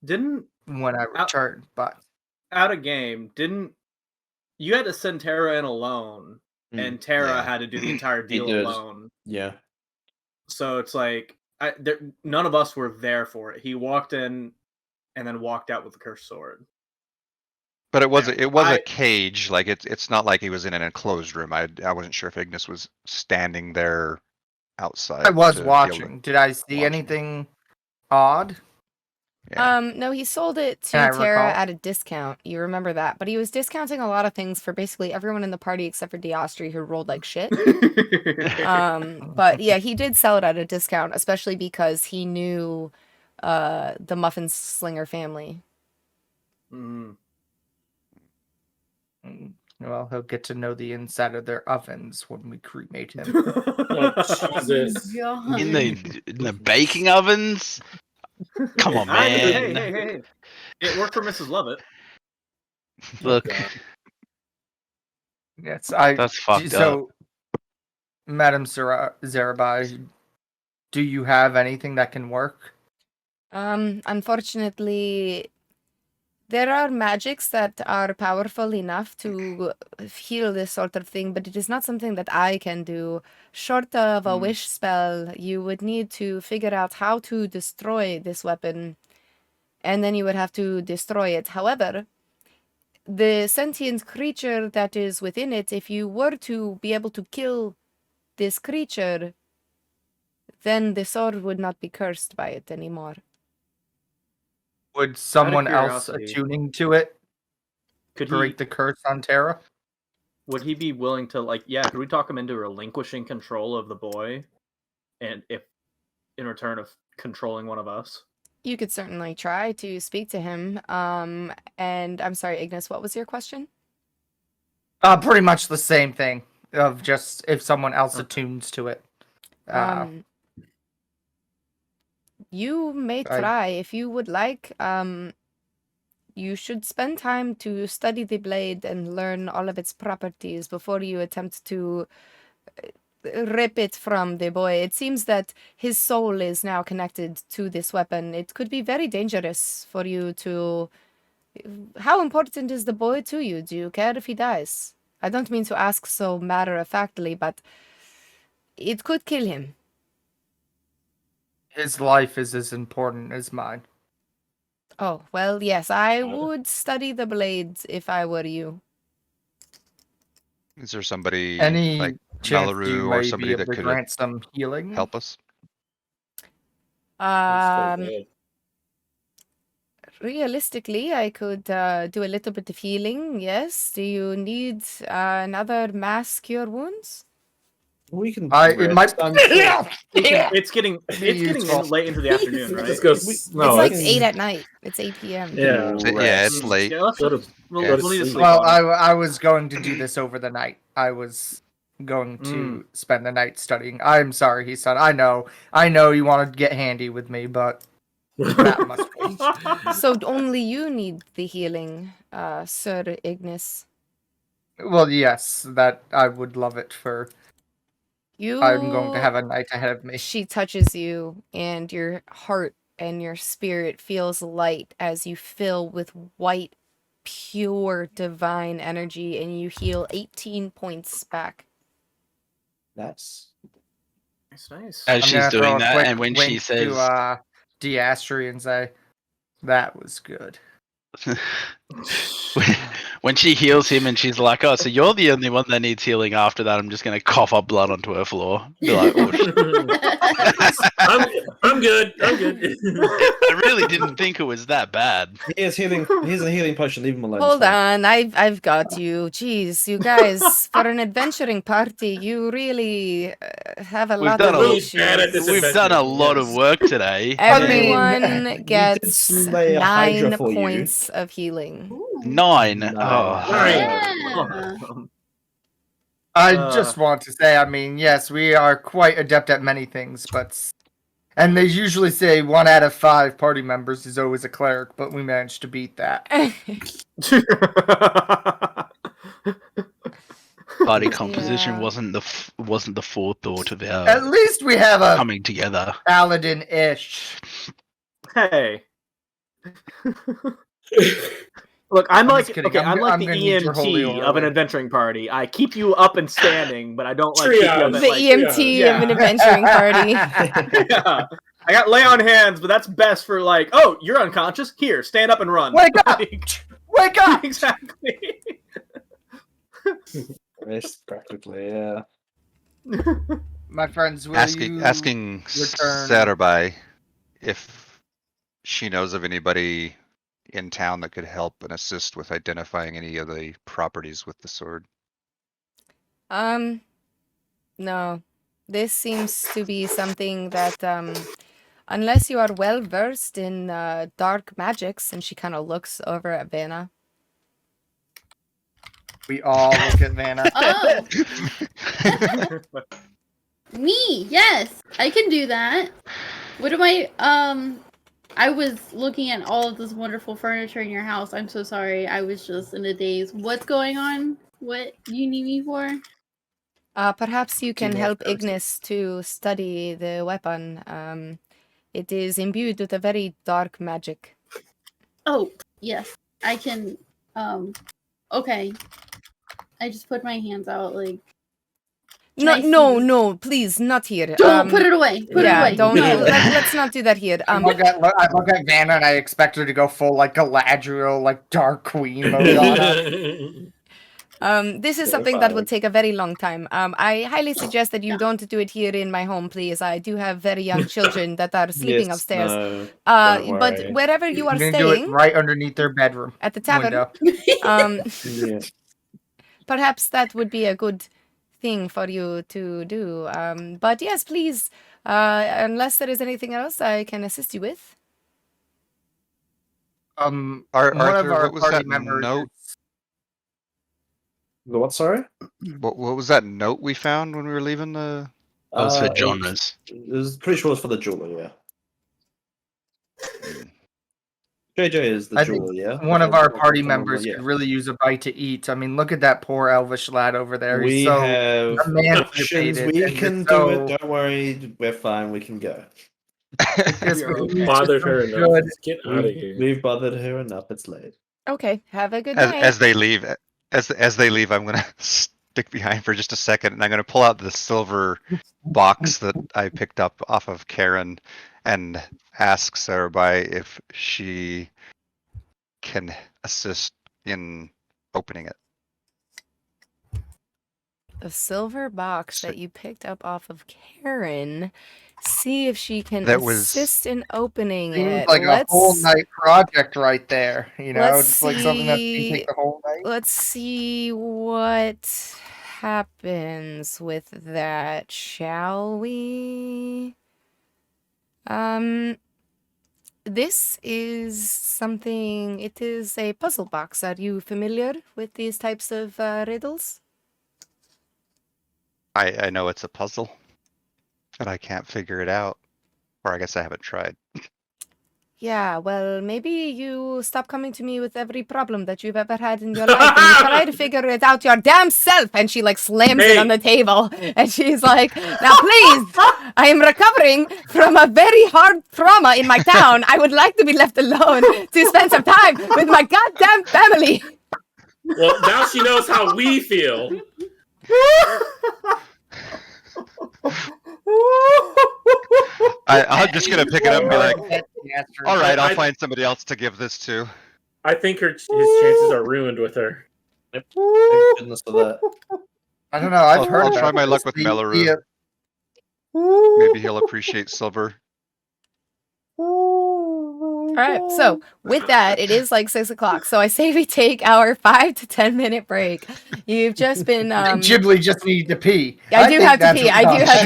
Didn't when I return. But out of game, didn't you had to send Tara in alone, and Tara Yeah. had to do the entire He deal did. alone. Yeah. So it's like none of us were there for it. He walked in and then walked out with the cursed sword. But it was Yeah, a cage. Like it's not like he was in an enclosed room. I wasn't sure if Ignis was standing there outside. I was to be able to watching. Did I see watch him. anything odd? Yeah. No, he sold it to Can I Tara recall? at a discount. You remember that. But he was discounting a lot of things for basically everyone in the party except for Austihr, who rolled like shit. But yeah, he did sell it at a discount, especially because he knew the Muffin Slinger family. Mm. Well, he'll get to know the inside of their ovens when we cremate him. Oh, Jesus. God. In the baking ovens. Come on, I mean, man. hey. It worked for Mrs. Lovett. Look, God. Yes, that's fucked up. Madam Zerabai, do you have anything that can work? Unfortunately, there are magics that are powerful enough to heal this sort of thing, but it is not something that I can do. Short of a wish spell, you would need to figure out how to destroy this weapon, and then you would have to destroy it. However, the sentient creature that is within it, if you were to be able to kill this creature, then the sword would not be cursed by it anymore. Would someone else curiosity, attuning to it Could break he? the curse on Terra? Would he be willing to could we talk him into relinquishing control of the boy, and if in return of controlling one of us? You could certainly try to speak to him. And I'm sorry, Ignis, what was your question? Pretty much the same thing. Of just if someone else attunes to it. You may try if you would like. You should spend time to study the blade and learn all of its properties before you attempt to rip it from the boy. It seems that his soul is now connected to this weapon. It could be very dangerous for you to... How important is the boy to you? Do you care if he dies? I don't mean to ask so matter-of-factly, but it could kill him. His life is as important as mine. Oh, well, yes, I would study the blades if I were you. Is there somebody Any like chance Mawlerz you or may somebody be able that to could grant some healing? help us? Realistically, I could do a little bit of healing, yes. Do you need another mass cure wounds? We can. It might. It's getting useful. late into the afternoon, right? Let's go. It's like 8 at night. It's 8 p.m. Yeah. It's late. Yeah, let's, Go to- we'll, go to we'll need to sleep. sleep Well, on it. I was going to do this over the night. I was going to spend the night studying. I'm sorry, he said. I know you want to get handy with me, but that must wait. So only you need the healing, Sir Ignis. Well, yes, that I would love it for. You... I'm going to have a night ahead of me. She touches you, and your heart and your spirit feels light as you fill with white, pure, divine energy, and you heal 18 points back. That's Nice. As I'm she's gonna throw doing a that, quick and when she wink says, to Diastri and say, "That was good." when she heals him, and she's like, "Oh, so you're the only one that needs healing." After that, I'm just gonna cough up blood onto her floor. Be like, "Oh, shit." I'm good. I'm good. I really didn't think it was that bad. he is healing. He's a healing potion. Leave him alone. Hold it's fine. on, I've got you. Jeez, you guys, for an adventuring party, you really have a We've lot done of a- Really issues. bad at this We've done a lot of Yes. work today. Everyone We gets did slay a Hydra 9 for you. points of healing. Ooh. 9. Nine. Oh. Yeah. I Uh. just want to say, I mean, yes, we are quite adept at many things, and they usually say 1 out of 5 party members is always a cleric, but we managed to beat that. Party composition Yeah. wasn't the forethought of our At least we have a coming together. paladin-ish. Hey. Look, I'm like just kidding. okay. I'm like I'm the gonna need your holy EMT of an oil. adventuring party. I keep you up and standing, but I don't like keep you up Triage. and, The like, EMT yeah. of an adventuring party. yeah. I got lay on hands, but that's best for like, oh, you're unconscious. Here, stand up and run. Wake up! Like, Wake up! exactly. Rest practically, yeah. My friends, will asking you asking return- Zerabai if she knows of anybody in town that could help and assist with identifying any of the properties with the sword. No. This seems to be something that unless you are well versed in dark magics. And she kind of looks over at Vanna. We all look at Vanna. Oh, me? Yes, I can do that. What am I was looking at all of this wonderful furniture in your house. I'm so sorry. I was just in a daze. What's going on? What do you need me for? Perhaps you can more help chosen. Ignis to study the weapon. It is imbued with a very dark magic. Oh, yes. I can okay. I just put my hands out like No, I see no, this? no, please, not here. don't put it away. Put yeah, it away. don't. No. Let's not do that here. I look at Vanna and I expect her to go full like Galadriel, like Dark Queen mode on her. This is something that would take a very long time. I highly suggest that you don't do it here in my home, please. I do have very young children that are sleeping Yes, upstairs. no, don't But worry. wherever you are You're gonna do it staying, right underneath their bedroom at the tavern, window. Yeah. perhaps that would be a good thing for you to do. But yes, please, unless there is anything else I can assist you with. One of Arthur, our what was party that members. note? The what? Sorry. What was that note we found when we were leaving the? That was for It Jonas. was pretty sure it's for the jeweler. Yeah. JJ is the I think jeweler. Yeah. one of our party From- members yeah. could really use a bite to eat. I mean, look at that poor elvish lad over there. We He's so have options. emancipated. We and can just do so- it. Don't worry. We're fine. We can go. Yes, We are but he's Bothered just her so enough. good. Let's get out of here. We've bothered her enough. It's late. Okay, have a good As, night. as they leave, as they leave, I'm gonna stick behind for just a second, and I'm gonna pull out the silver box that I picked up off of Karen, and ask Sarabai if she can assist in opening it. A silver box So- that you picked up off of Karen. See if she can That was- assist in opening Seems it. like a whole night project right there. You know, let's just like something that see- can take the whole night. Let's see what happens with that, shall we? This is something, it is a puzzle box. Are you familiar with these types of riddles? I know it's a puzzle, and I can't figure it out, or I guess I haven't tried. Yeah, well, maybe you stop coming to me with every problem that you've ever had in your life and you try to figure it out your damn self. And she like slams it on the table and she's like, now please, I am recovering from a very hard trauma in my town. I would like to be left alone to spend some time with my goddamn family. Well, now she knows how we feel. I'm just gonna pick it up and be like, all right, I'll I- find somebody else to give this to. I think his chances are ruined with her. Thank goodness for that. I don't know. I've heard I'll about try my this. luck with The- Mawlerz. the, Maybe he'll appreciate silver. All right, so with that, it is like 6 o'clock. So I say we take our 5 to 10 minute break. You've just been Ghibli just needed to pee. I do think have to that's pee. what I do Tom have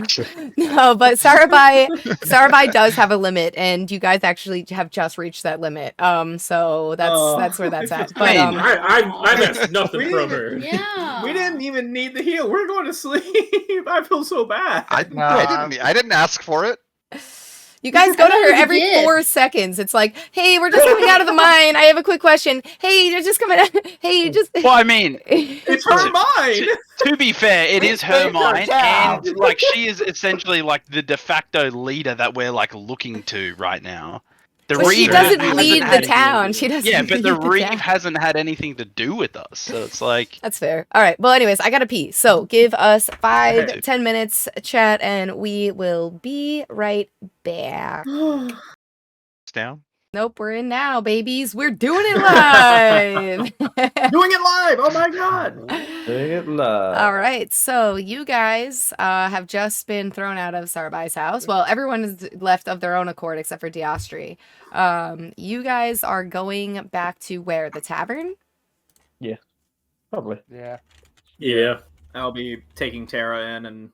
to said. pee. No, but Sarabai does have a limit, and you guys actually have just reached that limit. So that's where that's at. But I've asked nothing from her. Yeah. We didn't even need the heal. We're going to sleep. I feel so bad. I didn't ask for it. you guys go to thought her you every did. 4 seconds. It's like, hey, we're just coming out of the mine. I have a quick question. Hey, you're just coming out. Hey, just. Well, I mean, It's her mind. to be fair, it is her Take her mind, down. and like she is essentially like the de facto leader that we're like looking to right now. The But she Reeve doesn't hasn't lead the had- town. She doesn't. Yeah, but the lead town. Reeve hasn't had anything to do with us, so it's like That's fair. All right. Well, anyways, I gotta pee. So give us 5, 10 minutes chat, and we will be right back. It's down. Nope, we're in now, babies. We're doing it live. Doing it live. Oh my god. Doing it live. All right. So you guys have just been thrown out of Sarabai's house. Well, everyone is left of their own accord except for Diastri. You guys are going back to where? The tavern? Probably. Yeah. Yeah. I'll be taking Tara in and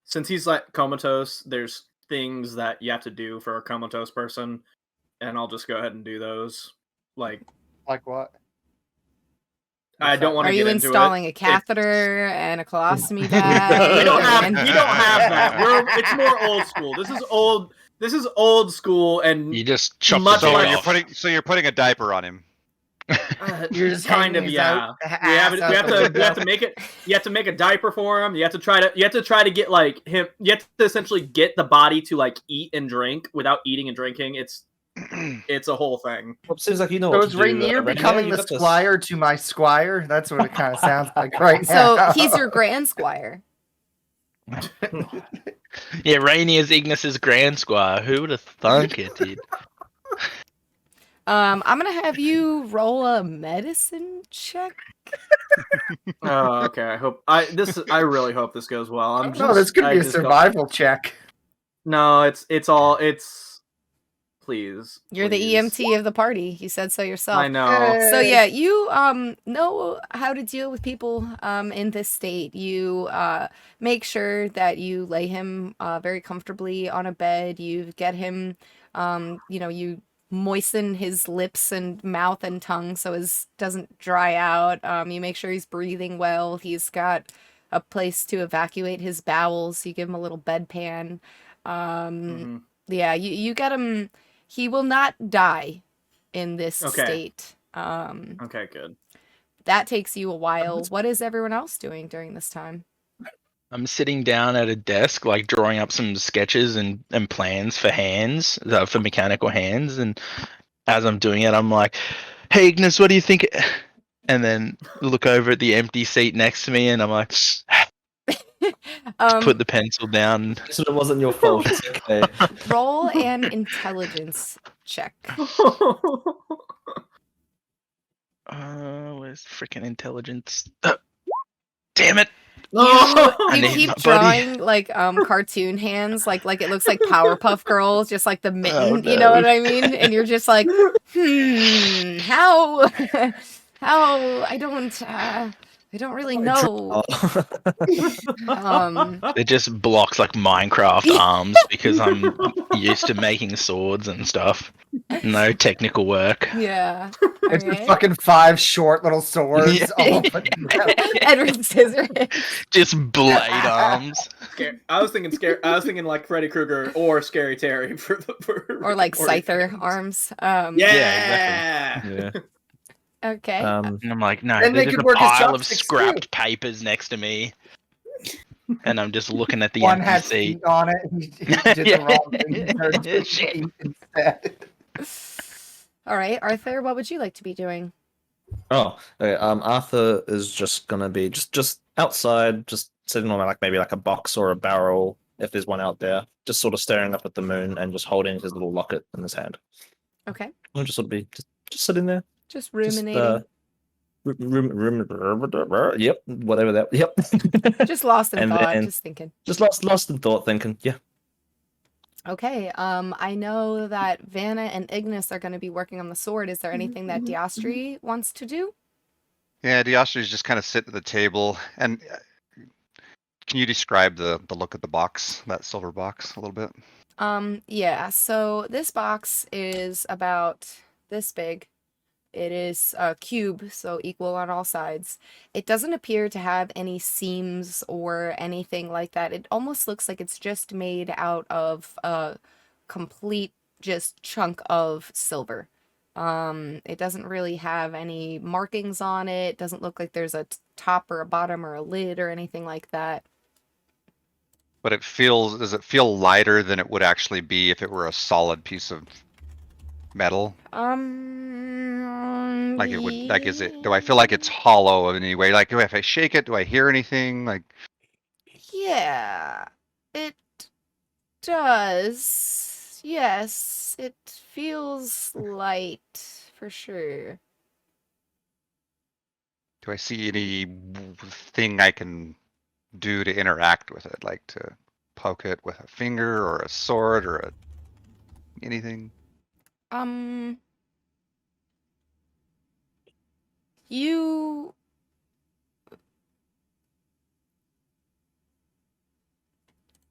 since he's like comatose, there's things that you have to do for a comatose person, and I'll just go ahead and do those. Like what? I don't want Are to you get into installing it. a catheter and a colostomy bag? We don't have and- that. It's more old school. This is old school and You just chop Much the dick like- off. You're putting a diaper on him. You're just kind hanging of his yeah. out- We ass have out the to window. make it. You have to make a diaper for him. You have to try to get like him. You have to essentially get the body to like eat and drink without eating and drinking. It's a whole thing. Well, seems like you know So what is to do. Rainier Rainier. becoming You the got this. squire to my squire? That's what it kind of sounds like right So now. he's your grand squire. Yeah, Rainier's Ignis's Grand Squire. Who would have thunk it, dude? I'm gonna have you roll a medicine check. Oh, okay. I really hope this goes well. No, this could be a survival check. No, it's please. You're the EMT of the party. You said so yourself. I know. So yeah, you know how to deal with people in this state. You make sure that you lay him very comfortably on a bed. You get him you moisten his lips and mouth and tongue so his doesn't dry out. You make sure he's breathing well. He's got a place to evacuate his bowels. You give him a little bedpan. Yeah, you get him. He will not die in this state. Okay, good. That takes you a while. What is everyone else doing during this time? I'm sitting down at a desk, like drawing up some sketches and plans for hands, for mechanical hands. And as I'm doing it, I'm like, "Hey, Ignis, what do you think?" And then look over at the empty seat next to me, and I'm like, put the pencil down. So it wasn't your fault. It's okay. Roll an intelligence check. Where's freaking intelligence? Damn it! You I need keep my drawing like cartoon hands, like it looks like Powerpuff Girls, just like the mitten. no. You know what I mean? And you're just like, how I don't really know. It just blocks like Minecraft arms because I'm used to making swords and stuff. No technical work. Yeah. It's Alright. just fucking 5 short little swords. Yeah. All put together. Edward Scissorhands. Just blade arms. I was thinking like Freddy Krueger or Scary Terry Or like Scyther arms. Yeah. Exactly. Yeah. Okay. And I'm like, no, Then they there's could a work as pile of chopsticks, scrapped too. papers next to me. And I'm just looking at the One empty has seat. feet on it. He did the wrong thing. He turned to Shit. feet instead. All right, Arthur, what would you like to be doing? Oh, okay, Arthur is just gonna be just outside, just sitting on like maybe like a box or a barrel, if there's one out there, just sort of staring up at the moon and just holding his little locket in his hand. Okay. I'll just sort of be just sitting there. Just Just, ruminating. Yep, whatever that. Yep. Just lost in and thought, then- just thinking. Just lost in thought, thinking. Yeah. Okay. I know that Vanna and Ignis are going to be working on the sword. Is there anything that Diastri wants to do? Yeah, Diostri's just kind of sitting at the table. And can you describe the look of the box, that silver box, a little bit? Yeah. So this box is about this big. It is a cube, so equal on all sides. It doesn't appear to have any seams or anything like that. It almost looks like it's just made out of a complete just chunk of silver. It doesn't really have any markings on it. It doesn't look like there's a top or a bottom or a lid or anything like that. But does it feel lighter than it would actually be if it were a solid piece of metal? Like it would, do I feel like it's hollow in any way? Like, if I shake it, do I hear anything? Like, Yeah, it does. Yes, it feels light for sure. do I see any thing I can do to interact with it? Like to poke it with a finger or a sword or anything?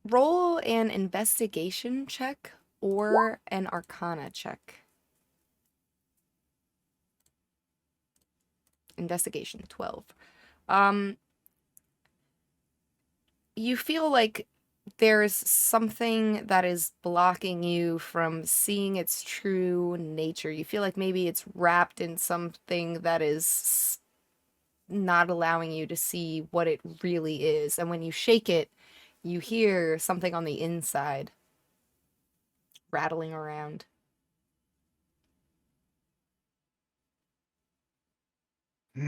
Roll an investigation check or an arcana check. Investigation 12. You feel like there's something that is blocking you from seeing its true nature. You feel like maybe it's wrapped in something that is not allowing you to see what it really is. And when you shake it, you hear something on the inside rattling around. I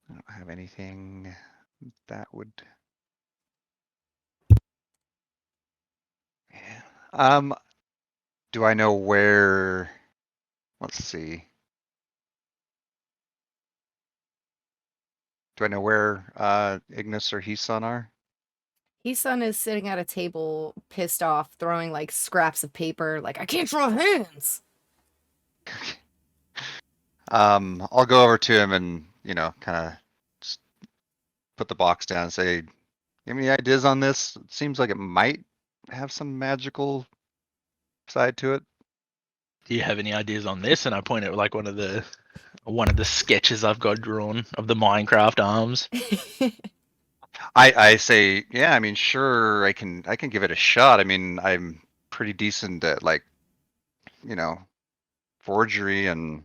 don't have anything that would. Yeah. Do I know where? Let's see. Do I know where Ignis or Heesun are? Heesun is sitting at a table, pissed off, throwing like scraps of paper, like, I can't draw hands. I'll go over to him and, kind of just put the box down and say, you have any ideas on this? It seems like it might have some magical side to it. Do you have any ideas on this? And I point at like one of the sketches I've got drawn of the Minecraft arms. I say, yeah, I mean, sure, I can give it a shot. I mean, I'm pretty decent at like, forgery and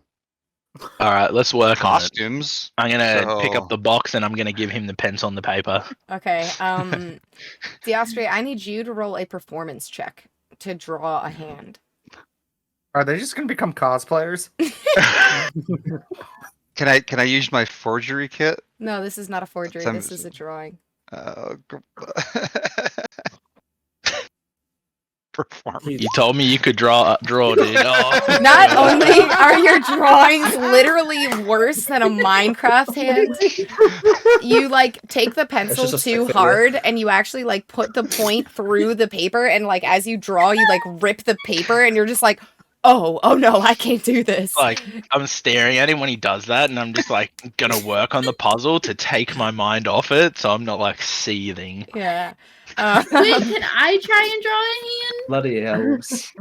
All right, let's work on it. costumes. I'm gonna pick So- up the box and I'm gonna give him the pens on the paper. Okay, Austihr, I need you to roll a performance check to draw a hand. Are they just going to become cosplayers? Can I use my forgery kit? No, this is not a forgery. Some- This is a drawing. Perform. You told me you could draw, dude. Oh. Not only are your drawings literally worse than a Minecraft hand, you like take the pencil just a stick too figure. hard and you actually like put the point through the paper and like as you draw you like rip the paper and you're just like, oh no, I can't do this. Like I'm staring at him when he does that, and I'm just like gonna work on the puzzle to take my mind off it, so I'm not like seething. Yeah. Wait, can I try and draw a hand? Bloody hells.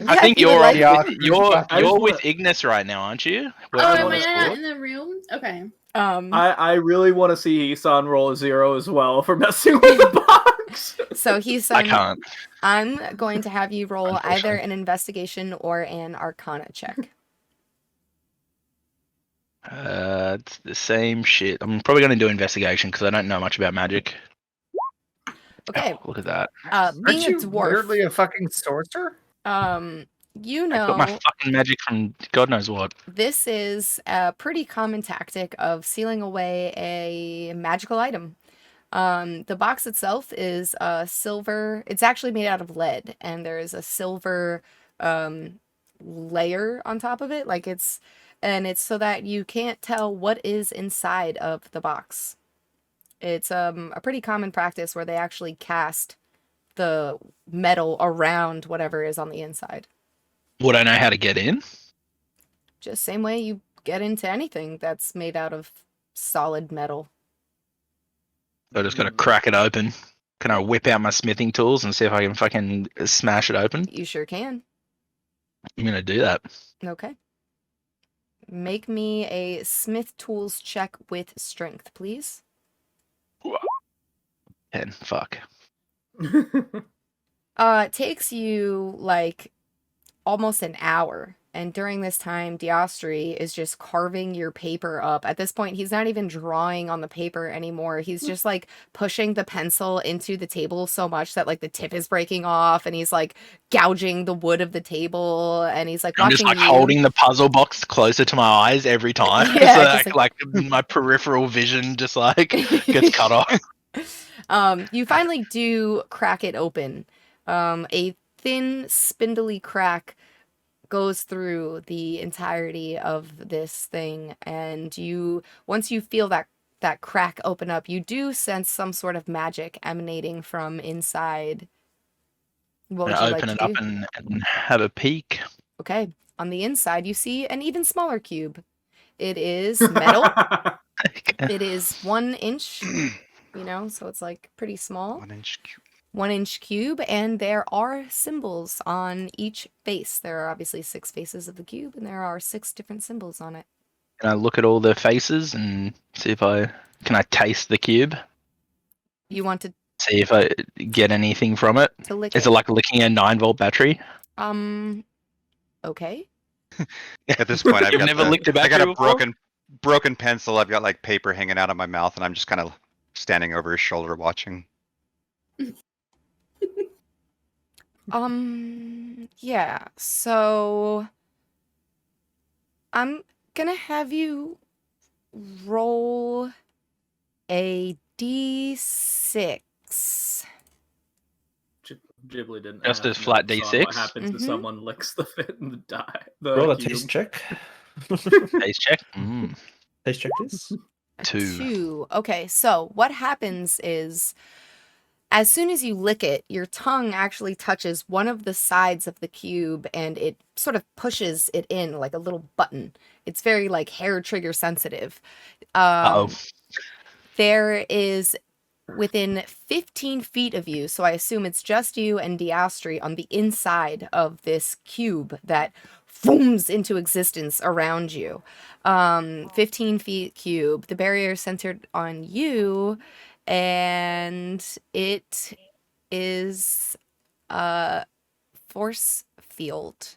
I Yeah, think you would you're like- up Yeah, with, you're I just you're wanna- with Ignis right now, aren't you? Oh, Where- am wanna I score? not in the room? Okay. I really want to see Heesun roll a 0 as well for messing with the box. So he's I can't. I'm going to have you roll either Unfortunately. an investigation or an arcana check. It's the same shit. I'm probably gonna do investigation because I don't know much about magic. Okay. Oh, look at that. Being Aren't a you dwarf, weirdly a fucking sorcerer? you I got my know, fucking magic from God knows what. this is a pretty common tactic of sealing away a magical item. The box itself is silver. It's actually made out of lead, and there is a silver layer on top of it. It's so that you can't tell what is inside of the box. It's a pretty common practice where they actually cast the metal around whatever is on the inside. Would I know how to get in? Just same way you get into anything that's made out of solid metal. I just gotta crack it open. Can I whip out my smithing tools and see if I can fucking smash it open? You sure can. I'm gonna do that. Okay. Make me a smith tools check with strength, please. 10. Fuck. It takes you like almost an hour. And during this time, Austihr is just carving your paper up. At this point, he's not even drawing on the paper anymore. He's just like pushing the pencil into the table so much that like the tip is breaking off, and he's like gouging the wood of the table, and he's like I'm watching just like you. holding the puzzle box closer to my eyes every time. Yeah, so just like my peripheral vision just like gets cut off. You finally do crack it open. A thin, spindly crack goes through the entirety of this thing, and once you feel that crack open up, you do sense some sort of magic emanating from inside. What would I'm you gonna open like it to up do? and have a peek. Okay, on the inside you see an even smaller cube. It is metal. It is 1 inch you know, so it's like pretty small. 1-inch cube. 1-inch cube, and there are symbols on each face. There are obviously 6 faces of the cube, and there are 6 different symbols on it. Can I look at all the faces and see if can I taste the cube? You want to See if I get anything from it? lick Is it like licking a 9-volt battery? Okay. At this point, I've You've got never licked a I got battery a before? broken pencil. I've got like paper hanging out of my mouth, and I'm just kind of standing over his shoulder watching. Yeah, so I'm gonna have you roll a d6. Ghibli didn't Just have a flat notes on D6? What happens if Mhm. someone licks the fit and the die? The Roll a cube. taste check. Taste check? Mm. Taste check, please. A 2. 2. Okay, so what happens is as soon as you lick it, your tongue actually touches one of the sides of the cube and it sort of pushes it in like a little button. It's very like hair trigger sensitive. Uh-oh. There is within 15 feet of you, so I assume it's just you and Diastri on the inside of this cube that fooms into existence around you. 15 feet cube. The barrier is centered on you, and it is a force field.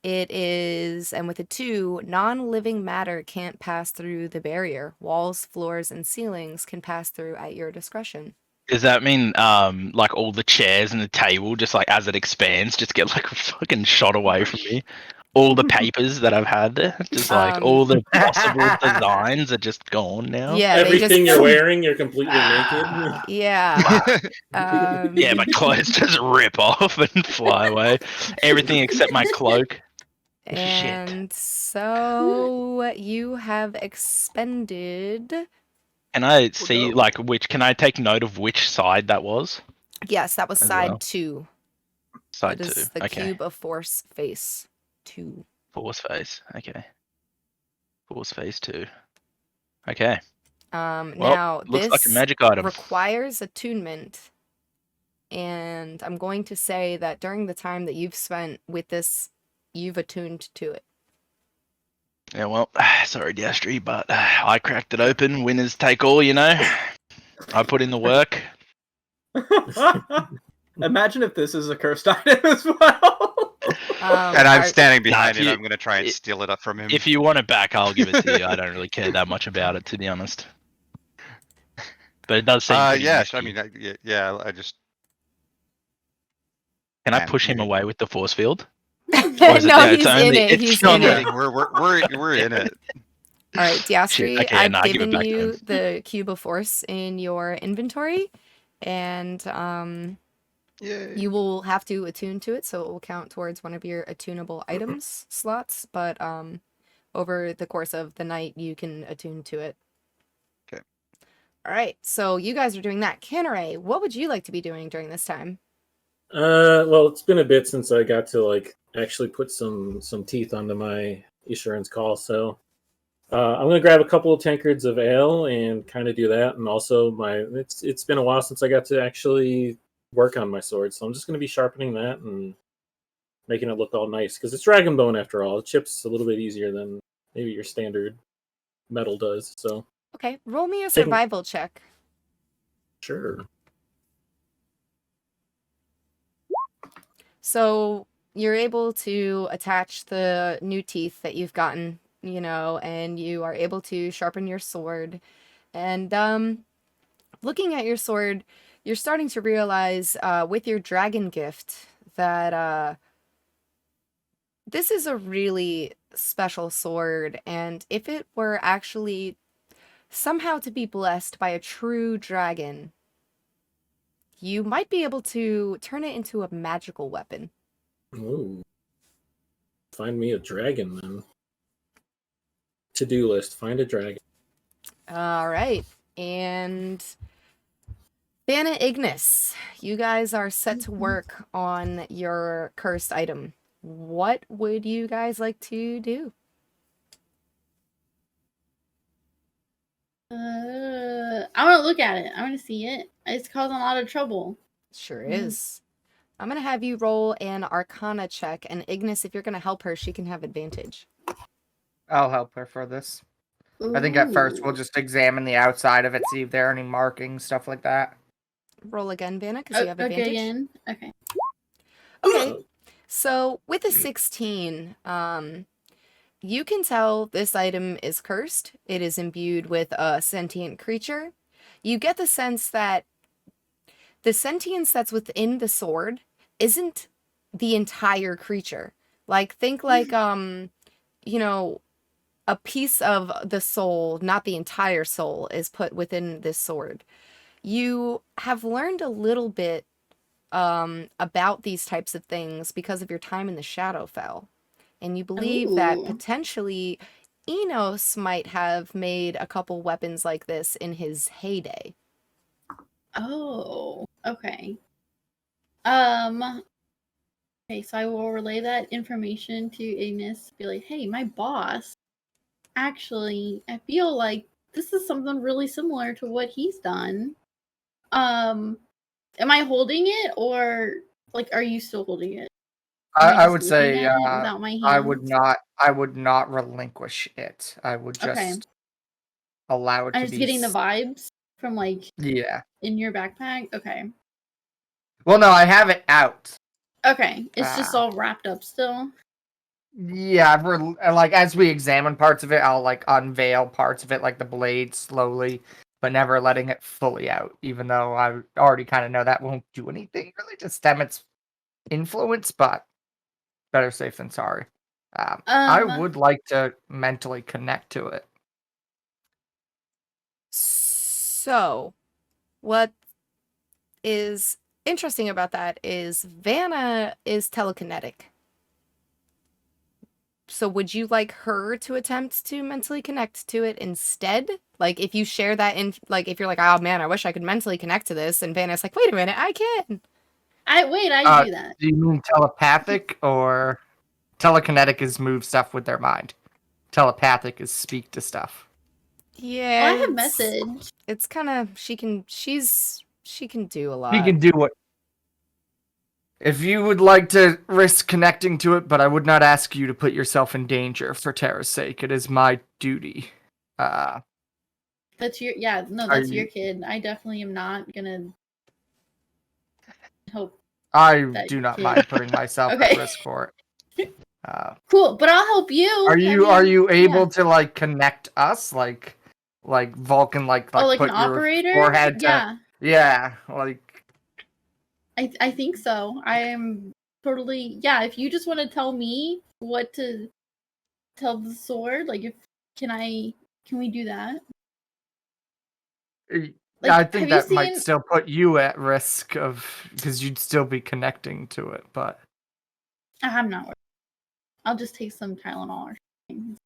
It is, and with a 2, non-living matter can't pass through the barrier. Walls, floors, and ceilings can pass through at your discretion. Does that mean like all the chairs and the table, just like as it expands, just get like fucking shot away from me? All the papers that I've had, just like all the possible designs are just gone now. Yeah, they Everything just you're wearing, you're completely naked. Yeah. Yeah, my clothes just rip off and fly away. Everything except my cloak. Shit. And so you have expended. Can I see like which? Can I take note of which side that was? Yes, that was As side well. 2. Side That 2. is the Okay. cube of force face 2. Force face. Okay. Force face 2. Okay. Well, Now looks this like a magic item. requires attunement, and I'm going to say that during the time that you've spent with this, you've attuned to it. Yeah, well, sorry, Diastri, but I cracked it open. Winners take all, you know. I put in the work. Imagine if this is a cursed item as well. And I'm are- standing behind if him. you- I'm going to try and if- steal it up from him. If you want it back, I'll give it to you. I don't really care that much about it, to be honest. But it does seem pretty yes. nifty. I mean, yeah. I just. Can I Man, push him you- away with the force field? no, is it- yeah, he's it's in only- it. it's He's not in really- it. We're in it. All right, Diastri, okay, and I I've give it given back to you him. the cube of force in your inventory, and Yay. you will have to attune to it, so it will count towards one of your attunable items slots. But over the course of the night, you can attune to it. Okay. All right, so you guys are doing that. Canneray, what would you like to be doing during this time? Well, it's been a bit since I got to like actually put some teeth onto my insurance call, so I'm gonna grab a couple of tankards of ale and kind of do that, and also it's been a while since I got to actually work on my sword, so I'm just gonna be sharpening that and making it look all nice because it's dragon bone after all. It chips a little bit easier than maybe your standard metal does. So Okay, roll me a Taking- survival check. sure. So you're able to attach the new teeth that you've gotten, you know, and you are able to sharpen your sword. And looking at your sword, you're starting to realize with your dragon gift that this is a really special sword, and if it were actually somehow to be blessed by a true dragon, you might be able to turn it into a magical weapon. Ooh. Find me a dragon then. To-do list, find a dragon. All right. And Banna Ignis, you guys are set to work on your cursed item. What would you guys like to do? I want to look at it. I want to see it. It's causing a lot of trouble. Sure is. I'm gonna have you roll an Arcana check, and Ignis, if you're gonna help her, she can have advantage. I'll help her for this. I think at first we'll Ooh. just examine the outside of it, see if there are any markings, stuff like that. Roll again, Vanna, because you have Okay, advantage. again. Okay. Okay. So with a 16, you can tell this item is cursed. It is imbued with a sentient creature. You get the sense that the sentience that's within the sword isn't the entire creature. Like, think like, you know, a piece of the soul, not the entire soul, is put within this sword. You have learned a little bit about these types of things because of your time in the Shadowfell. And you believe that Ooh. potentially Enos might have made a couple weapons like this in his heyday. Oh, okay. Okay, so I will relay that information to Ignis. Be like, hey, my boss, actually, I feel like this is something really similar to what he's done. Am I holding it, or like, are you still holding it? Am I just would looking say at it without my hands? I would not relinquish it. I would just Okay. allow it I'm to just be getting the vibes from like Yeah. in your backpack. Okay. Well, no, I have it out. Okay. It's just all wrapped up still. Yeah, like as we examine parts of it, I'll like unveil parts of it, like the blade, slowly, but never letting it fully out. Even though I already kind of know that won't do anything really to stem its influence, but better safe than sorry. I would like to mentally connect to it. So, what is interesting about that is Vanna is telekinetic. So would you like her to attempt to mentally connect to it instead? Like, if you share that in, like, if you're like, oh man, I wish I could mentally connect to this, and Vanna's like, wait a minute, I can. I do that. Do you mean telepathic or telekinetic is move stuff with their mind? Telepathic is speak to stuff. Yeah. Oh, I have message. It's kind of, she can do a lot. You can do what. If you would like to risk connecting to it, but I would not ask you to put yourself in danger for Terra's sake. It is my duty. That's your that's your kid. I definitely am not gonna hope. I do not mind putting myself at risk for it. Cool, but I'll help you. Are you able to like connect us like Vulcan like like put an your operator? forehead Yeah, like I think so. I am totally if you just want to tell me what to tell the sword, like can we do that? Like, I think that might still put you at risk because you'd still be connecting to it, but I'm not worried. I'll just take some Tylenol or something.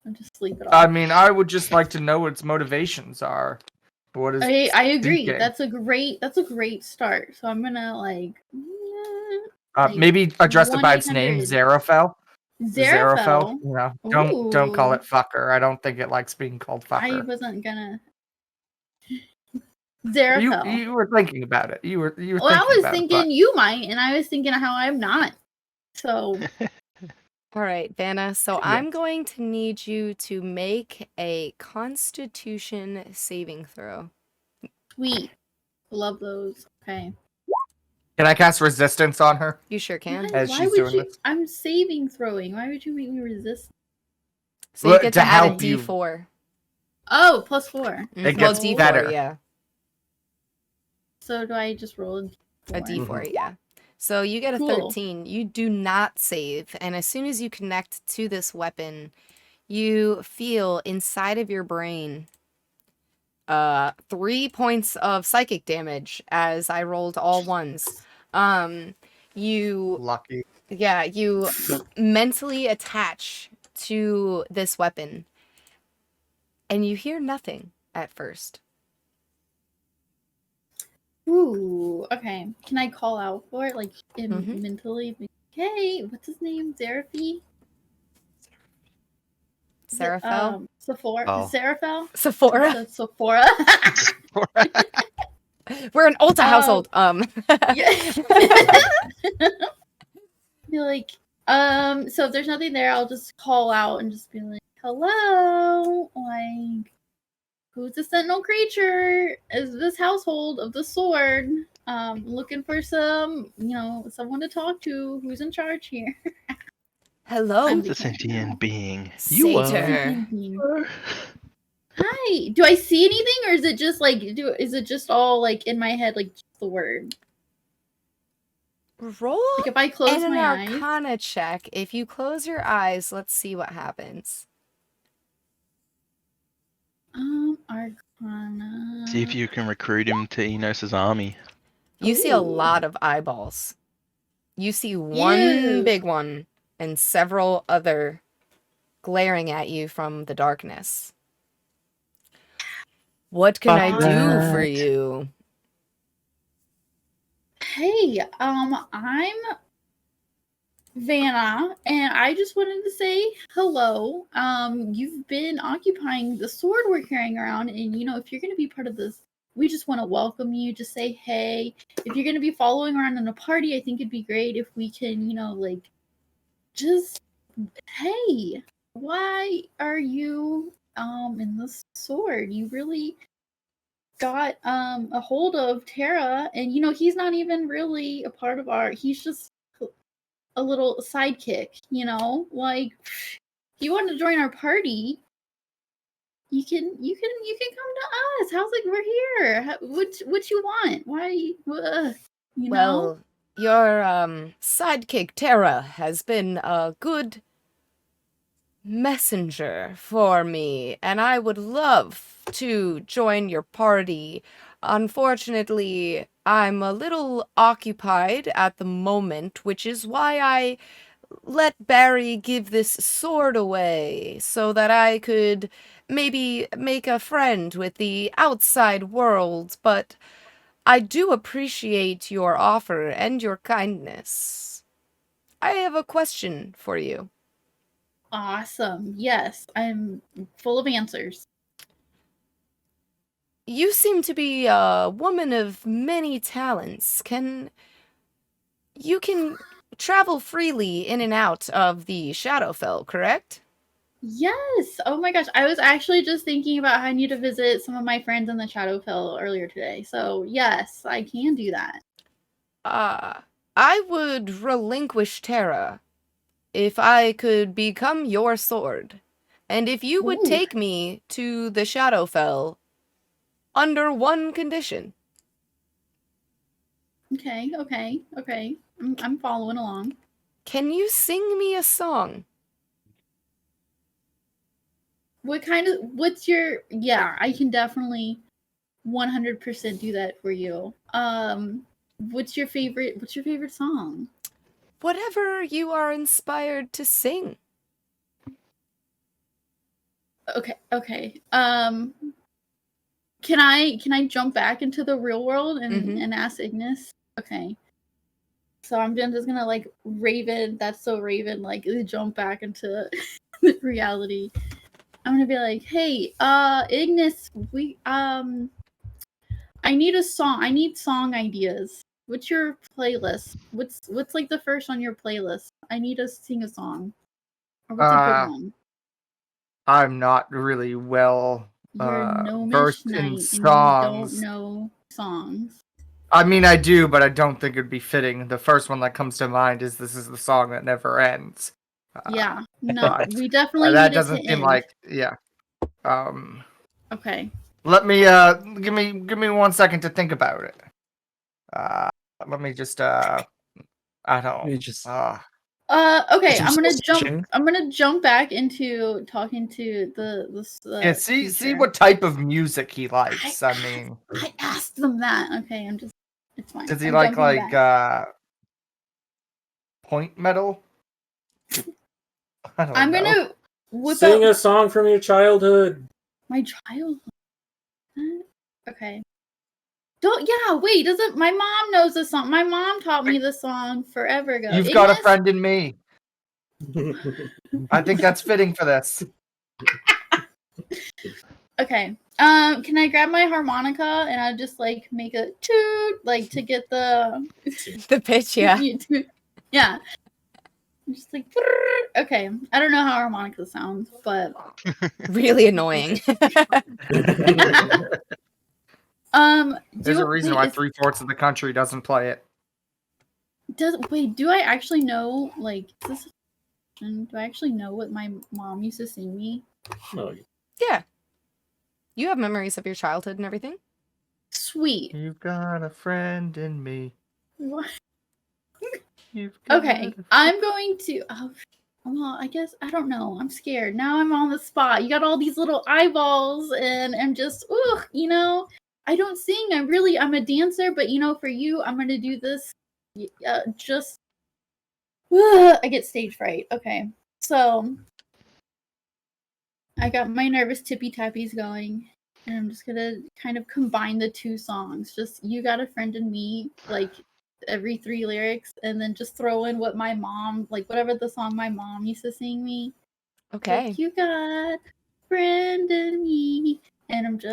I'll just sleep it off. I mean, I would just like to know what its motivations are. What is I agree. thinking? That's a great start. So I'm gonna maybe address it by its name, Xerophel. Xerophel. You know, don't call it fucker. I don't think it likes being called fucker. I wasn't gonna. Xerophel. You were thinking about it. You were. Well, I was thinking you might, and I was thinking how I'm not. So. All right, Vanna. So I'm going to need you to make a Constitution saving throw. Sweet. Love those. Okay. Can I cast resistance on her? You sure can. Why would you? I'm saving throwing. Why would you make me resist? So you get to add a D4. Oh, +4. It gets D4, better. Yeah. So do I just roll a D4? Yeah. So you get a 13. You do not save, and as soon as you connect to this weapon, you feel inside of your brain 3 points of psychic damage as I rolled all ones. You lucky. Yeah, you mentally attach to this weapon, and you hear nothing at first. Ooh, okay. Can I call out for it, like mentally? Hey, what's his name? Seraphel? Sephora? Oh. Seraphel? Sephora. Sephora? We're an Ulta household. Yeah. Be like, so if there's nothing there, I'll just call out and just be like, hello, like, who's the sentinel creature? Is this household of the sword? Looking for some, someone to talk to. Who's in charge here? Hello, I'm The sentient being. Satyr. Hi. Do I see anything, or is it just like is it just all like in my head, like just the word? Roll Like if I close an my eyes. Arcana check. If you close your eyes, let's see what happens. Arcana. See if you can recruit him to Enos's army. You see a Ooh. lot of eyeballs. You see one Ew. big one and several other glaring at you from the darkness. What can I do for you? Hey, I'm Vanna, and I just wanted to say hello. You've been occupying the sword we're carrying around, and if you're gonna be part of this, we just want to welcome you. Just say hey. If you're gonna be following around in a party, I think it'd be great if we can, just hey. Why are you in this sword? You really got a hold of Terra, and he's not even really a part of he's just a little sidekick, like if you want to join our party, you can come to us. How's like we're here? What you want? Why Well, your sidekick Terra has been a good messenger for me, and I would love to join your party. Unfortunately, I'm a little occupied at the moment, which is why I let Barry give this sword away, so that I could maybe make a friend with the outside world, but I do appreciate your offer and your kindness. I have a question for you. Awesome. Yes, I'm full of answers. You seem to be a woman of many talents. You can travel freely in and out of the Shadowfell, correct? Yes. Oh my gosh. I was actually just thinking about how I need to visit some of my friends in the Shadowfell earlier today. So yes, I can do that. I would relinquish Terra if I could become your sword. And if you would Ooh. take me to the Shadowfell under one condition. Okay. I'm following along. Can you sing me a song? Yeah, I can definitely 100% do that for you. What's your favorite song? Whatever you are inspired to sing. Okay. Can I jump back into the real world and ask Ignis? Okay. So I'm just gonna like Raven, that's so Raven, like jump back into reality. I'm gonna be like, hey, Ignis, I need a song. I need song ideas. What's your playlist? What's like the first on your playlist? I need to sing a song. Or what's a good one? I'm not really well You're gnomish versed knight in and you songs. don't know songs. I mean, I do, but I don't think it'd be fitting. The first one that comes to mind is "This Is the Song That Never Ends." Yeah, no, but we definitely that need doesn't it to seem end. like Okay. Let me give me 1 second to think about it. Let me just I don't. You just Okay. some I'm gonna sausage jump. in. I'm gonna jump back into talking to the Yeah, see teacher. what type of music he likes. I mean, I asked them that. Okay, it's fine. does he I'm like jumping back. point metal? I don't I'm know. gonna whip Sing out a song from your childhood. my childhood. Okay. Wait, doesn't my mom knows the song? My mom taught me the song forever ago. You've got a Ignis? friend in me. I think that's fitting for this. Okay. Can I grab my harmonica and I just like make a toot, like to get the The pitch, yeah. yeah. Just like okay. I don't know how harmonica sounds, but Really annoying. There's a reason why 3/4 of the country doesn't play it. Do I actually know like is this do I actually know what my mom used to sing me? Oh, Yeah. You have memories of your childhood and everything. Sweet. You've got a friend in me. What? You've got Okay, I'm going to. Oh, well, I guess I don't know. I'm scared now. I'm on the spot. You got all these little eyeballs, and I'm just, ugh. You know, I don't sing. I'm a dancer, but you know, for you, I'm gonna do this. Just, I get stage fright. Okay, so I got my nervous tippy tappies going, and I'm just gonna kind of combine the two songs. Just you got a friend in me, like every 3 lyrics, and then just throw in what my mom, like whatever the song my mom used to sing me. Okay. Like, you got a friend in me, and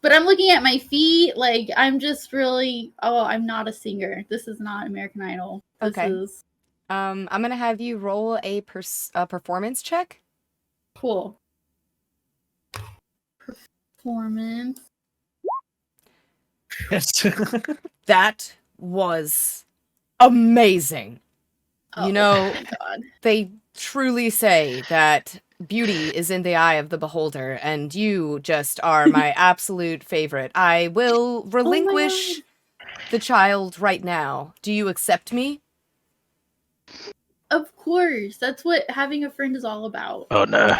but I'm looking at my feet, like I'm just really. Oh, I'm not a singer. This is not American Idol. This Okay. is I'm gonna have you roll a performance check. cool. Performance. Yes. That was amazing. Oh, You know, my God. they truly say that beauty is in the eye of the beholder, and you just are my absolute favorite. I will relinquish the child right now. Do you accept me? Of course. That's what having a friend is all about. Oh no.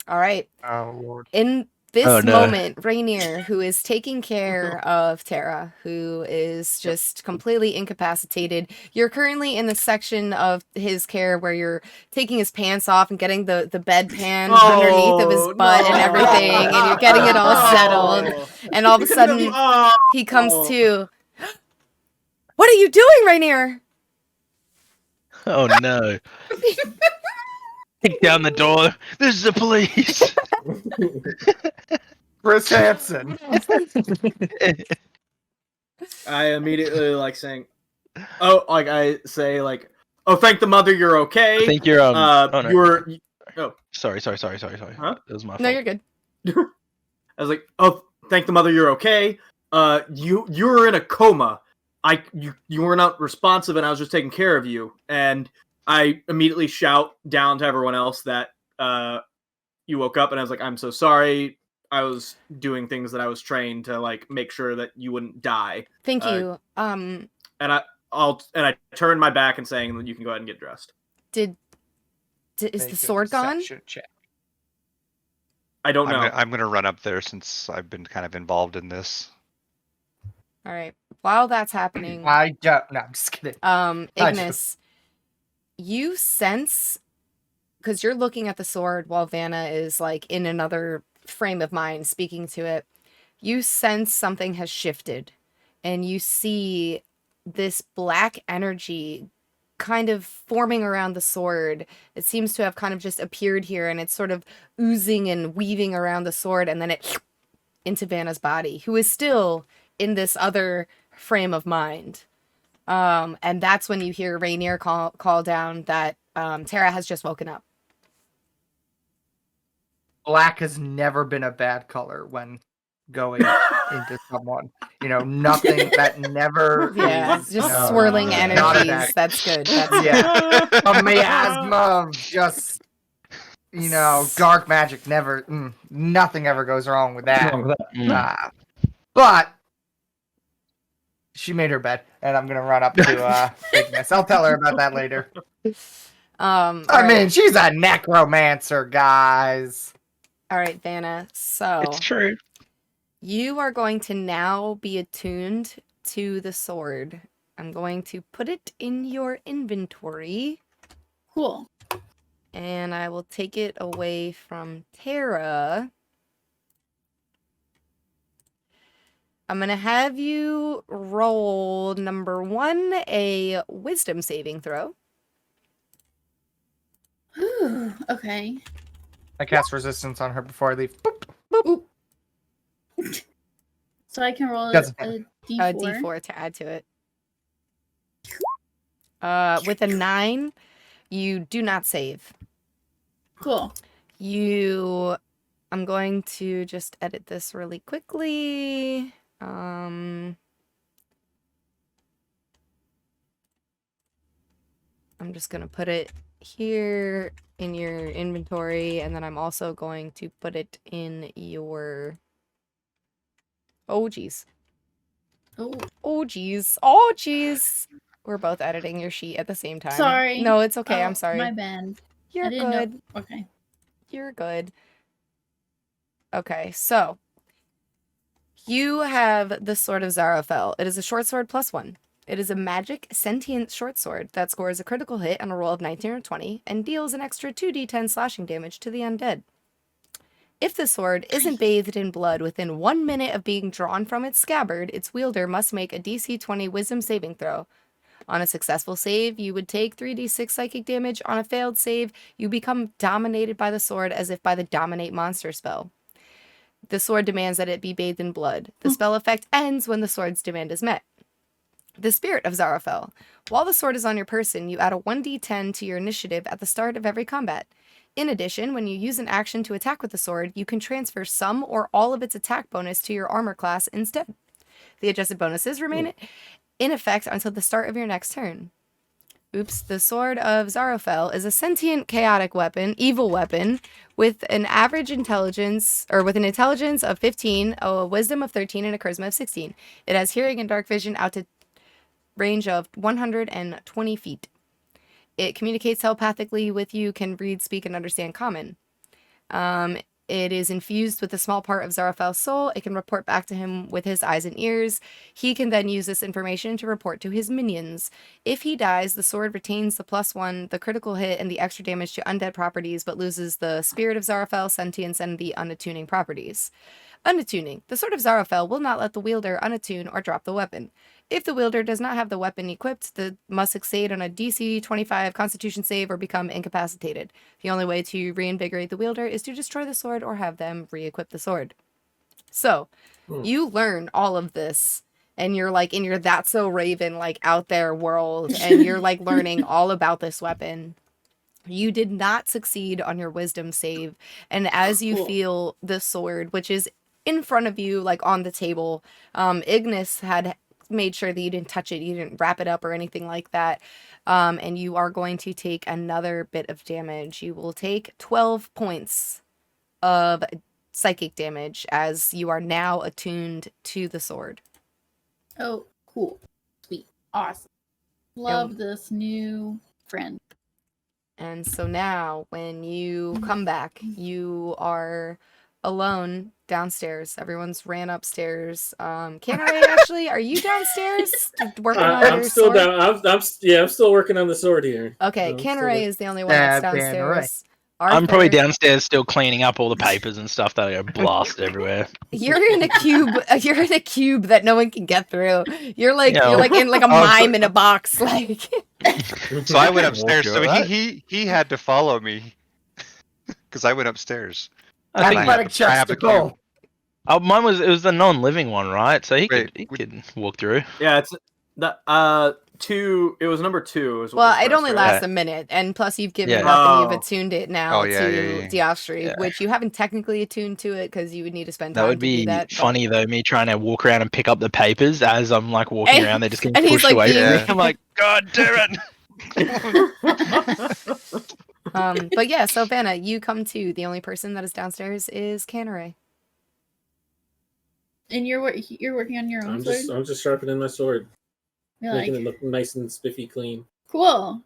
All right. Oh Lord. In this Oh, no. moment, Rainier, who is taking care of Tara, who is just completely incapacitated, you're currently in the section of his care where you're taking his pants off and getting the bedpan underneath of his butt and everything, and you're getting it all settled. And all of a sudden, he comes to, "What are you doing, Rainier?" Oh no. Kick down the door. This is the police. Chris Hansen. I immediately like saying, "Oh, like I say, like, oh, thank the mother, you're okay." I think you're oh, no. you're. Sorry. Huh? That was my fault. No, you're good. I was like, "Oh, thank the mother, you're okay." You were in a coma. You were not responsive, and I was just taking care of you. And I immediately shout down to everyone else that you woke up, and I was like, "I'm so sorry. I was doing things that I was trained to like make sure that you wouldn't die." Thank you. And I turned my back and saying that you can go ahead and get dressed. Is the sword gone? I don't know. I'm gonna run up there since I've been kind of involved in this. All right. While that's happening, I don't. No, I'm just kidding. Ignis, you sense, because you're looking at the sword while Vanna is like in another frame of mind speaking to it, you sense something has shifted, and you see this black energy kind of forming around the sword. It seems to have kind of just appeared here, and it's sort of oozing and weaving around the sword, and then it into Vanna's body, who is still in this other frame of mind. And that's when you hear Rainier call down that Tara has just woken up. Black has never been a bad color when going into someone. You know, nothing that never. Yeah, is, just swirling not a energies. bad- That's good. That's Yeah, a miasma of just. You know, dark magic never. Nothing ever goes wrong with that. But she made her bed, and I'm gonna run up to Ignis. I'll tell her about that later. I mean, she's a necromancer, guys. All right, Vanna. So It's true. you are going to now be attuned to the sword. I'm going to put it in your inventory. Cool. And I will take it away from Tara. I'm going to have you roll number 1, a wisdom saving throw. Okay. I cast resistance on her before I leave. Boop. Boop. So I can roll a Doesn't D4. A D4 to add to it. With a 9, you do not save. Cool. I'm going to just edit this really quickly. I'm just going to put it here in your inventory, and then I'm also going to put it in your... Oh, geez. Oh, geez. Oh, geez. We're both editing your sheet at the same time. Sorry. No, it's okay. I'm sorry. My bad. You're good. Know. Okay. You're good. Okay, so you have the Sword of Zarafel. It is a short sword +1. It is a magic sentient short sword that scores a critical hit on a roll of 19 or 20 and deals an extra 2d10 slashing damage to the undead. If the sword isn't bathed in blood within 1 minute of being drawn from its scabbard, its wielder must make a DC 20 wisdom saving throw. On a successful save, you would take 3d6 psychic damage. On a failed save, you become dominated by the sword as if by the Dominate monster spell. The sword demands that it be bathed in blood. The spell effect ends when the sword's demand is met. The Spirit of Zarafel. While the sword is on your person, you add a 1d10 to your initiative at the start of every combat. In addition, when you use an action to attack with the sword, you can transfer some or all of its attack bonus to your armor class instead. The adjusted bonuses remain in effect until the start of your next turn. Oops, the Sword of Zarafel is a sentient, chaotic weapon, evil weapon, with an average intelligence, or with an intelligence of 15, a wisdom of 13, and a charisma of 16. It has hearing and dark vision out to range of 120 feet. It communicates telepathically with you, can read, speak, and understand common. It is infused with a small part of Zarafel's soul. It can report back to him with his eyes and ears. He can then use this information to report to his minions. If he dies, the sword retains the +1, the critical hit, and the extra damage to undead properties, but loses the Spirit of Zarafel, sentience, and the unattuning properties. Unattuning. The Sword of Zarafel will not let the wielder unattune or drop the weapon. If the wielder does not have the weapon equipped, the must succeed on a DC 25 Constitution save or become incapacitated. The only way to reinvigorate the wielder is to destroy the sword or have them re-equip the sword. So, you learn all of this, and you're like in your That's So Raven like out there world, and you're like learning all about this weapon. You did not succeed on your wisdom save, and as you feel the sword, which is in front of you, like on the table, Ignis had made sure that you didn't touch it, you didn't wrap it up or anything like that, and you are going to take another bit of damage. You will take 12 points of psychic damage as you are now attuned to the sword. Oh, cool. Sweet. Awesome. Love this new friend. And so now, when you come back, you are alone downstairs. Everyone's ran upstairs. Canary, actually, are you downstairs working on your I'm still sword? down. I'm still working on the sword here. Okay, I'm Canary still- is the only one that's Canary. downstairs. I'm probably Arthur, downstairs still cleaning up all the papers and stuff that are blasted everywhere. You're in a cube. You're in a cube that no one can get through. You're like Yeah. you're like in like a Oh, mime in a box. Like So I went upstairs. you So alright? he had to follow me because I went upstairs. I think I Athletic I checks to a cube. go. mine was the non-living one, right? So he Wait, could walk through. Yeah, it's the two. It was number 2. Is what well, was it first, only right? lasts a minute, and plus you've given Yeah. it up and you've Oh. attuned it now Oh, yeah, to yeah, yeah. Diostri, Yeah. which you haven't technically attuned to it because you would need to spend That time would to do be that. but- funny though, me trying to walk around and pick up the papers as I'm like walking And- around. They're just getting and he's, pushed like, away from me. being- I'm like, God damn it! But yeah, so Vanna, you come to. The only person that is downstairs is Canary. And you're working on your own I'm sword? just sharpening my sword, You're making like, it look nice and spiffy clean. cool.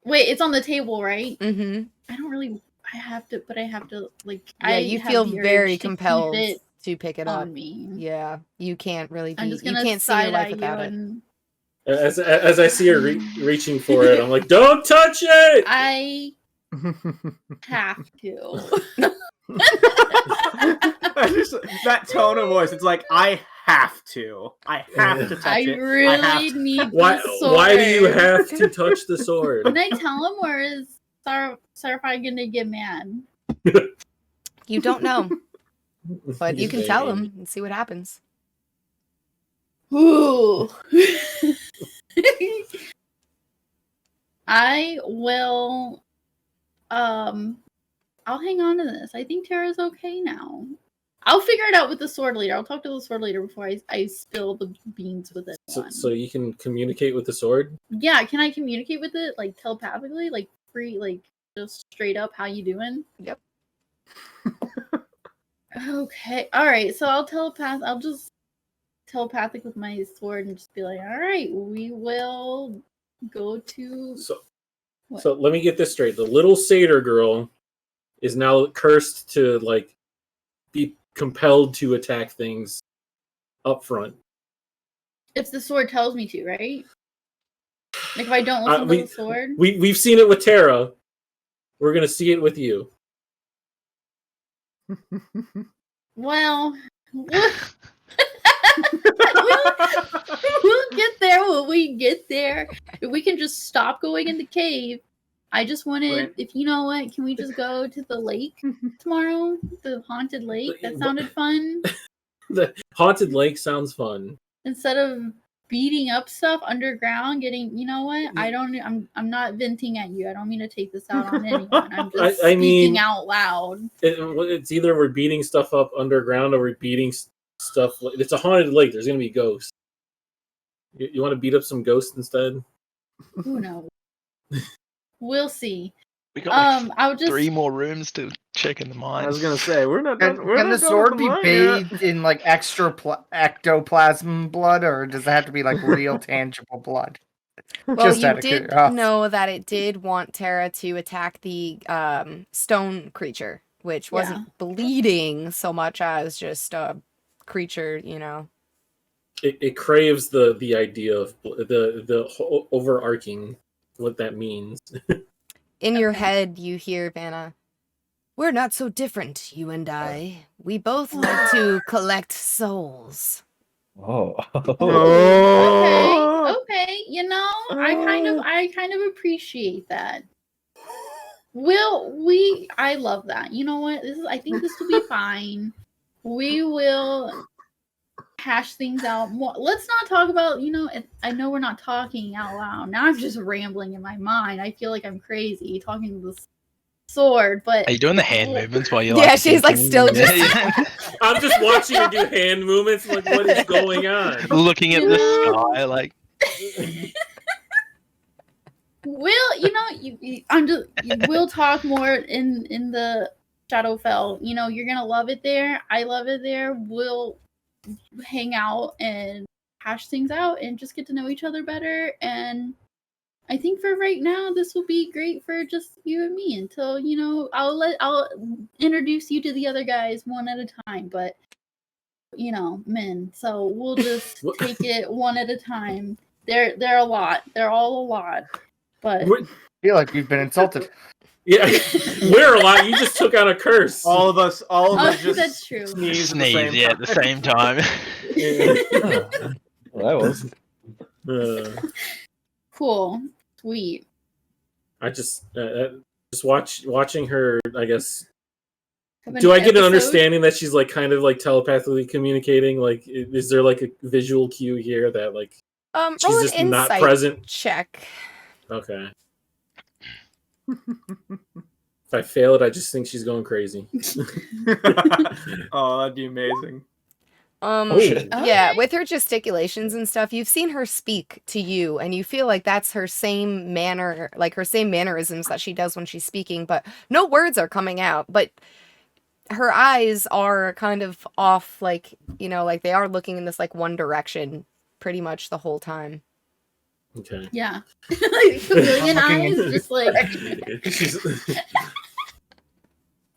Wait, it's on the table, right? Mm-hmm. I don't really. I have to like. Yeah, I you have feel the very urge to keep compelled it to pick it up. on me. Yeah, you can't really be. I'm just You gonna can't see your side eye life you without it. and As I see her reaching for it, I'm like, "Don't touch it!" I have to. That tone of voice, it's like I have to touch I it. really need Why? the sword. Why do you have to touch the sword? Can I tell him, or is Sarafai gonna get mad? You don't know, but you can tell him and see what happens. Ooh. I will. I'll hang on to this. I think Tara's okay now. I'll figure it out with the sword leader. I'll talk to the sword leader before I spill the beans with it. So you can communicate with the sword? Yeah, can I communicate with it like telepathically, like free, like just straight up? How you doing? Yep. Okay. All right. So I'll just telepathic with my sword and just be like, all right, we will go to. So let me get this straight. The little satyr girl is now cursed to like be compelled to attack things up front. If the sword tells me to, right? Like if I don't listen to the sword. We've seen it with Tara. We're gonna see it with you. Well, we'll get there when we get there. If we can just stop going in the cave. I just wanted, if you know what, can we just go to the lake tomorrow? The haunted lake? That sounded fun. The haunted lake sounds fun. Instead of beating up stuff underground, you know what? I'm not venting at you. I don't mean to take this out on anyone. I'm just speaking out loud. It's either we're beating stuff up underground or we're beating stuff. It's a haunted lake. There's going to be ghosts. You want to beat up some ghosts instead? Who knows? We'll see. We got I'll just 3 more rooms to check in the mine. I was gonna say we're not. Can the sword be bathed in like extra ectoplasm blood, or does it have to be like real tangible blood? Well, Just out you of did curiosity. know that it did want Tara to attack the stone creature, which wasn't bleeding so much as just a creature, you know. It craves the idea of the overarching what that means. In your head, you hear Vanna. We're not so different, you and I. We both like to collect souls. Oh. Okay. You know, I kind of appreciate that. I love that. You know what? I think this will be fine. We will hash things out more. Let's not talk about, I know we're not talking out loud. Now I'm just rambling in my mind. I feel like I'm crazy talking to this sword, but Are you doing the hand movements while you're yeah, she's like still just I'm just watching her do hand movements like what is going on? Looking at the sky like we'll talk more in the Shadowfell. You're gonna love it there. I love it there. We'll hang out and hash things out and just get to know each other better. And I think for right now, this will be great for just you and me until, I'll introduce you to the other guys one at a time, but men. So we'll just take it one at a time. They're a lot. They're all a lot, but I feel like you've been insulted. Yeah, we're a lot. You just took out a curse. All of us just that's true. Sneeze at the same time. Well, that was. Cool. Sweet. I just watching her, I guess. Do I get an understanding that she's like kind of like telepathically communicating? Like, is there like a visual cue here that like she's roll just an not insight present? check. Okay. If I fail it, I just think she's going crazy. Oh, that'd be amazing. Yeah, with her gesticulations and stuff, you've seen her speak to you, and you feel like that's her same manner, like her same mannerisms that she does when she's speaking, but no words are coming out. But her eyes are kind of off, like, like they are looking in this like one direction pretty much the whole time. Okay. Yeah. Chameleon eyes, just like.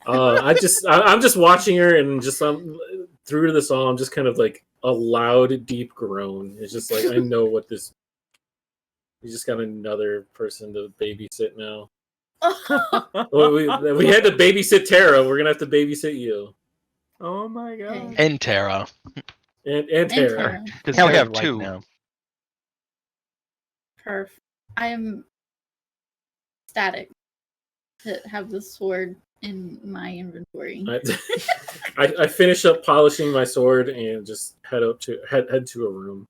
I'm just watching her, and just through the song, I'm just kind of like a loud, deep groan. It's just like I know what this. We just got another person to babysit now. We had to babysit Tara. We're gonna have to babysit you. Oh my god. And Tara. And Tara. Because Now we have like 2 now. Perf. I am ecstatic to have this sword in my inventory. I finish up polishing my sword and just head to a room.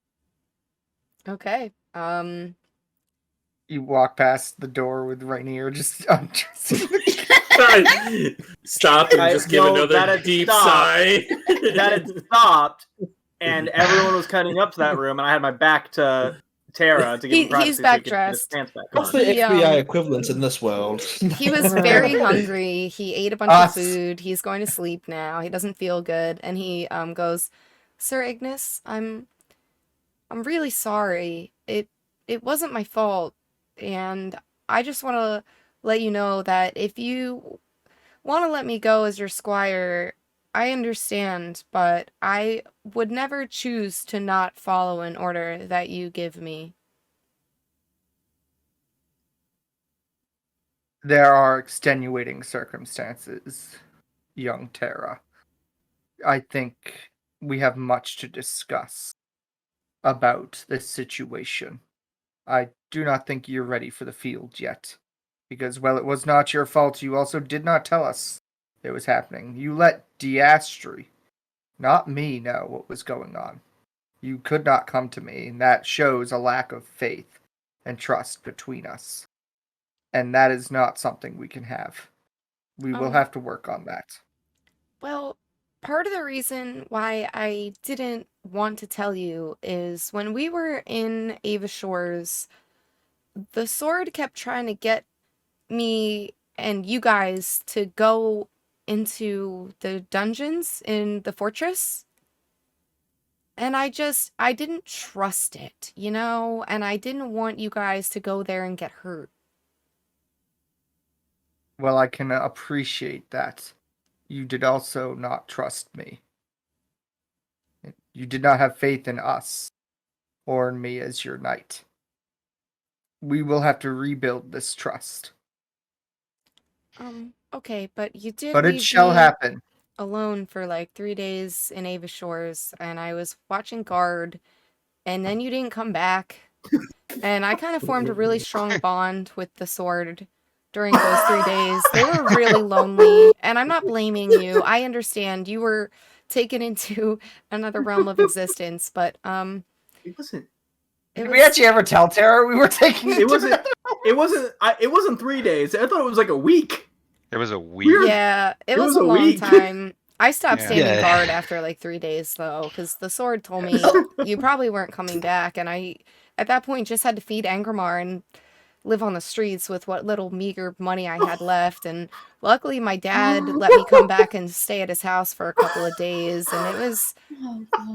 Okay. You walk past the door with Rainier just undressing. Stop and just give another deep sigh. That had stopped, and everyone was cutting up to that room, and I had my back to Tara to give him privacy He's so back he could get his dressed. pants back What's on. the He, FBI equivalent in this world? He was very hungry. He ate a bunch of food. He's going to sleep now. He doesn't feel good, and he goes, "Sir Ignis, I'm really sorry. It wasn't my fault, and I just want to let you know that if you want to let me go as your squire, I understand, but I would never choose to not follow an order that you give me." There are extenuating circumstances, young Tara. I think we have much to discuss about this situation. I do not think you're ready for the field yet. Because, well, it was not your fault. You also did not tell us it was happening. You let Diastri, not me, know what was going on. You could not come to me, and that shows a lack of faith and trust between us. And that is not something we can have. We will have to work on that. Well, part of the reason why I didn't want to tell you is when we were in Ava Shores, the sword kept trying to get me and you guys to go into the dungeons in the fortress. And I didn't trust it, you know? And I didn't want you guys to go there and get hurt. Well, I can appreciate that. You did also not trust me. You did not have faith in us, or in me as your knight. We will have to rebuild this trust. Okay, but you did But it leave shall me happen. alone for like 3 days in Ava Shores, and I was watching guard, and then you didn't come back. And I kind of formed a really strong bond with the sword during those 3 days. They were really lonely, and I'm not blaming you. I understand you were taken into another realm of existence, but It wasn't. Did we actually ever tell Tara we were taking It wasn't. It wasn't 3 days. I thought it was like a week. It was a week. Yeah, it was a long week. time. I stopped Yeah. standing Yeah. guard after like 3 days though, because the sword told me you probably weren't coming back, and I at that point just had to feed Angramar and live on the streets with what little meager money I had left. And luckily my dad let me come back and stay at his house for a couple of days, and it was,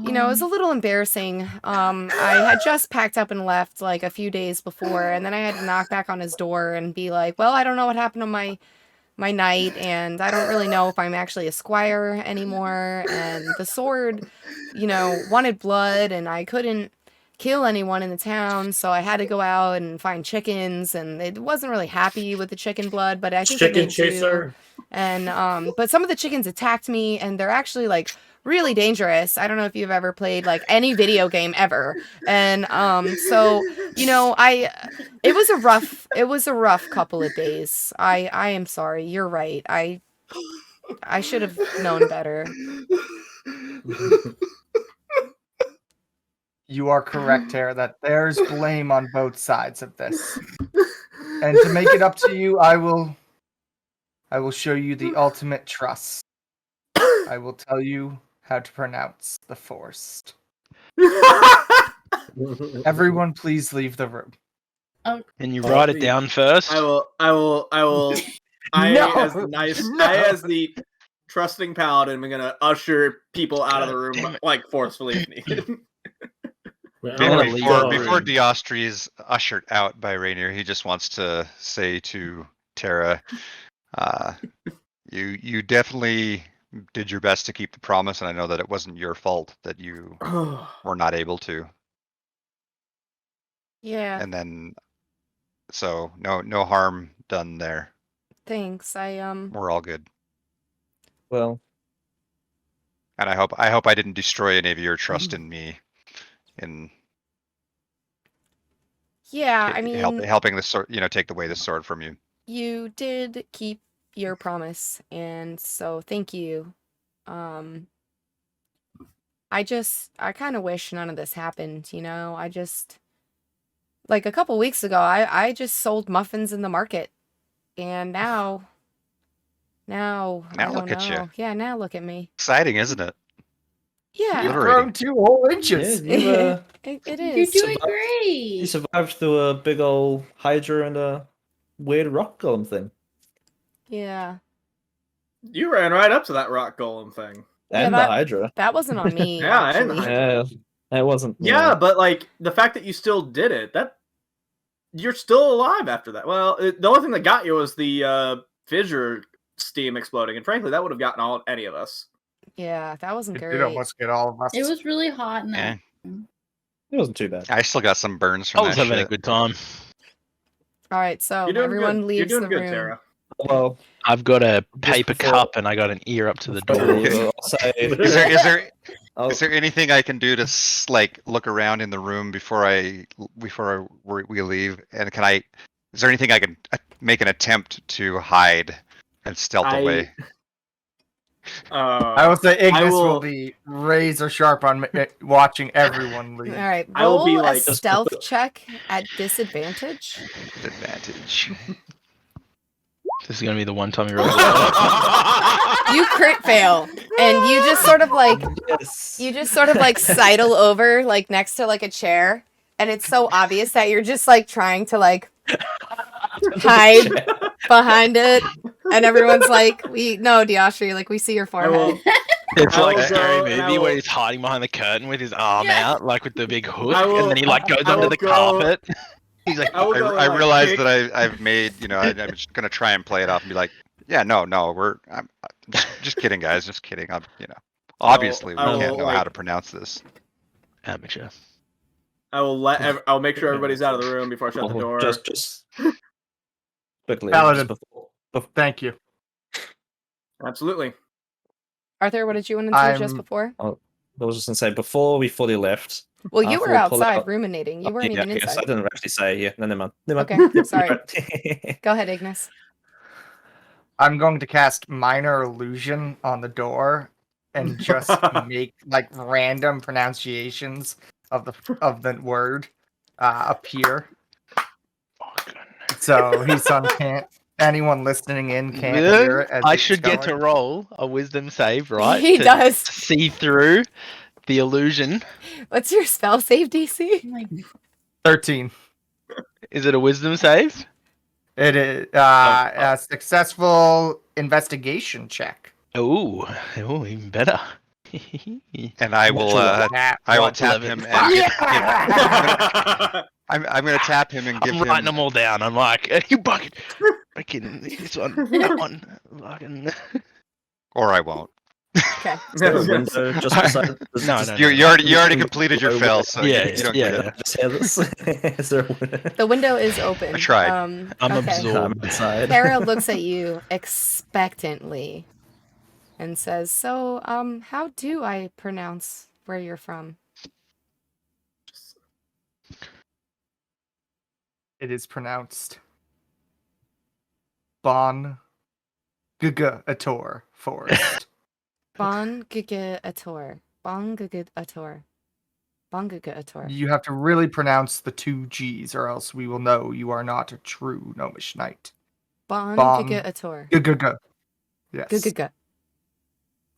you know, it was a little embarrassing. I had just packed up and left like a few days before, and then I had to knock back on his door and be like, well, I don't know what happened to my knight, and I don't really know if I'm actually a squire anymore, and the sword, you know, wanted blood, and I couldn't kill anyone in the town, so I had to go out and find chickens, and it wasn't really happy with the chicken blood, but I think it Chicken made do. chaser. And but some of the chickens attacked me, and they're actually like really dangerous. I don't know if you've ever played like any video game ever. And so, you know, it was a rough couple of days. I am sorry. You're right. I should have known better. You are correct, Tara, that there's blame on both sides of this. And to make it up to you, I will show you the ultimate trust. I will tell you how to pronounce the forest. Everyone, please leave the room. Can you write it down first? I will. No. I as the trusting paladin, am gonna usher people out of the room damn it. like forcefully if needed. Well, I'm gonna leave the Before room. Diostri is ushered out by Rainier, he just wants to say to Tara, you definitely did your best to keep the promise, and I know that it wasn't your fault that you were not able to. Yeah, And then, so no harm done there. thanks. We're all good. Well, And I hope I didn't destroy any of your trust in me in Yeah, I mean, helping the sword, take away the sword from you. you did keep your promise, and so thank you. I kind of wish none of this happened, you know? Like a couple weeks ago, I just sold muffins in the market, and now I Now don't look at you. know. Yeah, now look at me. Exciting, isn't it? Yeah, You've Liberating. grown 2 whole Yeah, inches. you it You're is. doing survived- you great. survived through a big old Hydra and a weird rock golem thing. Yeah. You ran right up to that rock golem thing. Yeah, And the Hydra. That wasn't on me, Yeah, and actually. Hydra. Yeah, it wasn't. Yeah, but like the fact that you still did it, that you're still alive after that. Well, the only thing that got you was the fissure steam exploding, and frankly, that would have gotten any of us. Yeah, that wasn't It great. did almost get all of us. It was really hot in Yeah. that. It wasn't too bad. I still got some burns I from was that having shit. a good time. All right, so You're doing everyone good. leaves You're doing the good, room. Tara. Well, I've got a paper before- cup and I got an ear up to the before door. we- I'll say- I'll- Is there anything I can do to like look around in the room before we leave? And is there anything I can make an attempt to hide and stealth away? I will say Ignis will will- be razor sharp on watching everyone leave. All right, I will be roll like- a stealth check at disadvantage. Advantage. This is gonna be the one time you roll. it. You crit fail, and you just sort of like Yes. sidle over like next to like a chair, and it's so obvious that you're just like trying to like hide behind it, and everyone's like, no, Diashri, like we see your I will, forehead. It's I like will a scary go and I movie where will- he's hiding behind the curtain with his arm Yeah. out, like with the big hook, I will- and then he like goes I under will the go- carpet. He's like, I will go I like, realize kick- that I've made, I'm just gonna try and play it off and be like, yeah, no, I'm just kidding, guys, just kidding. Obviously we I can't will, know how like- to pronounce this. amateur. I'll make sure everybody's out of the room before I shut the door. Just quickly. Paladin. Just Thank you. Absolutely. Arthur, what did you want to do just I'm- before? I was just gonna say before we fully left. Well, you were Arthur will pull outside out- ruminating. You weren't yeah, even yes, I inside. didn't actually say. Yeah, no, never mind. Never Okay, mind. sorry. Right. Go ahead, Ignis. I'm going to cast Minor Illusion on the door and just make like random pronunciations of the word appear. So anyone listening in can't hear it. As I it's should get to going. roll a wisdom save, right? He to does. see through the illusion. What's your spell save DC? Like, 13. Is it a wisdom save? It is a successful investigation check. Oh, even better. And I will Nat I will one. tap 11. him and I'm gonna tap him and give I'm writing him them all down. I'm like, you bucket. Fucking this one, that one, fucking. or I won't. Okay. There's a window just beside. No, no, You already completed your fill, so Yeah, you don't yeah, get it. yeah. Just hear this. Is there a window? The window is open. I tried. I'm okay. absorbed. I'm inside. Tara looks at you expectantly and says, "So, how do I pronounce where you're from?" It is pronounced Bon Guga Ator Forest. Bon Giga Ator. Bon Giga Ator. Bon Giga Ator. You have to really pronounce the 2 G's, or else we will know you are not a true Gnomish knight. Bon Bon Giga Ator. Guga. Yes. Giga.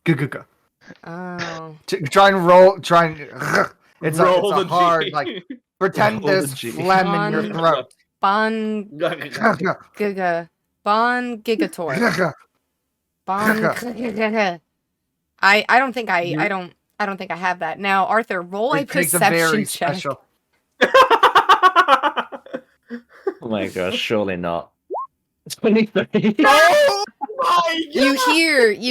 Guga. Oh. Try and roll. Try and. It's Roll a the hard G. like pretend Roll the there's G. phlegm in your throat. Bon Giga. Bon Gigator. Bon Giga. I don't think I don't think I have that. Now, Arthur, roll a It takes a very perception check. special. Oh my gosh, surely not. 23. Oh my You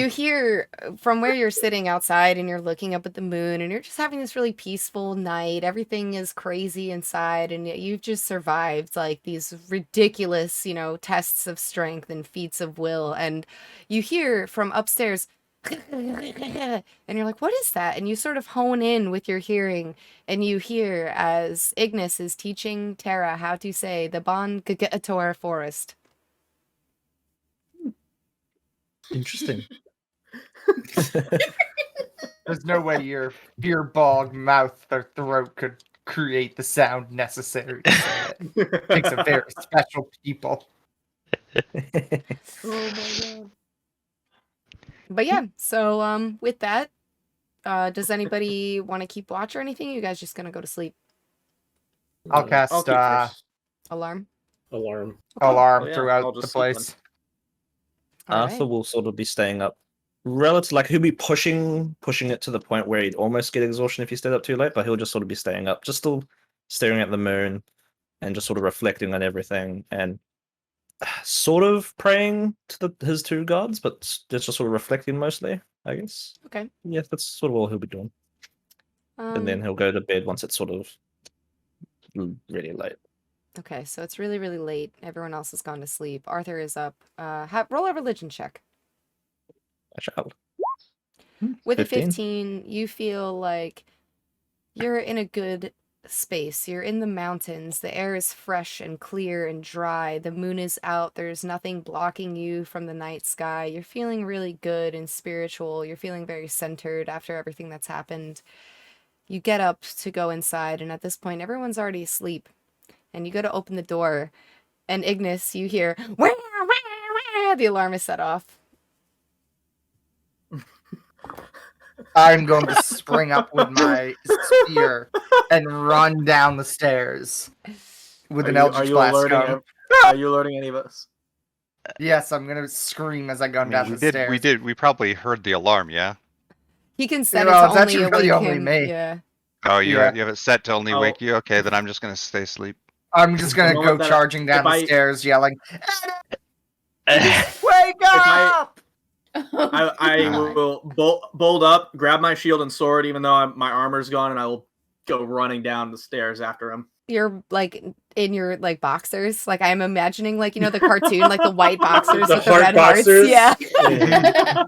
hear from where you're sitting outside and you're looking up at the moon and you're just having this really peaceful night. Everything is crazy inside and yet you've just survived like these ridiculous, tests of strength and feats of will. And you hear from upstairs and you're like, what is that? And you sort of hone in with your hearing and you hear as Ignis is teaching Tara how to say the Bon Gagator forest. Interesting. There's no way your beer bog mouth or throat could create the sound necessary to say it. It takes a very special people. Oh my god. But yeah, so with that, does anybody want to keep watch or anything? You guys just gonna go to sleep? I'll cast I'll keep first. Alarm. Alarm. alarm Oh, yeah, throughout I'll the just sleep place. All Arthur right. will sort of be staying up. Relative, like he'll be pushing it to the point where he'd almost get exhaustion if he stayed up too late, but he'll just sort of be staying up, just still staring at the moon and just sort of reflecting on everything and sort of praying to his two gods, but just sort of reflecting mostly, I guess. Okay. Yeah, that's sort of all he'll be doing. And then he'll go to bed once it's sort of really late. Okay, so it's really, really late. Everyone else has gone to sleep. Arthur is up. Roll a religion check. A child. With a 15, you feel like you're in a good space. You're in the mountains. The air is fresh and clear and dry. The moon is out. There's nothing blocking you from the night sky. You're feeling really good and spiritual. You're feeling very centered after everything that's happened. You get up to go inside, and at this point, everyone's already asleep. And you go to open the door, and Ignis, you hear, wah, wah, wah, the alarm is set off. I'm going to spring up with my spear and run down the stairs with an Eldritch Blast gun. Are you alerting any of us? Yes, I'm going to scream as I go down the stairs. We probably heard the alarm, yeah? He can set Well, it it's to actually only really awake only him. me. Yeah. Oh, you Yeah. have it set to only wake you? Okay, then I'm just gonna stay asleep. I'm just going to go charging down the stairs yelling, wake up! I will bolt up, grab my shield and sword, even though my armor's gone, and I will go running down the stairs after him. You're like in your like boxers. Like I'm imagining like, you know, the cartoon, like the white boxers The with the heart red boxers? hearts. Yeah.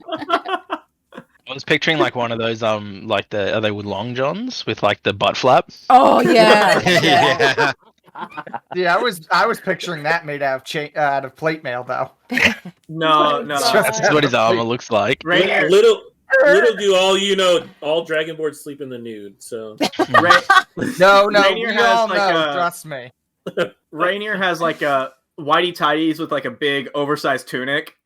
I was picturing like one of those like are they with long johns with like the butt flap? Oh yeah. Yeah. Yeah, I was picturing that made out of plate mail though. No. That's what his armor looks like. Rainier, Little do all you know, all Dragonborns sleep in the nude, so... No, Rainier we has, all like, know, trust me. Rainier has like a whitey tighties with like a big oversized tunic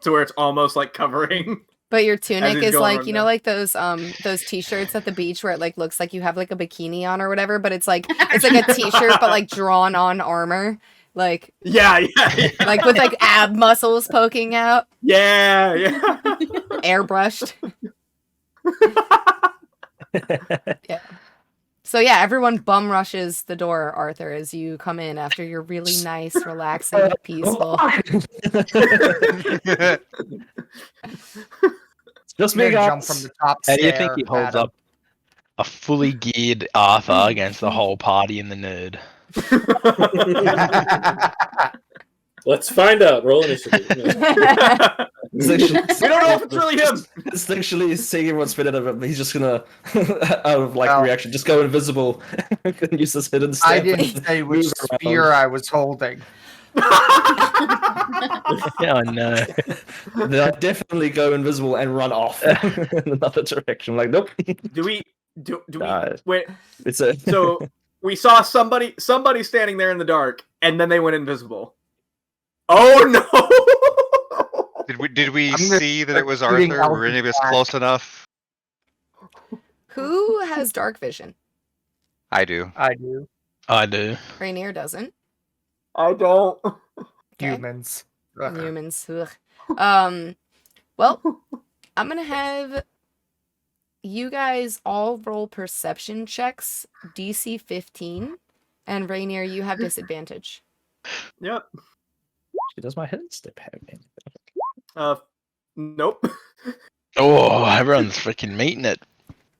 to where it's almost like covering. But your tunic he's is going like, on you know, like those t-shirts at the beach where it like looks like you have like a bikini on or whatever, but it's like a t-shirt but like drawn on armor. Like Yeah. like with like ab muscles poking out. Yeah. Airbrushed. Yeah. So yeah, everyone bum rushes the door, Arthur, as you come in after your really nice, relaxing, peaceful. Just I'm me, gonna guys. jump from the top How stair. do you think he holds up a fully geared Arthur against the whole party and the nerd? Let's find out. Roll initiative. No. We don't know if it's really him. It's actually seeing everyone spin out of it, but he's just gonna, out of like reaction, just go invisible and use this hidden step. I didn't say which spear I was holding. Yeah, I know. Then I definitely go invisible and run off in another direction. Like, nope. Do we Nah, wait? It's a So we saw somebody standing there in the dark, and then they went invisible. Oh no! Did we I'm gonna see that it start was shooting Arthur? Were any of us back. close enough? Who has dark vision? I do. I do. I do. Rainier doesn't. I don't. Okay. Humans. Humans. Ugh. Well, I'm gonna have you guys all roll perception checks, DC 15, and Rainier, you have disadvantage. Yep. She does my hidden step heavy. Nope. Oh, everyone's freaking meeting it.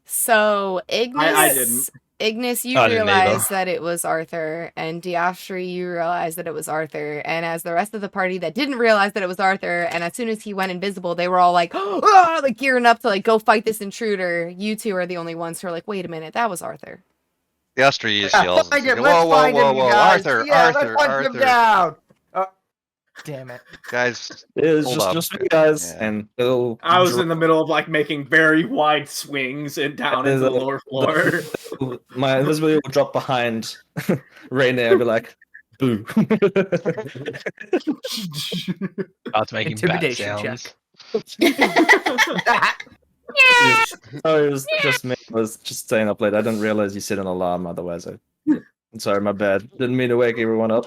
So Ignis, I didn't. Ignis, you I didn't realized that it was Arthur, and Diastri, you realized that it was Arthur, and as the rest of the party that didn't realize that it was Arthur, and as soon as he went invisible, they were all like, oh, like gearing up to like go fight this intruder. You two are the only ones who are like, wait a minute, that was Arthur. The Austihr yells. Find him, Whoa, let's whoa, find whoa, him, you whoa! guys. Arthur, Yeah, Arthur, let's hunt him Arthur. down. Damn it. Guys, It's hold up. just me, guys, Yeah. and it'll. I was in the middle of like making very wide swings and down into the lower floor. My invisibility will drop behind Rainier and be like, "Boo." Starts making bat Intimidation sounds. Oh, it was just me. I was just staying up late. I didn't realize you set an alarm. Otherwise, I'm sorry, my bad. Didn't mean to wake everyone up.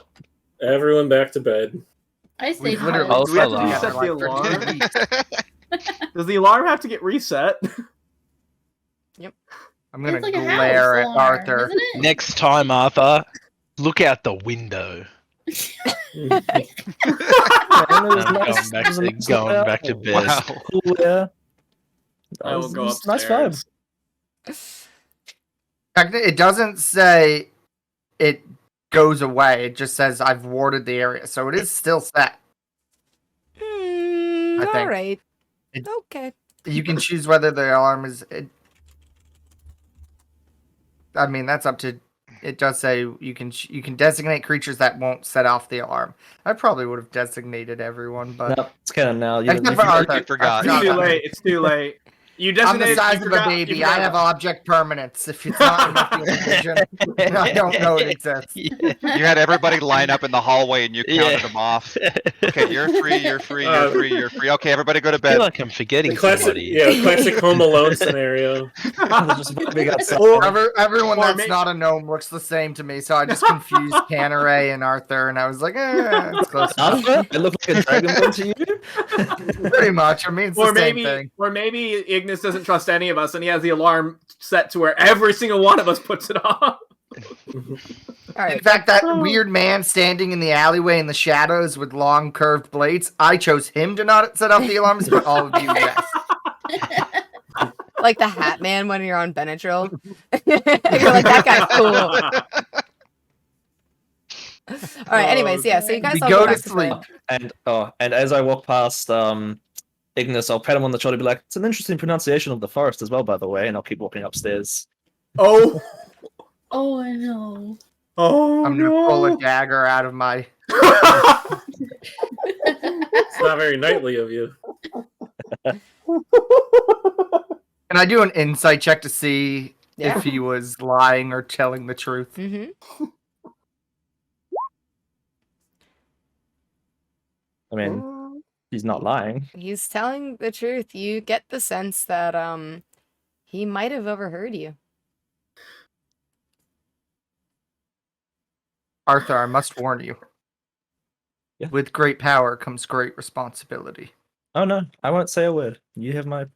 Everyone back to bed. I stayed We've home. literally Also, Do we have to alarm. reset the like alarm? 13 weeks. Does the alarm have to get reset? I'm gonna It's like a house glare at alarm, Arthur. isn't it? Next time, Arthur, look out the window. Man, it was I'm nice- going it was a nice night out. back to bed. Wow. Cool air. I will It go was upstairs. Nice vibe. It doesn't say it goes away. It just says I've warded the area, so it is still set. I All think. right. It- Okay. You can choose whether the alarm is. I mean, that's up to. It does say you can designate creatures that won't set off the alarm. I probably would have designated everyone, but No, it's canon now. You except don't- for you Arthur. forgot. I It's too about late. It's too late. You I'm the designated. size you of a forgot- baby. you I forgot have object permanence. If it's not in my field of vision, I don't know it exists. You had everybody line up in the hallway and you counted Yeah. them off. Okay, you're free, you're free, you're free, you're free. Okay, everybody go to I feel bed. like I'm forgetting The classic, somebody. yeah, classic Home Alone scenario. just big outside. Everyone Or that's may- not a gnome looks the same to me, so I just confused Canneray and Arthur, and I was like, it's close enough. Arthur, I look like a dragonborn to you. Pretty much. I mean, it's Or the same maybe, thing. or maybe Ignis doesn't trust any of us, and he has the alarm set to where every single one of us puts it off. All In right. fact, that weird man standing in the alleyway in the shadows with long curved blades, I chose him to not set off the alarms, but all of you, yes. Like the Hat Man when you're on Benadryl. You're like, that guy's cool. All right. Anyways, yeah. So you guys We all go go to back to sleep. bed. And as I walk past Ignis, I'll pat him on the shoulder and be like, "It's an interesting pronunciation of the forest as well, by the way," and I'll keep walking upstairs. Oh, Oh no. oh I'm going to pull a dagger out of my. It's not very knightly of you. Can I do an insight check to see Yeah. if he was lying or telling the truth? Mm-hmm. I mean, he's not lying. He's telling the truth. You get the sense that he might have overheard you. Arthur, I must warn you. Yeah. With great power comes great responsibility. Oh no, I won't say a word. You have my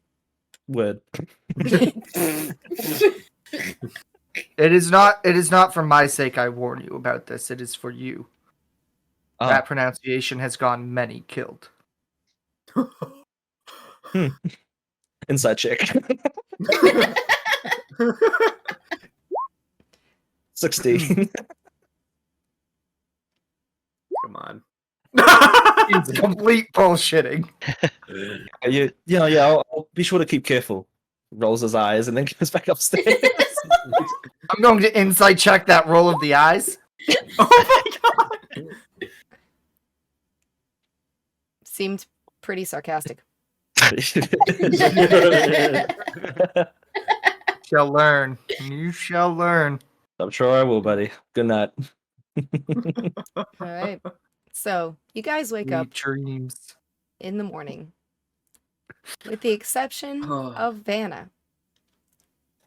word. It is not for my sake I warn you about this. It is for you. Oh, That pronunciation has gone many killed. inside check. 16. come on. It's complete bullshitting. I'll be sure to keep careful. Rolls his eyes and then goes back upstairs. I'm going to insight check that roll of the eyes. Oh my god. Seemed pretty sarcastic. Shall learn. You shall learn. I'm sure I will, buddy. Good night. All right. So you guys wake up Sweet dreams. in the morning, with the exception of Vanna.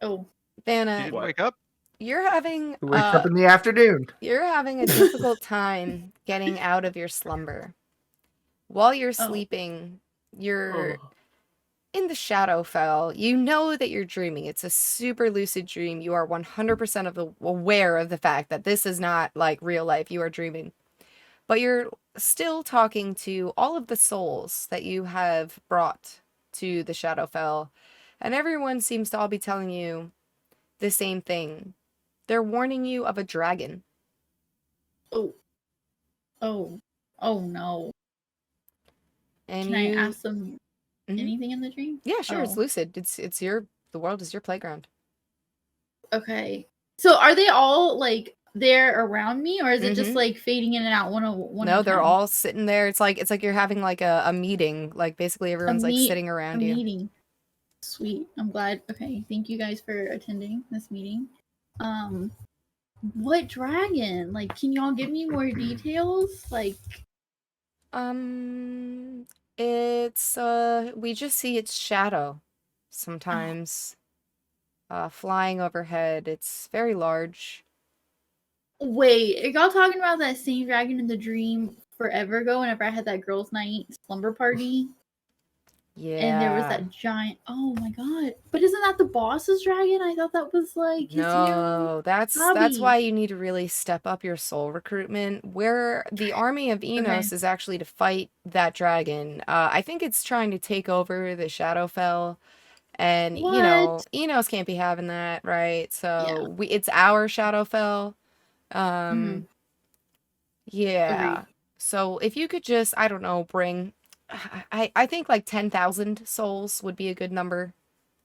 Oh. You Vanna, didn't wake up? you're having Wake up in the afternoon. you're having a difficult time getting out of your slumber. While you're Oh. sleeping, you're in the Shadowfell. You know that you're dreaming. It's a super lucid dream. You are 100% aware of the fact that this is not like real life. You are dreaming. But you're still talking to all of the souls that you have brought to the Shadowfell. And everyone seems to all be telling you the same thing. They're warning you of a dragon. Oh. Oh. Oh no. And Can you I ask them Mhm. anything in the dream? Yeah, sure, it's Oh. lucid. The world is your playground. Okay. So are they all like there around me, or is it just Mhm. like fading in and out one at No, a they're time? all sitting there. It's like you're having like a meeting. Like basically everyone's like sitting a around you. meeting. Sweet. I'm glad. Okay, thank you guys for attending this meeting. What dragon? Like, can y'all give me more details? Like, It's we just see its shadow sometimes flying overhead. It's very large. wait, are y'all talking about that same dragon in the dream forever ago? Whenever I had that girls' night slumber party, and there was Yeah. that giant. Oh my god! But isn't that the boss's dragon? I thought that was like his No, that's hobby. why you need to really step up your soul recruitment. Where the army of Enos is actually to fight that dragon. I think it's trying to take over the Shadowfell, and you know, What? Enos can't be having that, right? So Yeah. it's our Shadowfell. Mhm. Yeah. Agreed. So if you could just, I don't know, bring, I think like 10,000 souls would be a good number.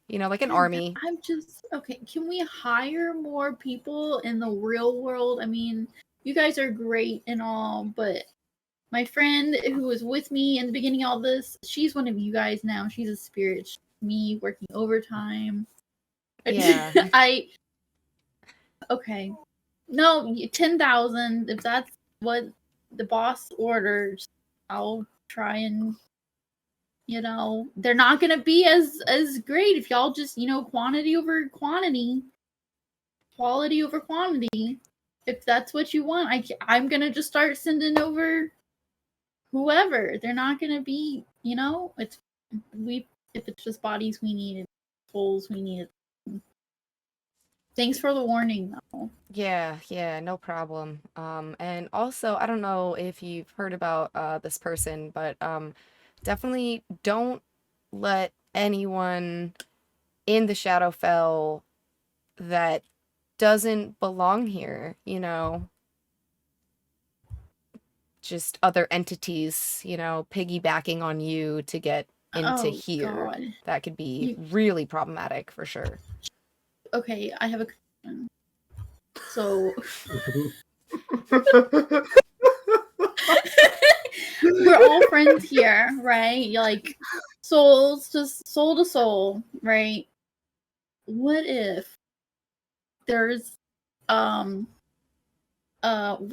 You know, like an army. I'm just okay. Can we hire more people in the real world? I mean, you guys are great and all, but my friend who was with me in the beginning of all this, she's one of you guys now. She's a spirit. She's me working overtime. Yeah. Okay. No, 10,000. If that's what the boss orders, I'll try and. You know, they're not gonna be as great if y'all just quantity over quantity, quality over quantity. If that's what you want, I'm gonna just start sending over whoever. They're not gonna be, it's if it's just bodies we need, souls we need. Thanks for the warning, though. Yeah, no problem. And also, I don't know if you've heard about this person, but definitely don't let anyone in the Shadowfell that doesn't belong here, you know, just other entities, you know, piggybacking on you to get into here. God. That could be really problematic for sure. Okay, I have a question. So we're all friends here, right? You're like souls, just soul to soul, right? What if there's what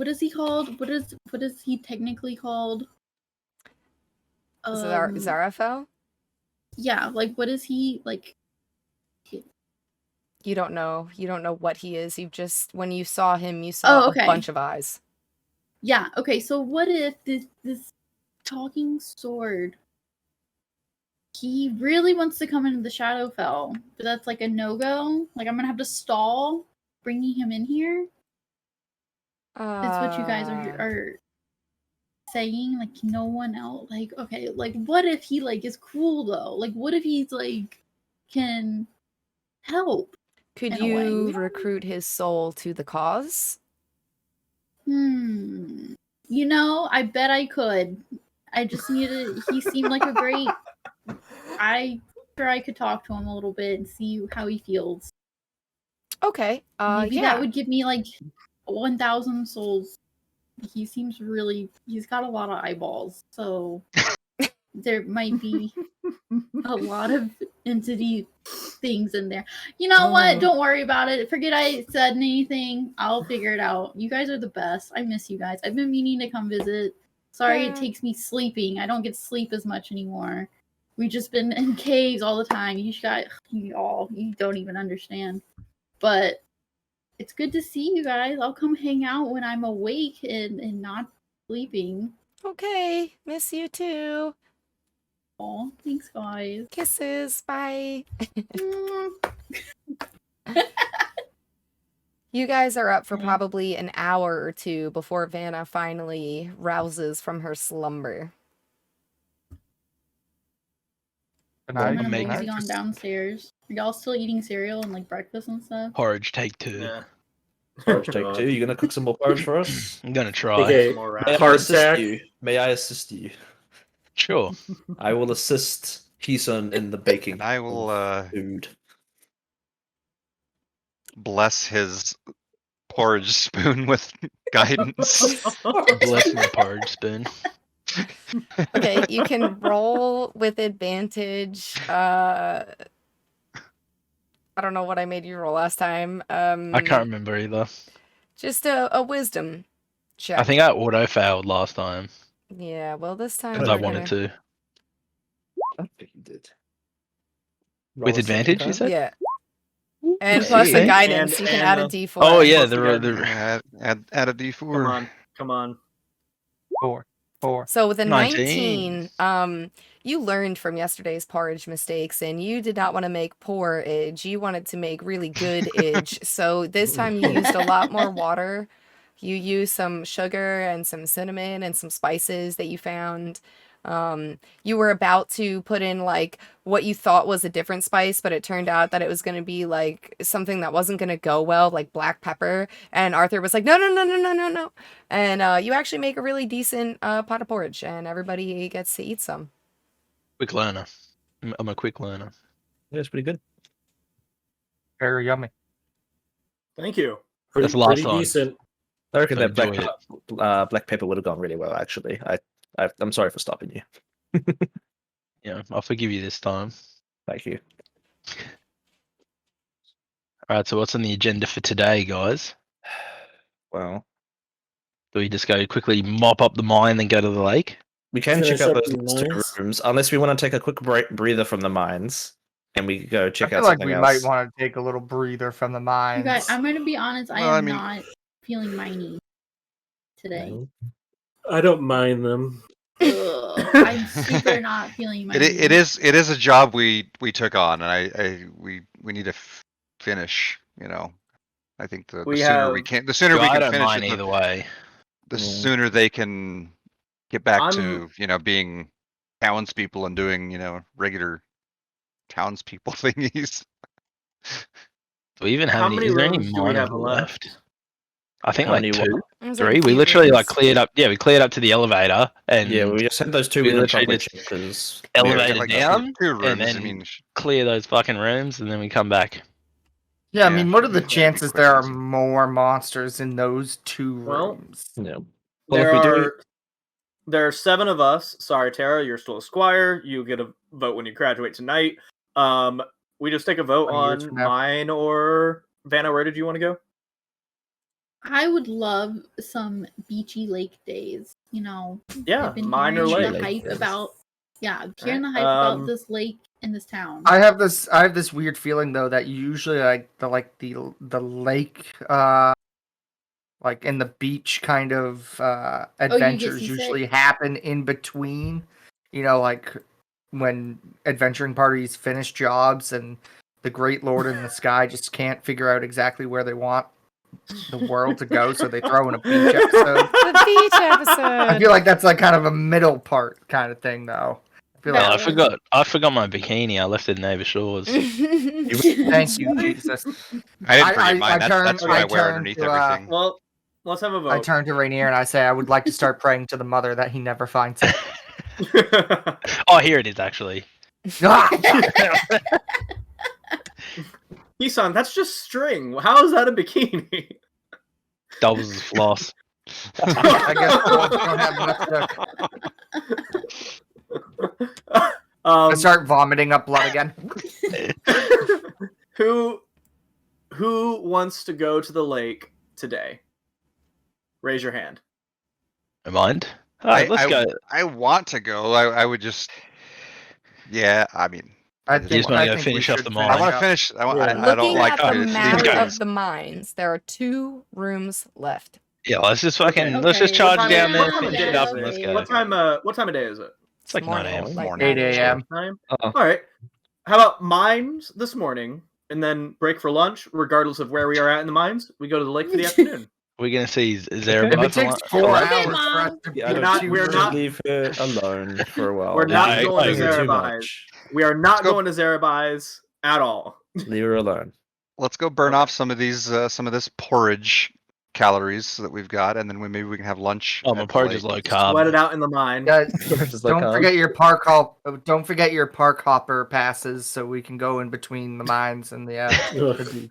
is he called? What is he technically called? Zarafel? Yeah, like what is he like? You don't know. You don't know what he is. You just, when you saw him, you saw a bunch of eyes. Yeah, okay, so what if this talking sword, he really wants to come into the Shadowfell, but that's like a no-go? Like I'm gonna have to stall bringing him in here? That's what you guys are saying? Like no one else? Like, okay, like what if he like is cool though? Like what if he's like can help? Could you recruit his soul to the cause? You know, I bet I could. I just needed. He seemed like a great. I'm sure I could talk to him a little bit and see how he feels. Okay. Maybe yeah. that would give me like 1,000 souls. He seems really. He's got a lot of eyeballs, so there might be a lot of entity things in there. You know what? Don't worry about it. Forget I said anything. I'll figure it out. You guys are the best. I miss you guys. I've been meaning to come visit. Sorry it takes me sleeping. I don't get sleep as much anymore. We've just been in caves all the time. You don't even understand. But it's good to see you guys. I'll come hang out when I'm awake and not sleeping. Okay. Miss you too. Oh, thanks, guys. Kisses. Bye. You guys are up for probably an hour or two before Vanna finally rouses from her slumber. I'm gonna mosey on downstairs. Are y'all still eating cereal and like breakfast and stuff? Porridge take 2. Yeah. Porridge take 2. You gonna cook some more porridge for us? I'm gonna try. Okay, May I assist you? May I assist you? Sure. I will assist Kison in the baking. I will food. bless his porridge spoon with guidance. Bless my porridge spoon. Okay, you can roll with advantage. I don't know what I made you roll last time. I can't remember either. Just a wisdom check. I think I auto failed last time Yeah, well, this time because I we're wanted gonna... to. I think you did. With advantage, you said? Yeah. And plus the see. guidance, you can add a And, D4. Oh yeah, Plus the the guidance. Add a Come D4. on. 4. So with a 19. 19, you learned from yesterday's porridge mistakes, and you did not want to make porridge. You wanted to make really good-idge. So this time you used a lot more water. You used some sugar and some cinnamon and some spices that you found. You were about to put in like what you thought was a different spice, but it turned out that it was going to be like something that wasn't going to go well, like black pepper. And Arthur was like, no. And you actually make a really decent pot of porridge, and everybody gets to eat some. Quick learner. I'm a quick learner. Yeah, it's pretty good. Very yummy. Thank you. That's the last Pretty time. decent. I reckon I that black, enjoyed black pepper would have gone really well, actually. I'm sorry for stopping you. Yeah, I'll forgive you this time. Thank you. All right, so what's on the agenda for today, guys? Well, Do we just go quickly mop up the mine, then go to the lake? we can Finish check out up those the last two mines. rooms, unless we want to take a quick breather from the mines, and we go check I out feel like something we else. might want to take a little breather from the You mines. guys, I'm gonna be honest. I Well, I am mean- not feeling miney today. I don't mind them. Ugh, I'm super not feeling miney. It is a job we took on, and we need to finish. You know, I think the We sooner we have- can, the sooner we I can don't finish mind it, either way. the Yeah. sooner they can get back I'm- to being townspeople and doing regular townspeople thingies. Do we even have How any? many Is there any rooms do we miners have left? I think How like many 2, There's 3. a We few literally like rooms. cleared up. Yeah, we cleared up to the elevator and Yeah, we just had those two we we didn't literally properly just check because elevator like down two rooms. and then I mean, clear those fucking rooms, and then we come back. Yeah, I Yeah, mean, what are the that'd be chances quick there are and easy. more monsters in those 2 Well, rooms? yeah. Well, if There we do, are 7 of us. Sorry, Tara, you're still a squire. You get a vote when you graduate tonight. We just take a vote 20 years on from now. mine or Vanna. Where did you want to go? I would love some beachy lake days. You know, Yeah, I've been mine or hearing lake. the hype Yes. about. Yeah, I'm hearing the hype Um, about this lake in this town. I have this weird feeling though that usually the lake like in the beach kind of adventures seasick? usually happen in between, like when adventuring parties finish jobs and the Great Lord in the sky just can't figure out exactly where they want the world to go, so they throw in a beach episode. The beach episode. I feel like that's like kind of a middle part kind of thing though. I feel Yeah, Oh, like I forgot my bikini. I left it in Neighbor Shores. thank you, Jesus. I didn't forget mine. That's turn- what I I wear turn underneath to, everything. Well, let's have a vote. I turn to Rainier and I say I would like to start praying to the mother that he never finds it. Oh, here it is actually. Isan, that's just string. How is that a bikini? Doubles as floss. I guess I don't have much to... I start vomiting up blood again. Who wants to go to the lake today? Raise your hand. I mind. All right, let's go. I want to go. I would just. Yeah, I mean, I You just wanna I go think we finish off should the finish I mine. want to up. finish. I Looking don't like at to the leave map guys. of the mines, there are 2 rooms left. Yeah, let's just fucking let's just Okay, charge what down time- there, what time finish of it day up, is and it? let's go. What time of day is it? It's like 9 Morning, a.m. like Morning. 8 9 a.m. Time. Uh-oh. All right. How about mines this morning, and then break for lunch, regardless of where we are at in the mines? We go to the lake for the afternoon. We're gonna see is there If a it takes 4 Okay, hours for us Mom. to yeah, I do don't not- think we're we should not- leave her alone for a while. We're not Yeah, going I to agree. Too Zarabai's. much. We are not go- going to Zarabai's at all. Leave her alone. Let's go burn Okay. off some of these, some of this porridge calories that we've got, and then maybe we can have lunch. Oh, my at the porridge is lake. low carb. Sweat it out in the mine. Guys, Just like, don't forget your don't forget your park hopper passes, so we can go in between the mines and the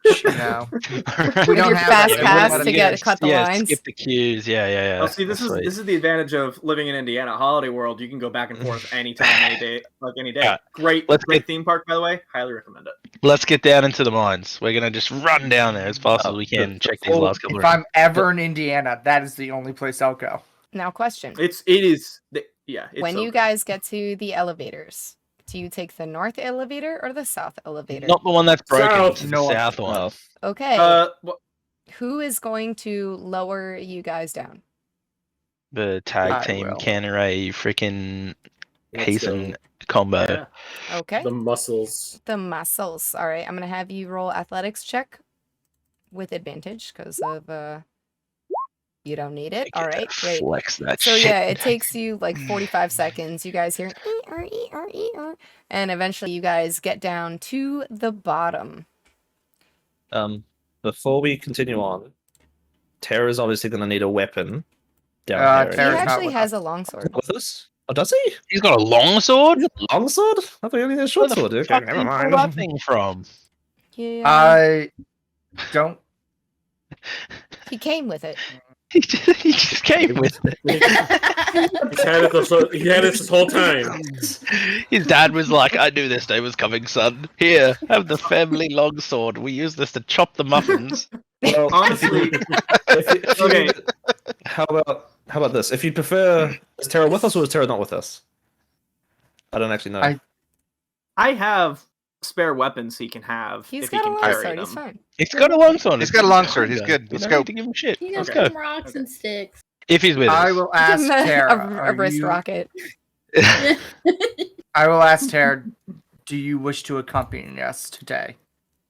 beach. You know, we With don't your have fast that. pass Everybody- to get cut the lines. Skip the queues. Yeah. Oh, see, this Sweet. is the advantage of living in Indiana. Holiday World, you can go back and forth anytime, any day, like any day. Yeah. Great Let's great get- theme park, by the way. Highly recommend it. Let's get down into the mines. We're gonna just run down there as fast as we can. the Check these full- last couple. If I'm ever in Indiana, that is the only place I'll go. Now, question. It is yeah. It's When so you good. guys get to the elevators, do you take the north elevator or the south elevator? Not the one that's broken. South. It's the No. south one. Okay. Well, Who is going to lower you guys down? The tag I team will. Canneray freaking Let's Hasten go. combo. yeah. Okay. The muscles. The muscles. All right. I'm going to have you roll athletics check with advantage because of you don't need it. All right. Great. Flex that So shit. yeah, it takes you like 45 seconds. You guys hear and eventually you guys get down to the bottom. Before we continue on, Tara's obviously going to need a weapon down Tara- here. He Tara's not actually with has a longsword. With us? Oh, does he? He's got a long sword. Longsword? I thought he only had a short Where the sword. Okay, fuck never did you pull mind. that thing from? Yeah. I don't. He came with it. He just came with it. He had it this whole time. His dad was like, "I knew this day was coming, son. Here, have the family longsword. We use this to chop the muffins." Well, Honestly, if you- okay. How about this? If you prefer, is Tara with us or is Tara not with us? I don't actually know. I have spare weapons he can have He's if he got a can carry longsword. them. He's fine. He's got a longsword. He's got a longsword. He's good. You Let's don't go. need to give him shit. He got Okay. some rocks and sticks. If he's with I us. will ask Give him a- Tara. a are wrist you- rocket. I will ask Tara. Do you wish to accompany us today?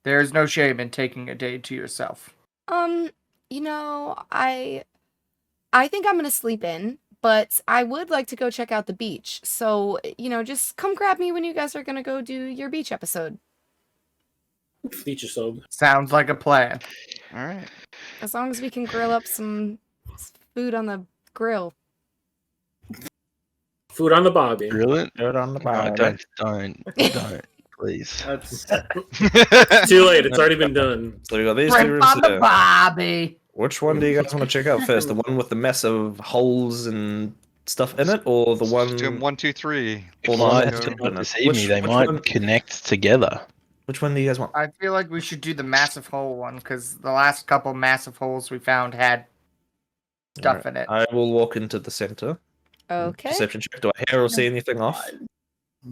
There is no shame in taking a day to yourself. You know, I think I'm gonna sleep in, but I would like to go check out the beach. So, you know, just come grab me when you guys are gonna go do your beach episode. Feature soap. Sounds like a plan. All right. As long as we can grill up some food on the grill. Food on the bobby. Brilliant. Do it on the No, bar. don't, please. That's Too late. It's already been done. So we got these two Rip rooms on the here. Bobby. Which one do you guys want to check out first? The one with the mess of holes and stuff in it, or the one? Do 'em 1, 2, 3. Or the Might one that's go. in it? deceive me. They Which might one- connect together. Which one do you guys want? I feel like we should do the massive hole one because the last couple massive holes we found had stuff in it. I will walk into the center. Okay. Perception check. Do I hear or see anything off?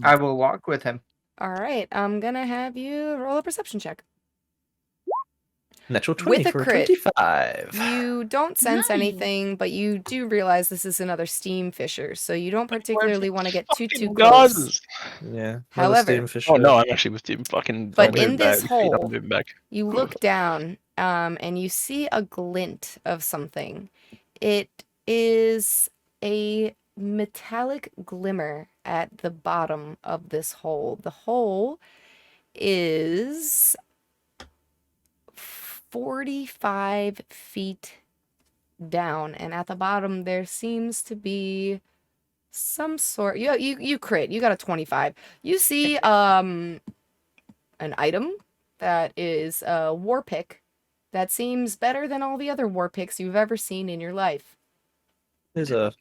I will walk with him. All right. I'm gonna have you roll a perception check. Natural 20 With a for crit. 25. You don't sense Nice. anything, but you do realize this is another steam fisher, so you don't particularly want to get too Fucking close. guns. Yeah. another However- steam fish. Oh no, I'm actually with him. Fucking. But I'll move in this back. hole- I'll move back. You look down, and you see a glint of something. It is a metallic glimmer at the bottom of this hole. The hole is 45 feet down, and at the bottom there seems to be some sort. You crit. You got a 25. You see an item that is a war pick that seems better than all the other war picks you've ever seen in your life. There's a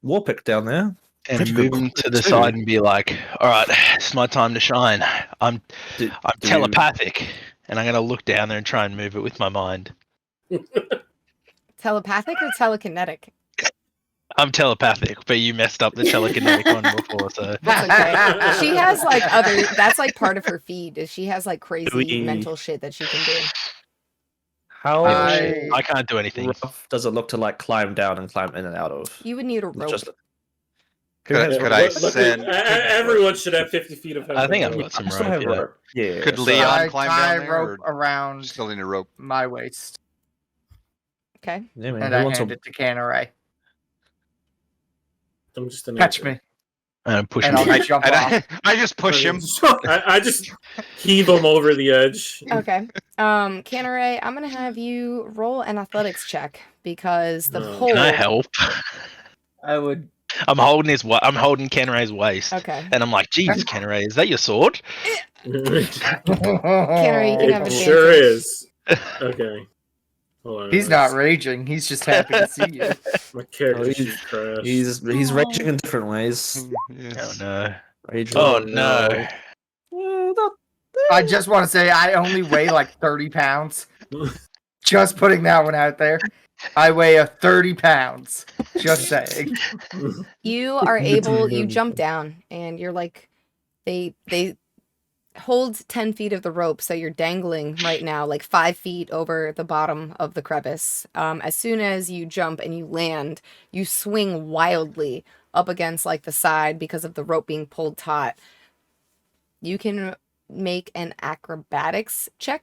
war pick down there. And Pretty move good him to the too. side and be like, "All right, it's my time to shine. I'm Do telepathic, and I'm gonna look down there and try and move it with my mind. Telepathic or telekinetic? I'm telepathic, but you messed up the telekinetic one before, so That's okay. She has like other. That's like part of her feed. Is she has like crazy we- mental shit that she can do. How I can't do anything. rough does it look to like climb down and climb in and out of? You would need a It's rope. just- Could I send? Everyone should have 50 feet of I think I've rope. got some I still rope. have Yeah. rope. Yeah. Could so- Leon I climb tie down there, rope or around still need a rope? my waist, Okay. Yeah, man. and Who I wants hand a- it to Canneray. I'm just an Catch anchor. me. And push And him. I'll jump off. I just push him. I just heave him over the edge. Okay. Canneray, I'm gonna have you roll an athletics check because the No. hold. Can I help? I would. I'm holding I'm holding Canneray's waist. Okay. And I'm like, Jesus, Canneray, is that your sword? Canneray, you can have It advantage. sure is. Okay. Hold on. He's not raging. He's just happy to see you. My character Oh, sheet crashed. He's raging in different ways. Oh no. Raging. Oh Oh, no. no. I just want to say I only weigh like 30 pounds. Just putting that one out there. I weigh 30 pounds. Just saying. You are able. You jump down, and you're like, they hold 10 feet of the rope, so you're dangling right now, like 5 feet over the bottom of the crevice. As soon as you jump and you land, you swing wildly up against like the side because of the rope being pulled taut. You can make an acrobatics check.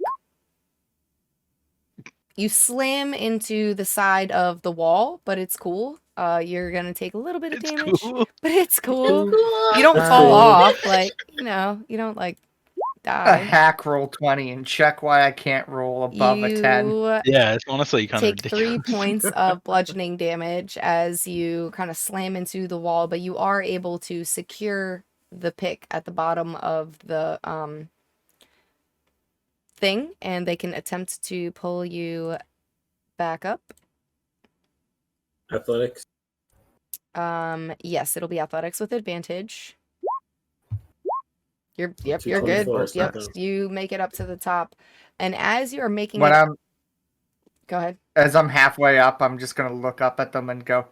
You slam into the side of the wall, but it's cool. You're gonna take a little bit of damage, Cool. but it's cool. Cool. You don't That's fall cool. off, like, you don't like A die. hack roll 20 and check why I can't roll above a 10. You Yeah, it's honestly kind of take ridiculous. 3 points of bludgeoning damage as you kind of slam into the wall, but you are able to secure the pick at the bottom of the thing, and they can attempt to pull you back up. Athletics. Yes, it'll be athletics with advantage. You're good. 224, Yep, okay. you make it up to the top, and as you are making When it, go ahead. as I'm halfway up, I'm just gonna look up at them and go,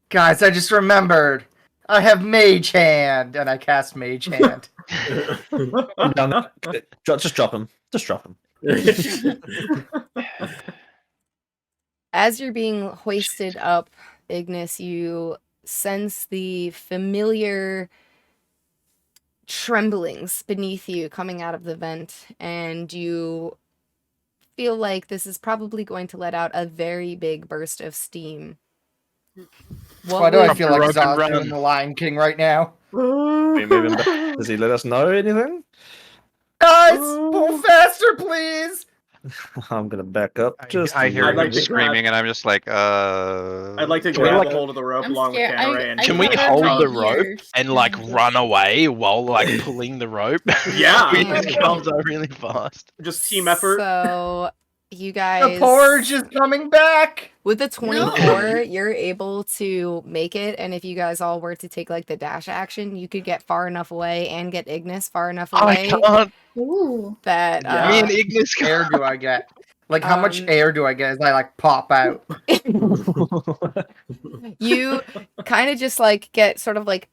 guys, I just remembered. I have Mage Hand, and I cast Mage Hand. Down there. Just drop him. Just drop him. As you're being hoisted up, Ignis, you sense the familiar tremblings beneath you coming out of the vent, and you feel like this is probably going to let out a very big burst of steam. Why do I would- feel like Rope and Zod run. doing the Lion King right now? We move him back. Does he let us know anything? Guys, pull faster, please! I'm gonna back up. Just I a hear I'd him like to screaming, and I'm just like, I'd like to Can we, grab like- a hold of the rope I'm along with scared. Canneray and Can we got hold right the rope here. and like run away while like pulling the rope? Yeah. We just comes out really fast. just team effort? So, you The guys, porridge is coming back! with the 24, you're able to make it, and if you guys all were to take like the dash action, you could get far enough away and get Ignis far enough I away can't. Ooh. that Yeah. Me and Ignis can't. Air do I get? Like, how much Um, air do I get as I, like, pop out? you kind of just like get sort of like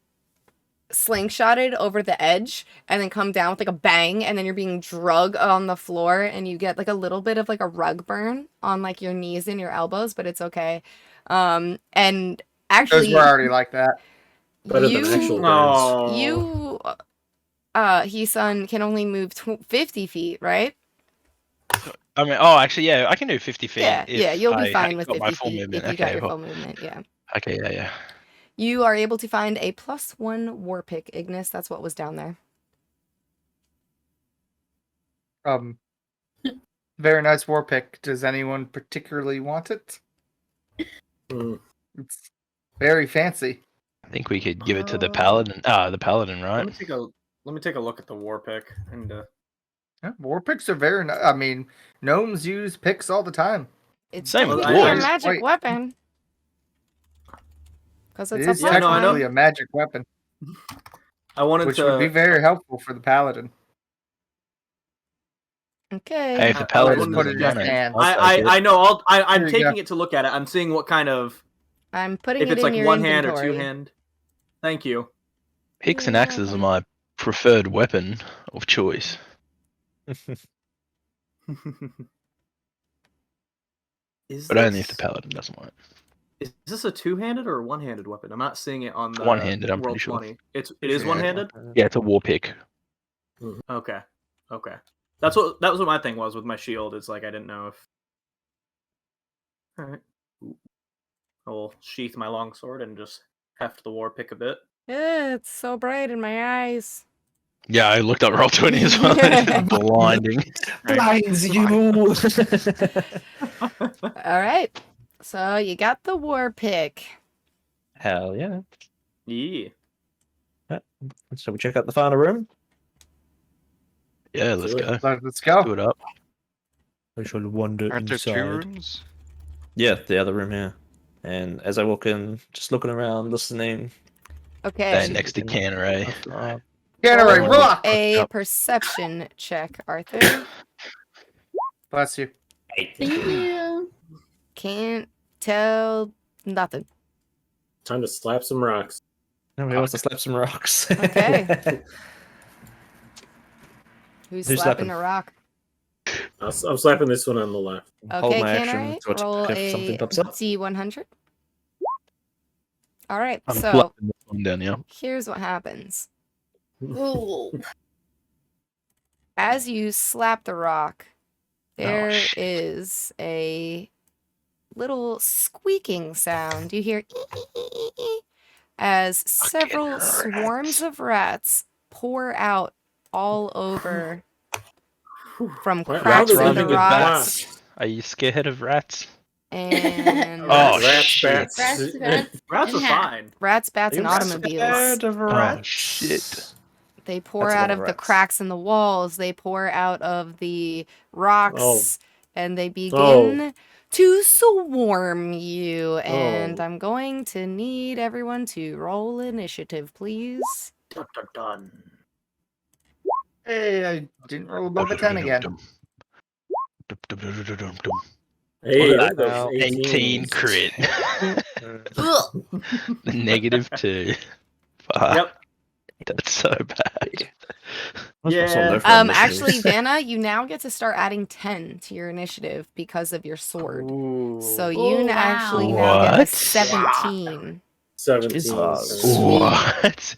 slingshotted over the edge and then come down with like a bang, and then you're being drug on the floor, and you get like a little bit of like a rug burn on like your knees and your elbows, but it's okay. And Those actually were already like that. Better you than actual burns. Oh. you He-Sun can only move 50 feet, right? I mean, oh, actually, yeah, I can do 50 feet. Yeah, if yeah, you'll I be fine with got 50 my full feet movement. if you got Okay, your well, full movement, yeah. okay, yeah. You are able to find a +1 war pick, Ignis. That's what was down there. Very nice war pick. Does anyone particularly want it? Hmm. It's very fancy. I think we could give it to the paladin. The paladin, right? Let me take a look at the war pick and Yeah, war picks are very nice. I mean, gnomes use picks all the time. It's Same with technically a dwarves. magic Wait. weapon. Because It it's is a Yeah, no, I know. technically a magic weapon, I wanted which to would be very helpful for the paladin. Okay. Hey, if the I paladin wouldn't doesn't put it in run his it, hand. I'll take I it. know I'm Here you taking go. it to look at it. I'm seeing what kind of I'm putting if it it's in like your one hand or inventory. two hand. Thank you. Picks and axes are my preferred weapon of choice. Is But only if the this- paladin doesn't want it. Is this a two-handed or a one-handed weapon? I'm not seeing it on the one-handed, I'm pretty World sure. 20. It is one-handed. Yeah, it's a war pick. Okay. That was what my thing was with my shield. It's like I didn't know if. All right. I will sheath my longsword and just heft the war pick a bit. It's so bright in my eyes. Yeah, I looked up roll 20 as well. It's blinding. Blinds you. All right. So you got the war pick. Hell yeah. Yeah. So we check out the final room. Yeah, let's Do it. go. Let's go. Do it up. We shall wander Aren't there two inside. rooms? Yeah, the other room here. And as I walk in, just looking around, listening. Okay. That next to Canneray. Canneray, Roll rock! a perception check, Arthur. Bless you. Thank you. Can't tell nothing. Time to slap some rocks. Nobody wants to slap some rocks. Okay. Who's Who's slapping slapping? a rock? I'm slapping this one on the left. Hold Okay, my action Canneray, to watch roll if something a pops up. D100. All right, I'm so flipping this one down, yeah. here's what happens. Ooh. As you slap the rock, there shit. is a little squeaking sound. You hear as several swarms of rats pour out all over from Why- why cracks would they in the even get rocks. that? Are you scared of rats? And Oh, rats, shit. bats. Rats, rats, Rats are and hats. fine. rats, bats, and Are you automobiles. scared of Oh, rats? shit. They pour That's a out lot of of the rats. cracks in the walls. They pour out of the rocks, Oh. and they begin to swarm you. And Oh. I'm going to need everyone to roll initiative, please. Dun, dun, dun. Hey, I didn't roll above a 10 again. Hey, What look did at those I know? 18 crit. Ugh. -2. Fuck. Yep. That's so bad. Yeah. Actually, Vanna, you now get to start adding 10 to your initiative because of your sword. So you Oh, actually wow. now get a What? 17. 17. Jesus. What?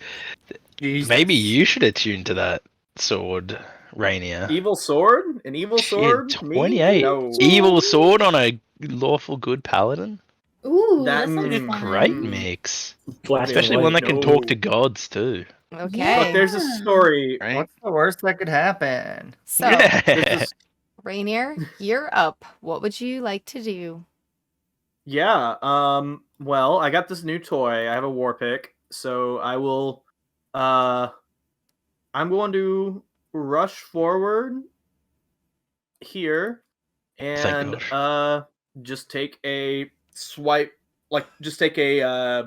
Jesus. Maybe you should attune to that sword, Rainier. Evil sword? An evil sword? Me? 28. No. Evil sword on a lawful good paladin? Ooh, That- that sounds mm, fun. Great Mm. mix. Black and Especially white. one that can talk to No. gods too. Okay. But there's a story. Right? What's the worst that could happen? So, Yeah. There's this, Rainier, you're up. What would you like to do? yeah. Well, I got this new toy. I have a war pick, so I will. I'm going to rush forward here, and gosh. just take a swipe. Like, just take a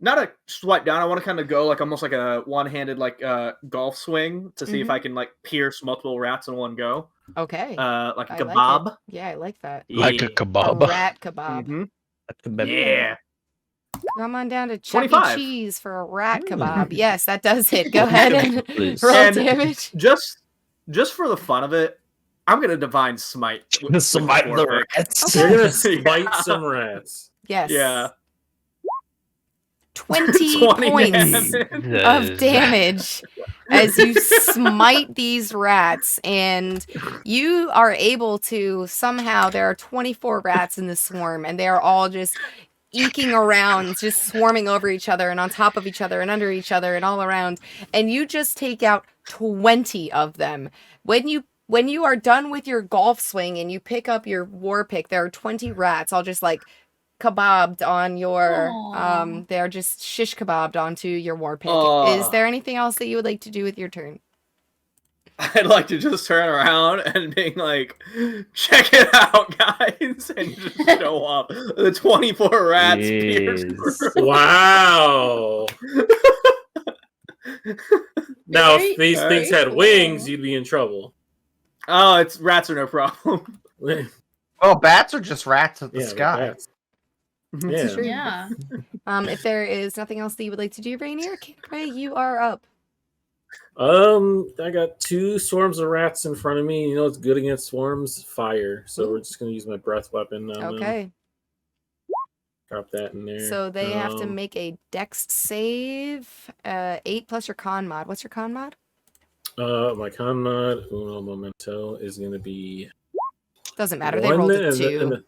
not a swipe down. I want to kind of go like almost like a one-handed like golf swing to see if I can like pierce multiple rats in one go. Okay. Like a I like it. kebab. Yeah, I like that. Like a A kebab. rat kebab. Mhm. Kebab. Yeah. Come on down to Chuck E. 25. Cheese for a rat kebab. Yes, that does it. Go ahead and Please. roll And damage. Just for the fun of it, I'm gonna divine smite. with Smite this the war pick. rats. You're gonna Yeah. spite some rats. Yes. Yeah. 20 points of damage as you smite these rats, and you are able to somehow, there are 24 rats in the swarm, and they are all just eking around, just swarming over each other and on top of each other and under each other and all around, and you just take out 20 of them. When you are done with your golf swing and you pick up your war pick, there are 20 rats all just like kebabbed on your Aw. they're just shish kebabbed onto your war pick. Is Aw. there anything else that you would like to do with your turn? I'd like to just turn around and being like, check it out, guys, and just show up. The 24 rats pierced Jeez. through. Wow. Now, if these Very things had cool. wings, you'd be in trouble. Oh, it's rats are no problem. Oh, bats are just rats at the Yeah, sky. bats. This is Yeah. true. Yeah. If there is nothing else that you would like to do, Rainier, Ray, you are up. I got 2 swarms of rats in front of me. You know what's good against swarms? Fire. So we're just gonna use my breath weapon on them. Okay. Drop that in there. So they have to make a dex save. 8 plus your con mod. What's your con mod? My con mod, uno momento, is gonna be Doesn't matter. They 1 rolled a and 2.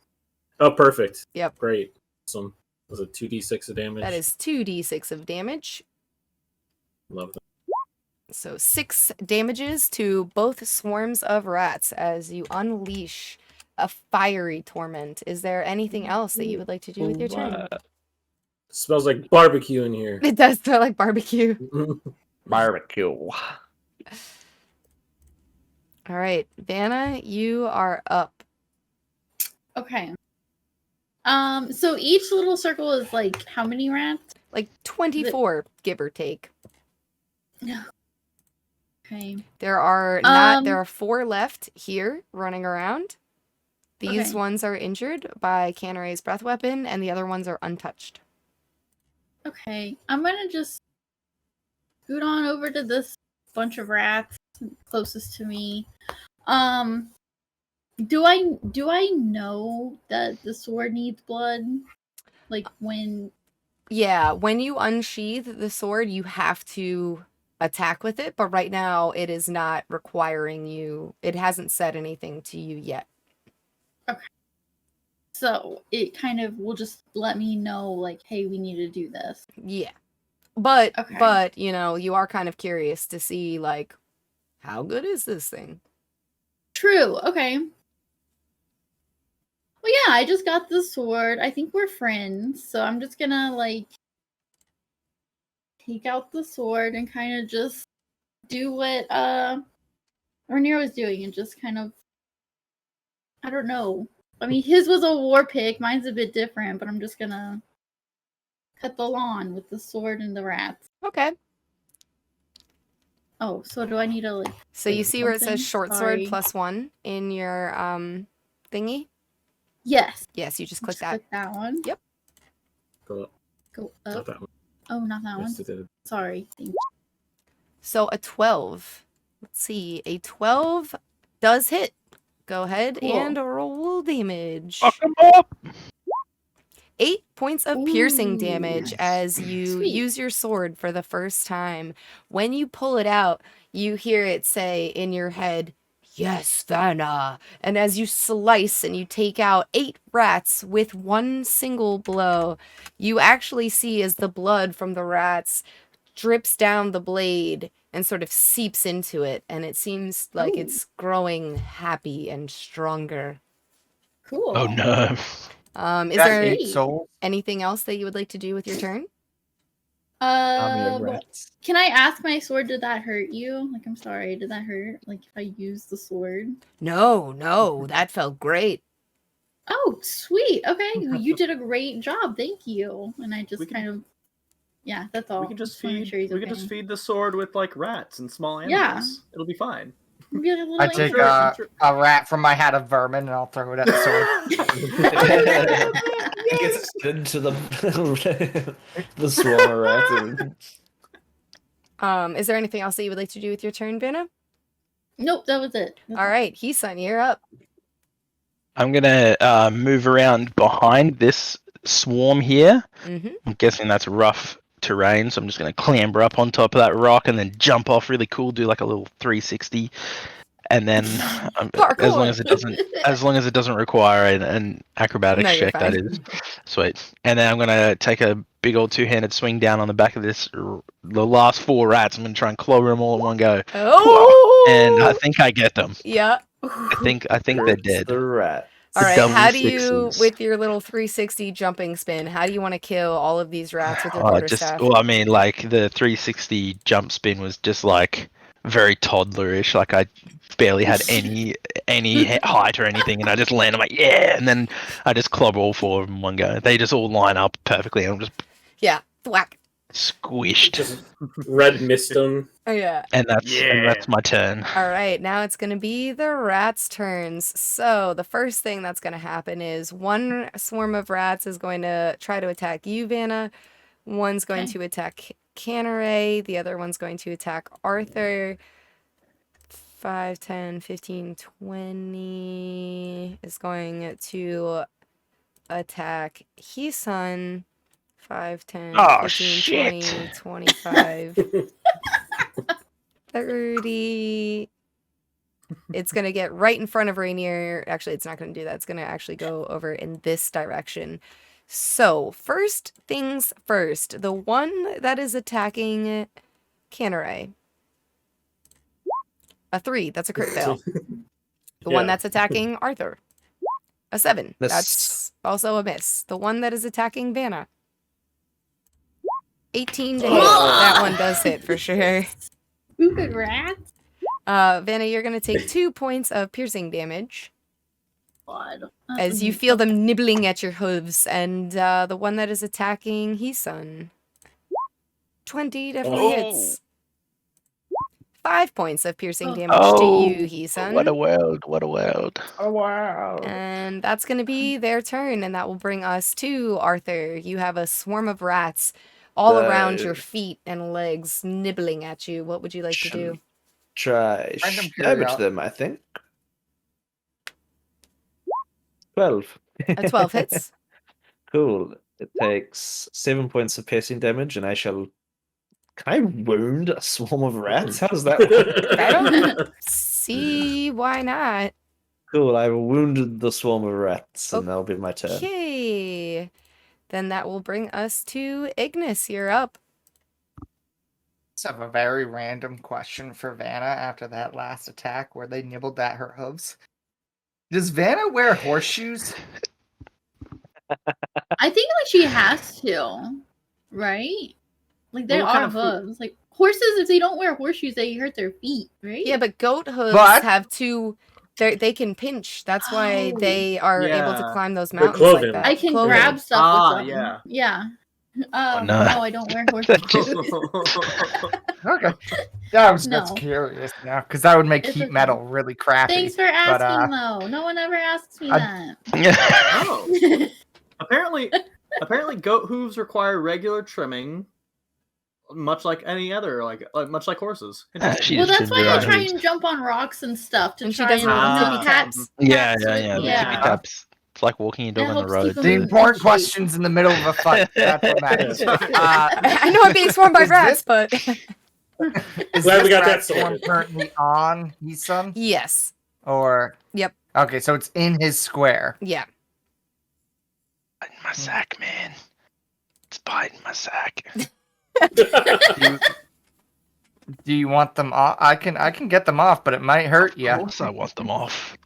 oh, perfect. Yep. Great. Awesome. Was it 2d6 of damage? That is 2d6 of damage. Love that. So 6 damages to both swarms of rats as you unleash a fiery torment. Is there anything else that you would like to do with your turn? Smells like barbecue in here. It does smell like barbecue. Barbecue. All right, Vanna, you are up. Okay. So each little circle is like how many rats? Like 24, give or take. Okay. There are 4 left here running around. These Okay. ones are injured by Canaray's breath weapon, and the other ones are untouched. Okay. I'm gonna just scoot on over to this bunch of rats closest to me. Do I know that the sword needs blood? Like when Yeah, when you unsheath the sword, you have to attack with it, but right now it is not requiring you. It hasn't said anything to you yet. so it kind of will just let me know like, hey, we need to do this. Yeah. But Okay. you know, you are kind of curious to see like how good is this thing? True. Okay. Well, yeah, I just got the sword. I think we're friends, so I'm just gonna like take out the sword and kind of just do what Rhaenyra was doing and just kind of, I don't know. I mean, his was a war pick, mine's a bit different, but I'm just gonna cut the lawn with the sword and the rats. Okay. Oh, so do I need to like? So you click see where it says something? short Sorry. sword +1 in your thingy? Yes. Yes, you just click Just that. click that one. Yep. Go up. Go Not up. that one. Oh, not that one. Yes, it did. Sorry. Thank you. So a 12. Let's see. A 12 does hit. Go ahead Cool. and roll damage. Fuck 'em up! 8 points of piercing Ooh, damage as you sweet. use your sword for the first time. When you pull it out, you hear it say in your head, "Yes, Vanna." And as you slice and you take out 8 rats with one single blow, you actually see as the blood from the rats drips down the blade and sort of seeps into it, and it seems like Ooh. it's growing happy and stronger. Cool. Oh no. Is Got there 8 souls. anything else that you would like to do with your turn? Army of Well, rats. can I ask my sword? Did that hurt you? Like, I'm sorry. Did that hurt? Like, if I use the sword? No, that felt great. Oh, sweet. Okay, well, you did a great job. Thank you. And I just We can- kind of, yeah, that's all. We can just wanna make feed. sure he's We can okay. just feed the sword with like rats and small Yeah. animals. It'll be fine. Be like a little I take sure- I'm angel. sure- a rat from my hat of vermin and I'll throw it at the sword. Gets into the the swarm of rats. Is there anything else that you would like to do with your turn, Vanna? Nope, that was it. All right, Heesun, you're up. I'm gonna move around behind this swarm here. Mm-hmm. I'm guessing that's rough terrain, so I'm just gonna clamber up on top of that rock and then jump off really cool, do like a little 360, and then as long as it doesn't require an acrobatics No, you're check, that fine. is sweet. And then I'm gonna take a big old two-handed swing down on the back of the last 4 rats. I'm gonna try and clobber them all in one go. Oh! And I think I get them. Yeah. I think they're dead. The rat. All The right, double how do you, sixes. with your little 360 jumping spin, how do you want to kill all of these rats with your Oh, quarterstaff? well, I mean, like the 360 jump spin was just like very toddlerish. Like I barely had any height or anything, and I just land. I'm like, yeah, and then I just clobber all 4 of them in one go. They just all line up perfectly, and I'm just Yeah, thwack. squished. Just red mist them. Oh, yeah. And that's my turn. All right, now it's going to be the rats' turns. So the first thing that's going to happen is one swarm of rats is going to try to attack you, Vanna. One's going to attack Canaray. The other one's going to attack Arthur. 5, 10, 15, 20 is going to attack Heesun. 5, 10, Oh, 15, shit. 20, 25. 30. It's going to get right in front of Rainier. Actually, it's not going to do that. It's going to actually go over in this direction. So, first things first. The one that is attacking Canneray. A 3, that's a crit fail. The one that's attacking Arthur. A 7, Miss. that's also a miss. The one that is attacking Vanna. 18 to hit. Oh. That one does hit for sure. Stupid rat. Vanna, you're going to take 2 points of piercing damage God. as you feel them nibbling at your hooves. And the one that is attacking Hisun. 20 definitely hits. 5 points of piercing damage to you, Hisun. What a world! What a world! Oh wow! And that's going to be their turn, and that will bring us to Arthur. You have a swarm of rats all around your feet and legs, nibbling at you. What would you like to do? Try Random damage period. them, I think. 12. A 12 hits. Cool. It takes 7 points of piercing damage, and I shall. Can I wound a swarm of rats? How does that work? I don't see why not. Cool, I wounded the swarm of rats, and that'll be my turn. Okay. Then that will bring us to Ignis. You're up. I have a very random question for Vanna after that last attack where they nibbled at her hooves. Does Vanna wear horseshoes? I think like she has to, right? Like there What kind are of food- hooves. Like horses, if they don't wear horseshoes, they hurt their feet, right? Yeah, but goat hooves But- have two. They can pinch. That's why Oh. they are able to Yeah. climb those They're mountains like cloven. that. I can Cloven. grab stuff Ah, with them. yeah. Yeah. no. No, I don't wear horseshoes. Okay. Yeah, I was No. just curious now because that would make It's heat okay. metal really crappy. Thanks for asking, though. No one ever asks me I- Oh, that. apparently, goat hooves require regular trimming, much like any other, much like horses. She Well, just that's trimmed why her I try hooves. and jump on rocks and stuff to And she try doesn't and want do tippy taps. Yeah, taps yeah, with- yeah. The yeah. tippy taps. It's like walking your That dog on the helps keep road. them The in important shape. questions in the middle of a fight. That's what matters. I know I'm being swarmed by Is rats, but Is Glad we this got that rat swarm sorted. currently on Hisun? yes. Or Yep. Okay, so it's in his square. Yeah. Biting my sack, man. It's biting my sack. Do you want them off? I can get them off, but it might hurt you. Of course I want them off.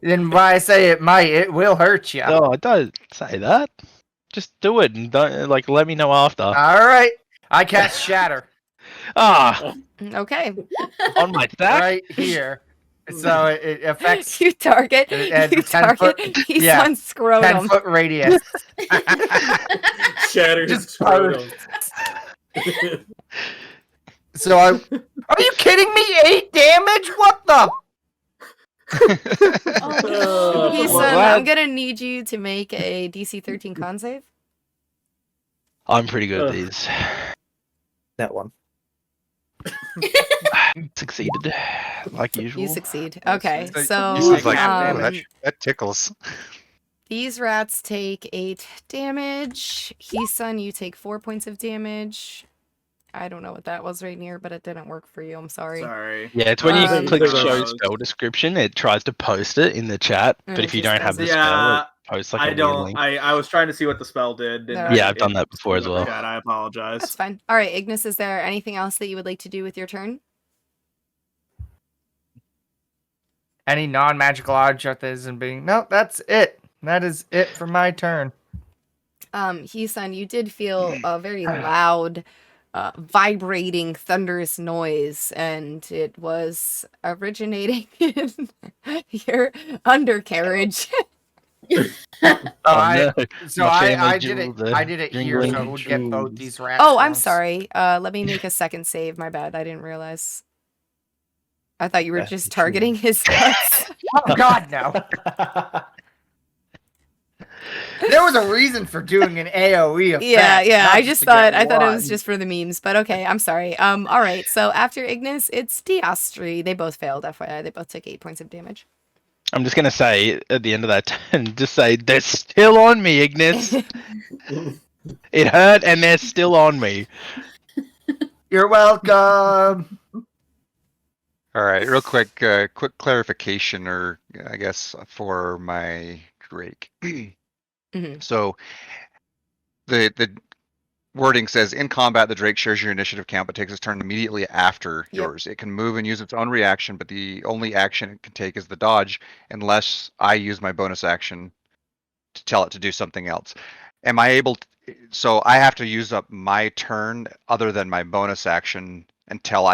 Then why I say it might, it will hurt you. No, don't say that. Just do it and don't let me know after. All right, I cast Shatter Okay. On my sack. right here, so it affects You target. It adds You a 10 target. foot- He's yeah, on scrotum. 10-foot radius. Shattered Just scrotum. So are you kidding me? 8 damage? What the? Oh, Oh, He's, Well, I'm gonna need you to make a DC 13 con save. I'm pretty good at Ugh. these. That one. Succeeded, like usual. You succeed. Okay, So- so This is like, um, ooh, that tickles. these rats take 8 damage. Hisun, you take 4 points of damage. I don't know what that was right near, but it didn't work for you. I'm sorry. Sorry. Yeah, it's when you Um, click show Those. spell description, it tries to post it in the chat. And But it if you just don't have the doesn't. spell, Yeah, it posts like a I weird don't. link. I was trying to see what the spell did. and Alright. Yeah, I've done that before as well. God, I apologize. That's fine. All right, Ignis, is there anything else that you would like to do with your turn? Any non-magical object that isn't being... No, that's it. That is it for my turn. Hisun, you did feel a very loud, vibrating, thunderous noise, and it was originating in your undercarriage. I no. So My I family did jewel, it. the I did it here, so it jingling would get both jewels. these rats. Oh, I'm ones. sorry. Let me make a second save. My bad. I didn't realize. I thought you were That's just true. targeting his guts. Oh God, no! There was a reason for doing an AOE effect. Yeah, yeah. not I just just to thought get it was one. just for the memes, but okay. I'm sorry. All right. So after Ignis, it's Diastri. They both failed. FYI, they both took 8 points of damage. I'm just gonna say at the end of that turn, just say they're still on me, Ignis. It hurt, and they're still on me. You're welcome. All right, real quick, quick clarification, or I guess for my Drake. Mhm. So, the wording says, in combat, the Drake shares your initiative count, but takes its turn immediately after Yep. yours. It can move and use its own reaction, but the only action it can take is the dodge, unless I use my bonus action to tell it to do something else. Am I able to, so I have to use up my turn other than my bonus action until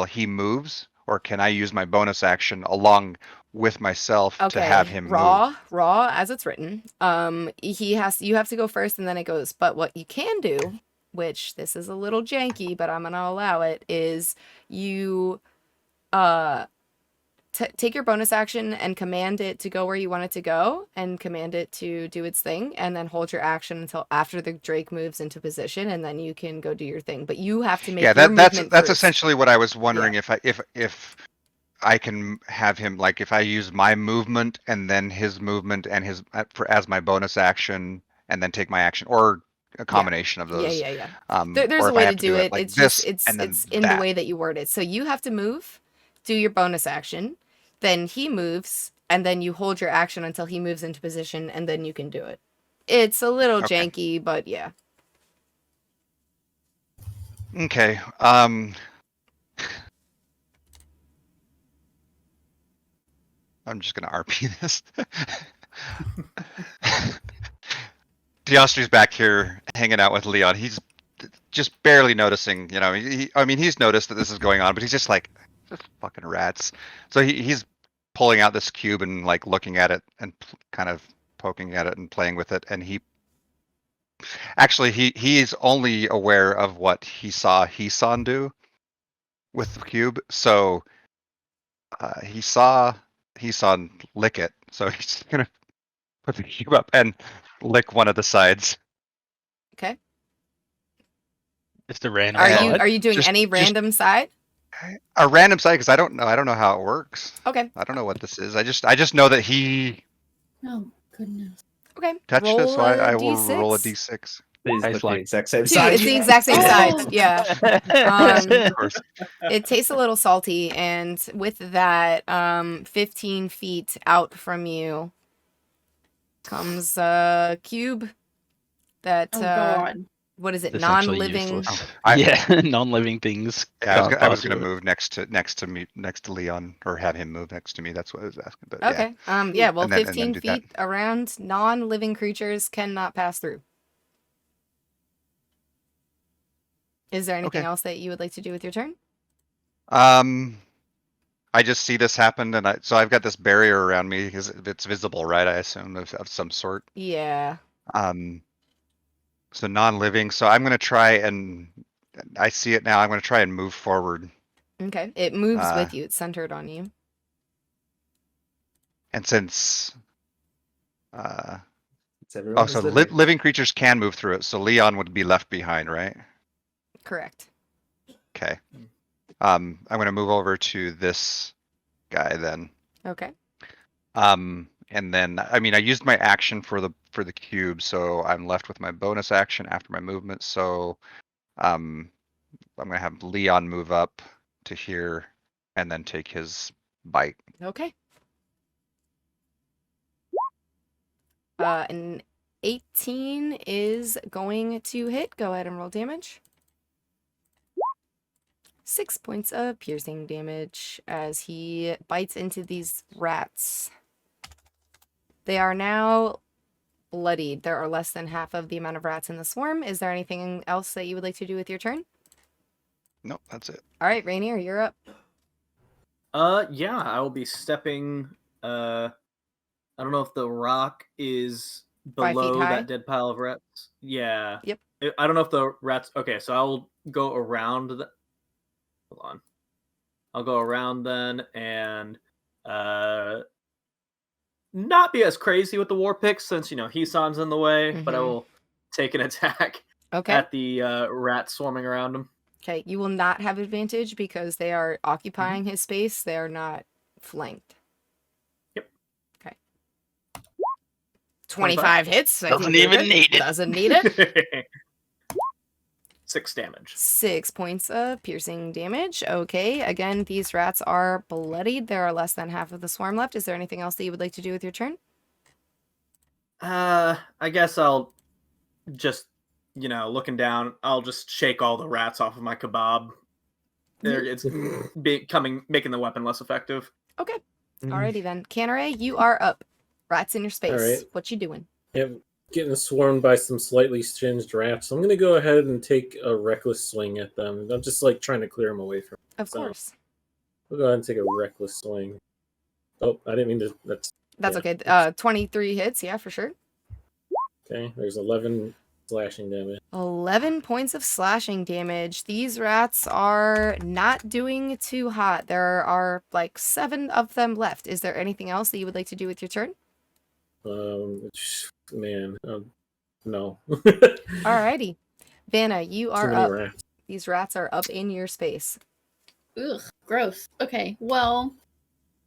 he moves? Or can I use my bonus action along with myself to have him move? Raw as it's written. You have to go first and then it goes. But what you can do, which this is a little janky, but I'm gonna allow it, is you take your bonus action and command it to go where you want it to go, and command it to do its thing, and then hold your action until after the Drake moves into position, and then you can go do your thing. But you have to make your movement that's first. essentially what I was wondering. If I can have him, like, if I use my movement and then his movement and his as my bonus action, and then take my action, or a combination of those. Yeah. or There's a if I way have to do it. like It's this, just it's and then in that. the way that you word it. So you have to move, do your bonus action, then he moves, and then you hold your action until he moves into position, and then you can do it. It's a little Okay. janky, but yeah. Okay. I'm just gonna RP this. Austrier's back here hanging out with Leon. He's just barely noticing, you know. He's noticed that this is going on, but he's just like, just fucking rats. So he's pulling out this cube and like looking at it and kind of poking at it and playing with it. And he's only aware of what he saw Hisan do with the cube. So he saw Hisan lick it. So he's just gonna put the cube up and lick one of the sides. Okay. Just a random. Are you doing Just- any just- random side? A random side, because I don't know how it works. Okay. I don't know what this is. I just know that he Oh goodness. Okay. touched it, so I will D6. roll a d6. Please Nice look the line. exact same Dude, side. it's the exact same Oh. side. Yeah. Of course. It tastes a little salty, and with that, 15 feet out from you comes a cube that Oh god. what is it? Essentially Non-living. useless. I- Yeah, non-living things. Yeah, I can't was pass gonna through it. move next to Leon, or have him move next to me. That's what I was asking. But Okay. yeah. Yeah. Well, And then 15 do that. feet around non-living creatures cannot pass through. Is there anything Okay. else that you would like to do with your turn? I just see this happen, and so I've got this barrier around me because it's visible, right? I assume of some sort. Yeah. So non-living. So I'm gonna try and I see it now. I'm gonna try and move forward. Okay. It moves with you. It's centered on you. And since Everyone so is living. living creatures can move through it, so Leon would be left behind, right? Correct. Okay. I'm gonna move over to this guy then. Okay. And then I used my action for the cube, so I'm left with my bonus action after my movement. So I'm gonna have Leon move up to here and then take his bite. Okay. An 18 is going to hit. Go ahead and roll damage. 6 points of piercing damage as he bites into these rats. They are now bloodied. There are less than half of the amount of rats in the swarm. Is there anything else that you would like to do with your turn? Nope, that's it. All right, Rainier, you're up. Yeah, I will be stepping. I don't know if the rock is 5 feet below high? that dead pile of rats. Yeah. Yep. I don't know if the rats. Okay, so I'll go around. Hold on. I'll go around then and not be as crazy with the war picks since Hisan's in the way, but I Mhm. will take an attack Okay. at the rats swarming around him. Okay, you will not have advantage because they are occupying his space. They are not flanked. Yep. Okay. 25 hits. I Doesn't think you're even good. need it. Doesn't need it. 6 damage. 6 points of piercing damage. Okay, again, these rats are bloodied. There are less than half of the swarm left. Is there anything else that you would like to do with your turn? I guess I'll just looking down, I'll just shake all the rats off of my kebab. It's making the weapon less effective. Okay. Alrighty then. Canneray, you are up. Rats in your space. Alright. What you doing? Yep, getting swarmed by some slightly singed rats. I'm gonna go ahead and take a reckless swing at them. I'm just like trying to clear them away from. Of course. We'll go ahead and take a reckless swing. Oh, I didn't mean to. That's okay. 23 hits, yeah, for sure. Okay. There's 11 slashing damage. 11 points of slashing damage. These rats are not doing too hot. There are like 7 of them left. Is there anything else that you would like to do with your turn? Man, no. Alrighty. Vanna, you Too are many up. rats. These rats are up in your space. Ugh, gross. Okay, well,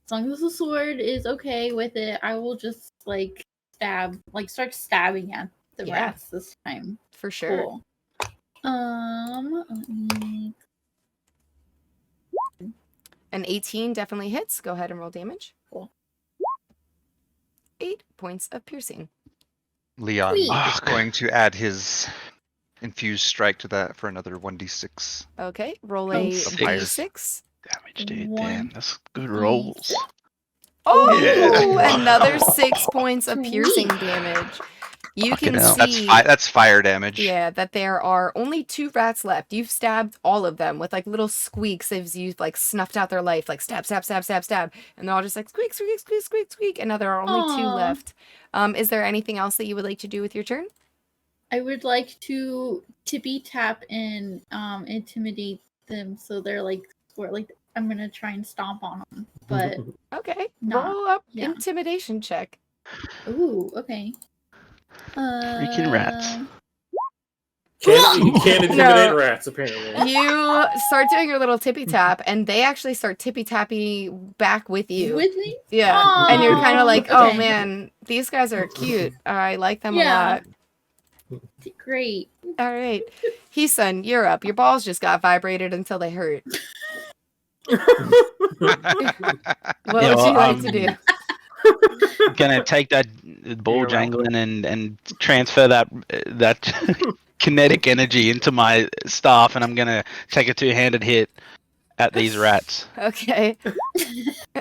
as long as the sword is okay with it, I will just start stabbing at the Yeah. rats this time. For sure. Cool. Let me... An 18 definitely hits. Go ahead and roll damage. Cool. 8 points of piercing. Leon Sweet. is going to add his infused strike to that for another 1d6. Okay, roll a Six. d6. Damage, dude. One. Damn, that's good rolls. Oh, Yeah. another 6 points of Sweet. piercing damage. You Fucking can hell. see That's fire damage. yeah, that there are only 2 rats left. You've stabbed all of them with like little squeaks as you've like snuffed out their life, like stab, stab, stab, stab, stab. And they're all just like squeak, squeak, squeak, squeak, squeak. And now there are only 2 Aw. left. Is there anything else that you would like to do with your turn? I would like to tippy tap and intimidate them so they're I'm gonna try and stomp on them. But Okay. Nah, Roll up yeah. intimidation check. ooh, okay. Freaking rats. You can't intimidate No. rats, apparently. You start doing your little tippy tap, and they actually start tippy tapping back with you. With me? Yeah. And you're kind Aw, of like, oh okay. man, these guys are cute. I like them Yeah. a lot. Great. All right. Heason, you're up. Your balls just got vibrated until they hurt. What Yeah, would you well, like to do? Gonna take that ball You're jangling and transfer that kinetic energy into my staff, and I'm gonna take a 2-handed hit at these rats, Okay.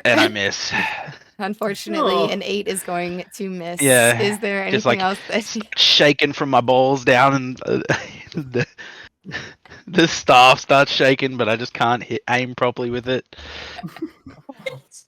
and I miss. Unfortunately, Oh. an 8 is going to miss. Yeah, Is there anything just like else that you... shaking from my balls down, and the staff starts shaking, but I just can't aim properly with it.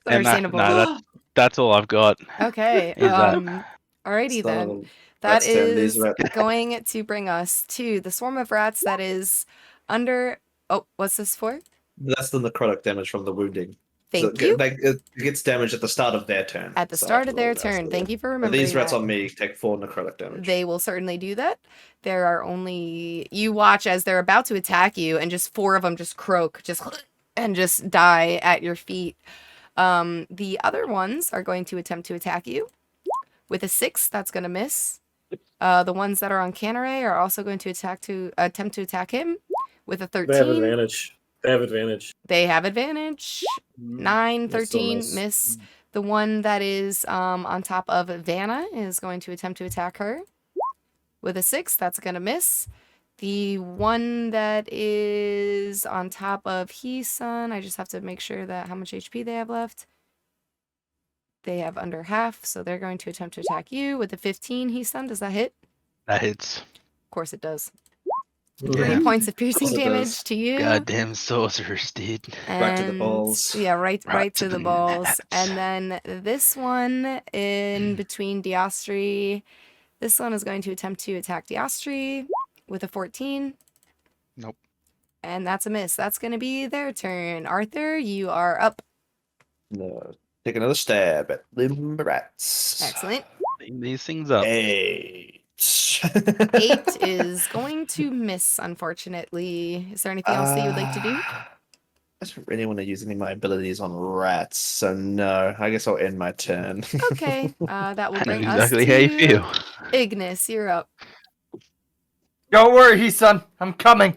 And Understandable. that's all I've got. Okay. Is that- Alrighty then. So, That let's stem these is rats. going to bring us to the swarm of rats that is under. Oh, what's this for? that's the necrotic damage from the wounding. Thank So you. it gets damage at the start of their turn. At the So start of their that's turn. the- Thank you for And remembering. these rats that. on me take 4 necrotic damage. They will certainly do that. There are only you watch as they're about to attack you, and just 4 of them just croak, and just die at your feet. The other ones are going to attempt to attack you with a 6. That's going to miss. The ones that are on Canneray are also going to attempt to attack him with a 13. They have advantage. They have advantage. 9, They still 13, miss. The one that is on top of Vanna is going to attempt to attack her with a 6. That's going to miss. The one that is on top of Heason, I just have to make sure that how much HP they have left. They have under half, so they're going to attempt to attack you with a 15. Heason, does that hit? That hits. Of course it does. Yeah. 3 points of piercing Of course it damage does. to you. Goddamn sorcerers, dude. Right to the And- balls. Yeah, right Right to to the the balls. nuts. And then this one in between Diostri. This one is going to attempt to attack Diostri with a 14. Nope. And that's a miss. That's going to be their turn. Arthur, you are up. No. Take another stab at them rats. Excellent. Clean these things up. 8. 8 is going to miss, unfortunately. Is there anything else that you would like to do? I don't really want to use any of my abilities on rats, so no. I guess I'll end my turn. Okay. That will I know bring us exactly to how you feel. Ignis. You're up. Don't worry, Heason. I'm coming.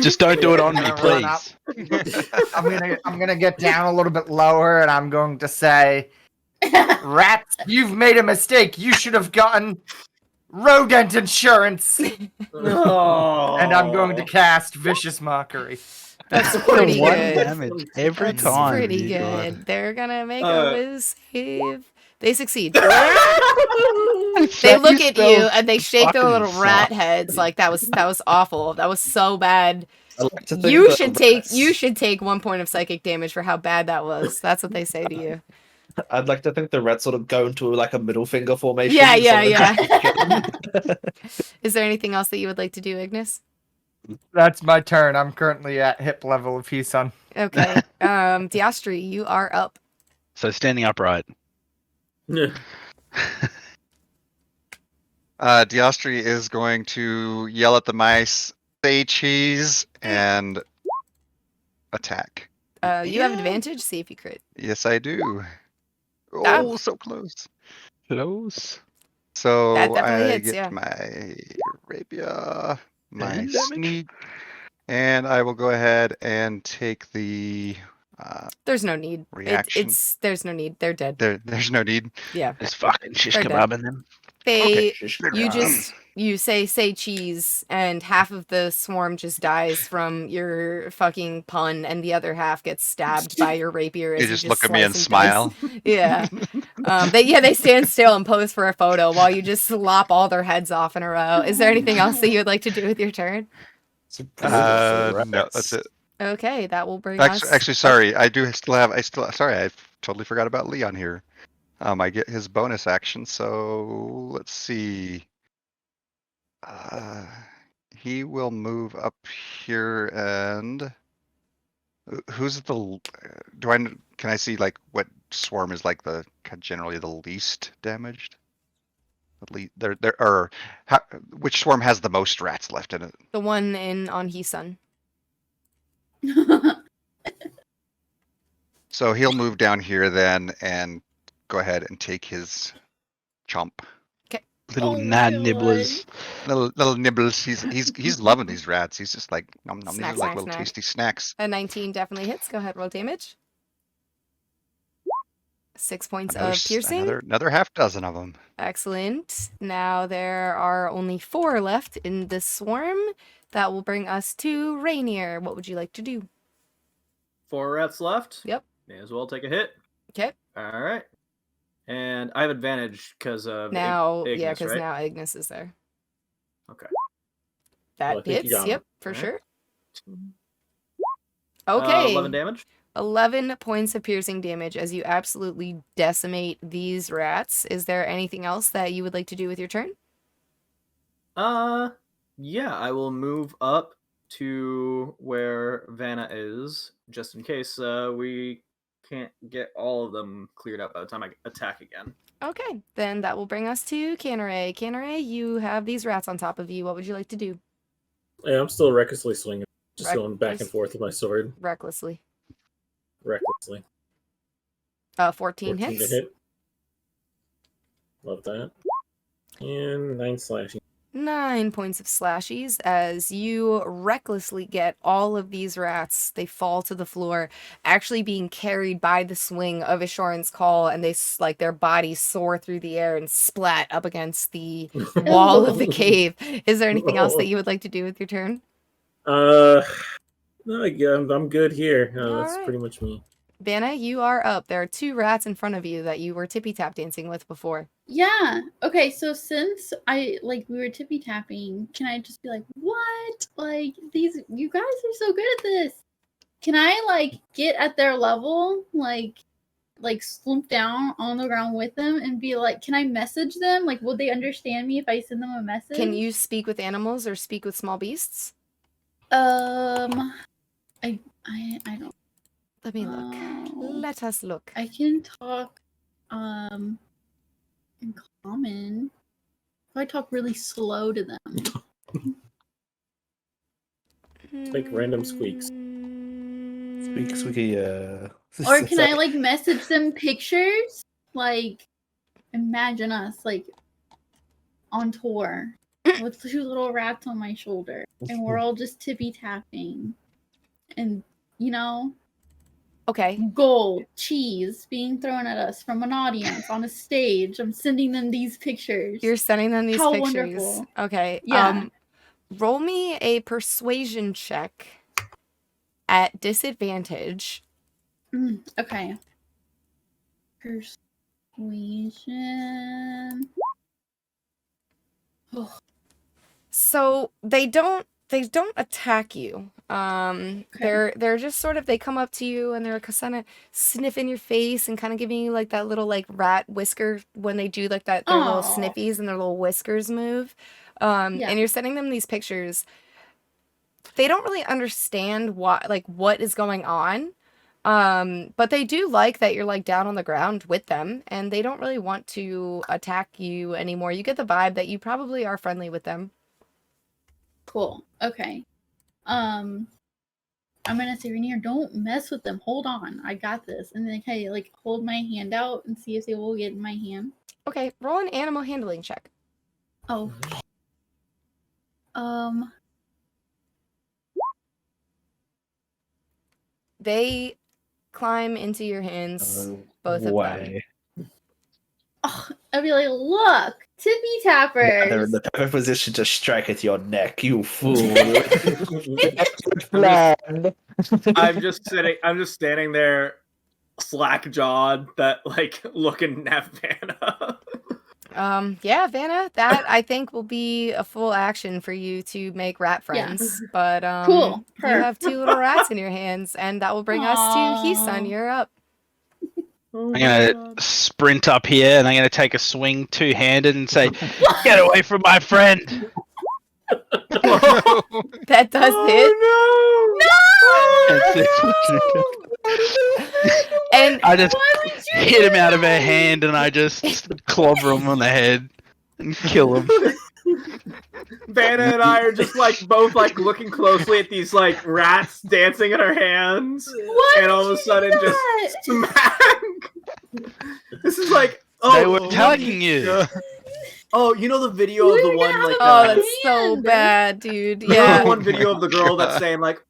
Just don't do it on me, I'm gonna run up. please. I'm gonna get down a little bit lower, and I'm going to say, rats, you've made a mistake. You should have gotten rodent insurance. Oh. And I'm going to cast Vicious Mockery. That's pretty One good. damage every That's time. pretty you got- good. They're gonna make a whiz save. They succeed. Is They that look at you yourself? and they shake their Fucking little rat suck. heads like that was awful. That was so bad. I like to think You that should take 1 point of psychic damage for how bad that was. That's what they say to you. I'd like to think the rats sort of go into like a middle finger formation. Yeah, so yeah, that- Is there anything else that you would like to do, Ignis? That's my turn. I'm currently at hip level of Hisan. Okay. Diastri, you are up. So standing upright. Diostri is going to yell at the mice, say cheese, and attack. You have advantage. See if you crit. Yes, I do. Ah. Oh, so close. Close. So That definitely I hits, get yeah. my rapier, my And damage. sneak, and I will go ahead and take the. There's no need. Reaction. There's no need. They're dead. There's no need. Yeah. Just fucking shish They're dead. kebab in them. They Shish you kebab. you say cheese and half of the swarm just dies from your fucking pun and the other half gets stabbed by your rapier as You you just look at me and slice dice. smile. Yeah. They stand still and pose for a photo while you just slop all their heads off in a row. Is there anything else that you would like to do with your turn? It's a brutal for No, rats. that's it. Okay, that will bring Actually, us. actually, sorry. Sorry, I totally forgot about Leon here. I get his bonus action, so let's see. He will move up here and who's the can I see like what swarm is like the generally the least damaged? Which swarm has the most rats left in it? The one on Hisan. So he'll move down here then and go ahead and take his chomp. Little Oh my nad God. nibblers. Little nibbles. He's loving these rats. He's just like nom nom. These Snack, are like snack, little snack. tasty snacks. A 19 definitely hits. Go ahead, roll damage. 6 points Another, of s- piercing. another half dozen of them. Excellent. Now there are only 4 left in this swarm. That will bring us to Rainier. What would you like to do? 4 rats left. Yep. May as well take a hit. Okay. All right. And I have advantage because of Now, Ignis, yeah, because right? now Ignis is there. Okay. That Well, I think you hits. got Yep, him. for Alright. sure. Okay. 11 damage. 11 points of piercing damage as you absolutely decimate these rats. Is there anything else that you would like to do with your turn? Yeah, I will move up to where Vanna is, just in case we can't get all of them cleared up by the time I attack again. Okay, then that will bring us to Canneray. Canneray, you have these rats on top of you. What would you like to do? Yeah, I'm still recklessly swinging. Just going back Reckless- and forth with my sword. Recklessly. Recklessly. 14 14 hits. to hit. Love that. And 9 slashing. 9 points of slashies as you recklessly get all of these rats. They fall to the floor, actually being carried by the swing of Ishoran's call, and they like their bodies soar through the air and splat up against the wall of the cave. Is there anything else that you would like to do with your turn? No, yeah, I'm good here. That's Alright. pretty much me. Vanna, you are up. There are 2 rats in front of you that you were tippy tap dancing with before. Yeah. Okay, so since we were tippy tapping, can I just be like, what? Like, you guys are so good at this. Can I get at their level, like slump down on the ground with them and be like, can I message them? Like, will they understand me if I send them a message? Can you speak with animals or speak with small beasts? I don't. Let me look. Let us look. I can talk in common. I talk really slow to them. Make random squeaks. Squeak, squeaky, Or can I message them pictures? Like, imagine us on tour with 2 little rats on my shoulder, and we're all just tippy tapping, and Okay. gold, cheese being thrown at us from an audience on a stage. I'm sending them these pictures. You're sending them these How pictures. wonderful. Okay. Yeah. Roll me a persuasion check at disadvantage. Okay. Persuasion. Oh, So they don't attack you. They're just sort of, they come up to you and they're kind of sniffing your face and kind of giving you like that little like rat whisker when they do like that, their little Aw. sniffies and their little whiskers move. Yeah. And you're sending them these pictures. They don't really understand what is going on. But they do like that you're like down on the ground with them, and they don't really want to attack you anymore. You get the vibe that you probably are friendly with them. cool. Okay. I'm gonna say, Rainier, don't mess with them. Hold on, I got this. And then I like hold my hand out and see if they will get in my hand. Okay, roll an animal handling check. Oh. They climb into your hands, both of them. Oh, I'd be like, look, tippy They're in tappers. the perfect position to strike at your neck, you fool. I'm just standing there, slack jawed, that like looking at Vanna. Yeah, Vanna, that I think will be a full action for you to make rat friends. But Cool. you have 2 little rats in your hands, and that will bring us to Heesun. You're up. I'm gonna sprint up here and I'm gonna take a swing two-handed and say, "Get away from my friend!" That does hit. And I just hit him out of her hand and I just clobber him on the head and kill him. Vanna and I are just like both like looking closely at these like rats dancing in our hands, and all of a sudden just smack. This is like, oh, They were attacking you. Oh, you know the video of the one like oh, that's so bad, dude. Yeah. one video of the girl that's saying like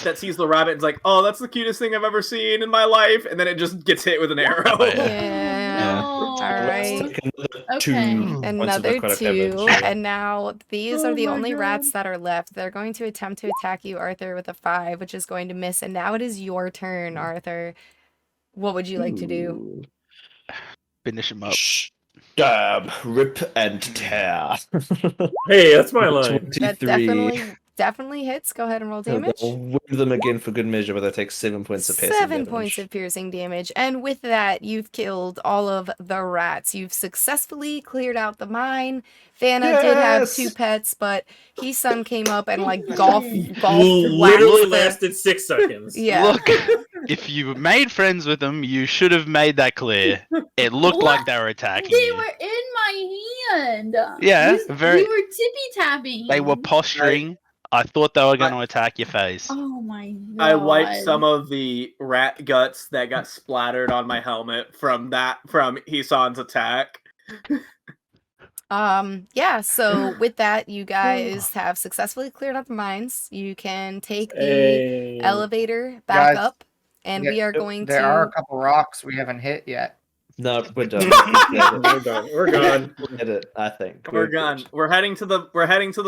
that sees the rabbit and's like, oh, that's the cutest thing I've ever seen in my life, and then it just gets hit with an arrow. Yeah. All right. Okay. Another 2, and now these are the my only God. rats that are left. They're going to attempt to attack you, Arthur, with a 5, which is going to miss. And now it is your turn, Arthur. What would you like to do? Finish him up. Stab, rip, and tear. Hey, that's my line. That 23. definitely hits. Go ahead and roll damage. I'll whip them again for good measure, but that takes 7 points of piercing 7 damage. points of piercing damage. And with that, you've killed all of the rats. You've successfully cleared out the mine. Vanna did have 2 pets, but Heesun came up and like golf Literally waxed lasted 6 seconds. Yeah. Look, if you made friends with them, you should have made that clear. It looked like they were attacking They you. were in my hand. Yeah, we very. were tippy tapping. They were posturing. I thought they were going to attack your face. Oh my god. I wiped some of the rat guts that got splattered on my helmet from Heesun's attack. Yeah, so with that, you guys have successfully cleared out the mines. You can take the elevator back Guys, up, and we are going There are a to... couple rocks we haven't hit yet. No, we're done. We're done. We're gone. We'll hit it, I think. We're gone. We're heading to the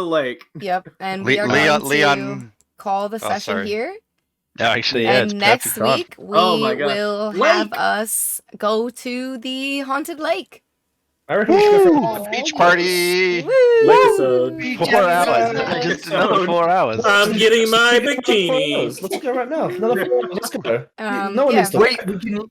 lake. Yep, and we are going to call the session sorry. here. No, actually, yeah, And it's next perfect time. week, we Oh my gosh. will Lake! have us go to the haunted lake. I reckon we should go for Woo! Beach party! Episode. 4 hours. Just another 4 hours. I'm getting my bikini. Let's go right now. Another 4 hours. Let's go. No one yeah. needs to Wait, we can.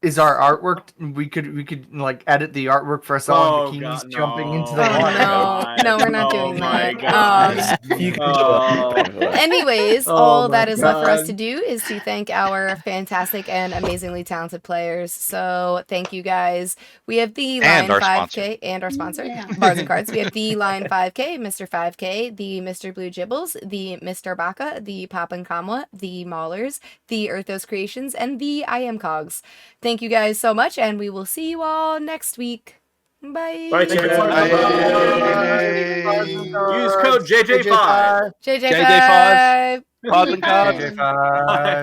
Is our artwork? We could like edit the artwork for us all in bikinis jumping into the Oh, water. no, we're not doing my that. God. You can do it. Anyways, Oh all my that is left for us God. to do is to thank our fantastic and amazingly talented players. So thank you guys. We have the Line And our 5K and our sponsor, Yeah. Bars and Cards. We have the Line 5K, Mr. 5K, the MrBlueJibbles, the MrBaca, the Paapankamwa, the Mawlerz, the ErthosCreations, and the IamCogs. Thank you guys so much, and we will see you all next week. Bye. Bye, chat. Use code JJ5. JJ5. JJ5. Paapankamwa. JJ5.